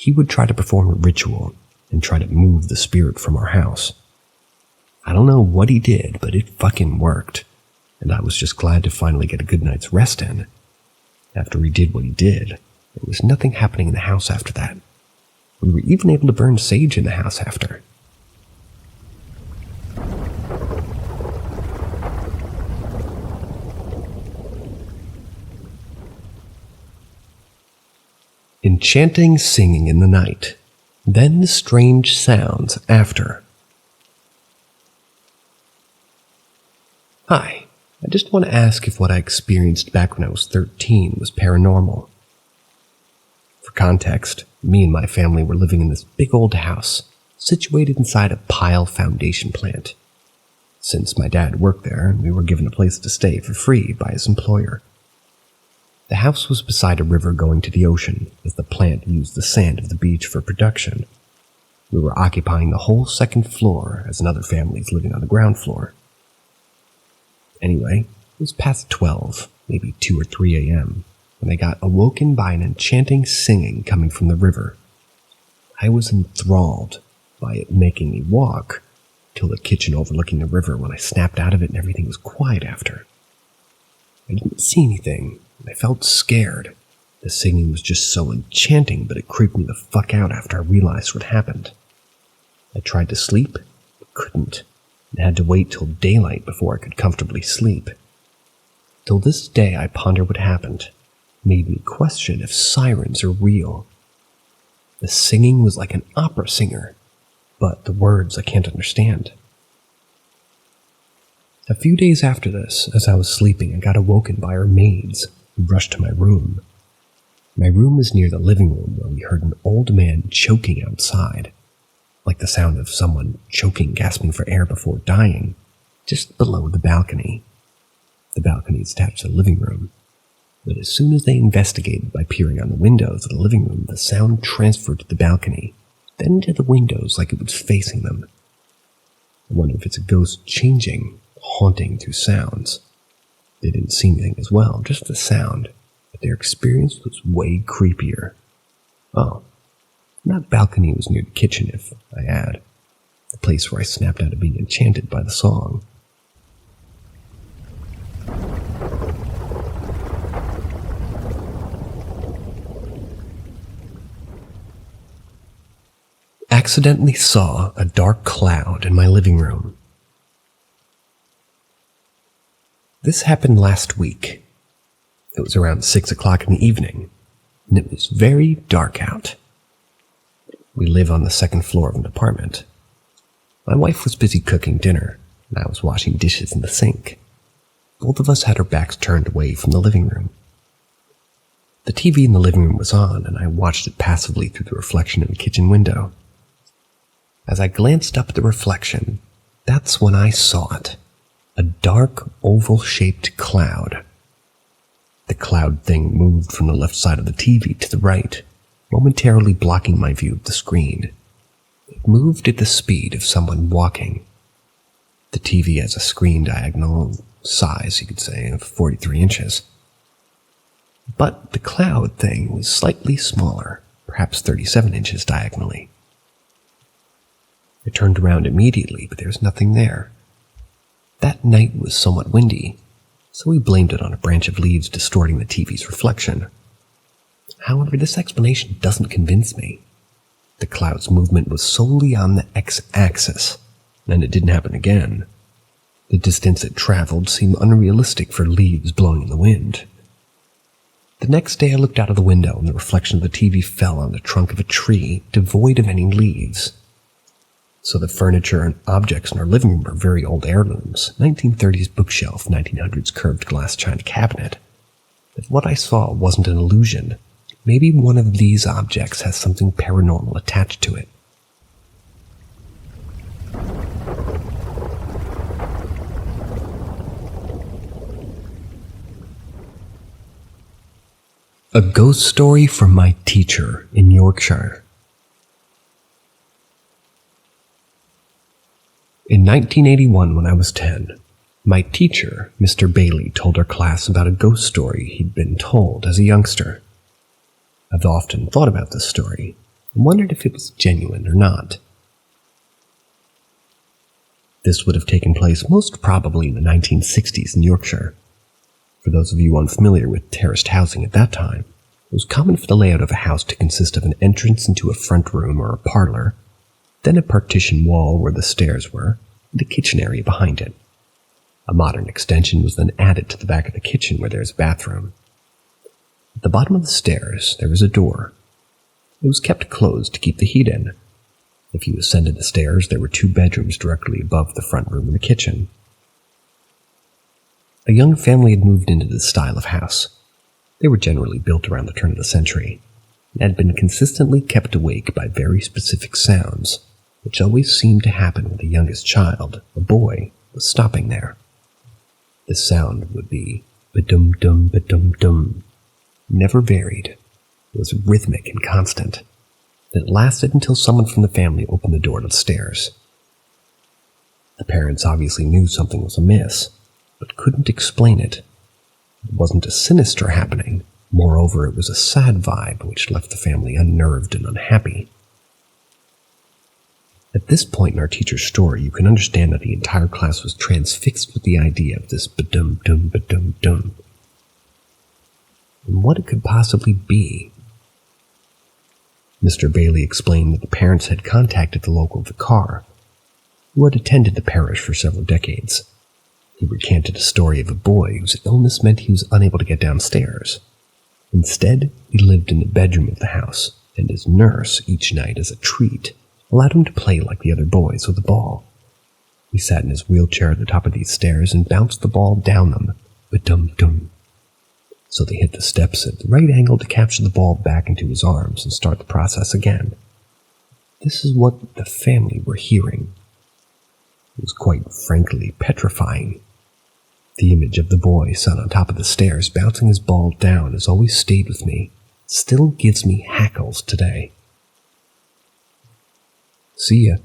he would try to perform a ritual and try to move the spirit from our house. I don't know what he did, but it fucking worked, and I was just glad to finally get a good night's rest in. After he did what he did, there was nothing happening in the house after that. We were even able to burn sage in the house after. Enchanting singing in the night, then strange sounds after. Hi, I just want to ask if what I experienced back when I was 13 was paranormal. For context, me and my family were living in this big old house, situated inside a pile foundation plant. Since my dad worked there, we were given a place to stay for free by his employer. The house was beside a river going to the ocean, as the plant used the sand of the beach for production. We were occupying the whole second floor, as another family is living on the ground floor. Anyway, it was past 12, maybe 2 or 3 a.m., when I got awoken by an enchanting singing coming from the river. I was enthralled by it making me walk till the kitchen overlooking the river when I snapped out of it and everything was quiet after. I didn't see anything, and I felt scared. The singing was just so enchanting, but it creeped me the fuck out after I realized what happened. I tried to sleep, but couldn't, and had to wait till daylight before I could comfortably sleep. Till this day I ponder what happened, made me question if sirens are real. The singing was like an opera singer, but the words I can't understand. A few days after this, as I was sleeping, I got awoken by our maids, who rushed to my room. My room was near the living room where we heard an old man choking outside, like the sound of someone choking, gasping for air before dying, just below the balcony. The balcony is attached to the living room, but as soon as they investigated by peering on the windows of the living room, the sound transferred to the balcony, then to the windows like it was facing them. I wonder if it's a ghost changing, haunting through sounds. They didn't see anything as well, just the sound, but their experience was way creepier. Oh, that balcony was near the kitchen, if I add, the place where I snapped out of being enchanted by the song. Accidentally saw a dark cloud in my living room. This happened last week. It was around 6 o'clock in the evening, and it was very dark out. We live on the second floor of an apartment. My wife was busy cooking dinner, and I was washing dishes in the sink. Both of us had our backs turned away from the living room. The TV in the living room was on, and I watched it passively through the reflection in the kitchen window. As I glanced up at the reflection, that's when I saw it. A dark, oval-shaped cloud. The cloud thing moved from the left side of the TV to the right, momentarily blocking my view of the screen. It moved at the speed of someone walking. The TV has a screen diagonal size, you could say, of 43 inches. But the cloud thing was slightly smaller, perhaps 37 inches diagonally. I turned around immediately, but there was nothing there. That night was somewhat windy, so we blamed it on a branch of leaves distorting the TV's reflection. However, this explanation doesn't convince me. The cloud's movement was solely on the x-axis, and it didn't happen again. The distance it traveled seemed unrealistic for leaves blowing in the wind. The next day I looked out of the window and the reflection of the TV fell on the trunk of a tree devoid of any leaves. So the furniture and objects in our living room are very old heirlooms, 1930s bookshelf, 1900s curved glass china cabinet. If what I saw wasn't an illusion, maybe one of these objects has something paranormal attached to it. A ghost story from my teacher in Yorkshire. In 1981, when I was 10, my teacher, Mr. Bailey, told our class about a ghost story he'd been told as a youngster. I've often thought about this story, and wondered if it was genuine or not. This would have taken place most probably in the 1960s in Yorkshire. For those of you unfamiliar with terraced housing at that time, it was common for the layout of a house to consist of an entrance into a front room or a parlor, then a partition wall where the stairs were, and a kitchen area behind it. A modern extension was then added to the back of the kitchen where there is a bathroom. At the bottom of the stairs, there was a door. It was kept closed to keep the heat in. If you ascended the stairs, there were 2 bedrooms directly above the front room and the kitchen. A young family had moved into this style of house. They were generally built around the turn of the century, and had been consistently kept awake by very specific sounds, which always seemed to happen when the youngest child, a boy, was stopping there. The sound would be ba-dum-dum, ba-dum-dum. Never varied. It was rhythmic and constant. It lasted until someone from the family opened the door to the stairs. The parents obviously knew something was amiss, but couldn't explain it. It wasn't a sinister happening. Moreover, it was a sad vibe which left the family unnerved and unhappy. At this point in our teacher's story, you can understand that the entire class was transfixed with the idea of this ba-dum-dum, ba-dum-dum, and what it could possibly be. Mr. Bailey explained that the parents had contacted the local vicar, who had attended the parish for several decades. He recanted a story of a boy whose illness meant he was unable to get downstairs. Instead, he lived in the bedroom of the house, and his nurse, each night as a treat, allowed him to play like the other boys with a ball. He sat in his wheelchair at the top of these stairs and bounced the ball down them, ba-dum-dum. So they hit the steps at the right angle to capture the ball back into his arms and start the process again. This is what the family were hearing. It was quite frankly petrifying. The image of the boy sat on top of the stairs bouncing his ball down has always stayed with me. Still gives me hackles today. See ya.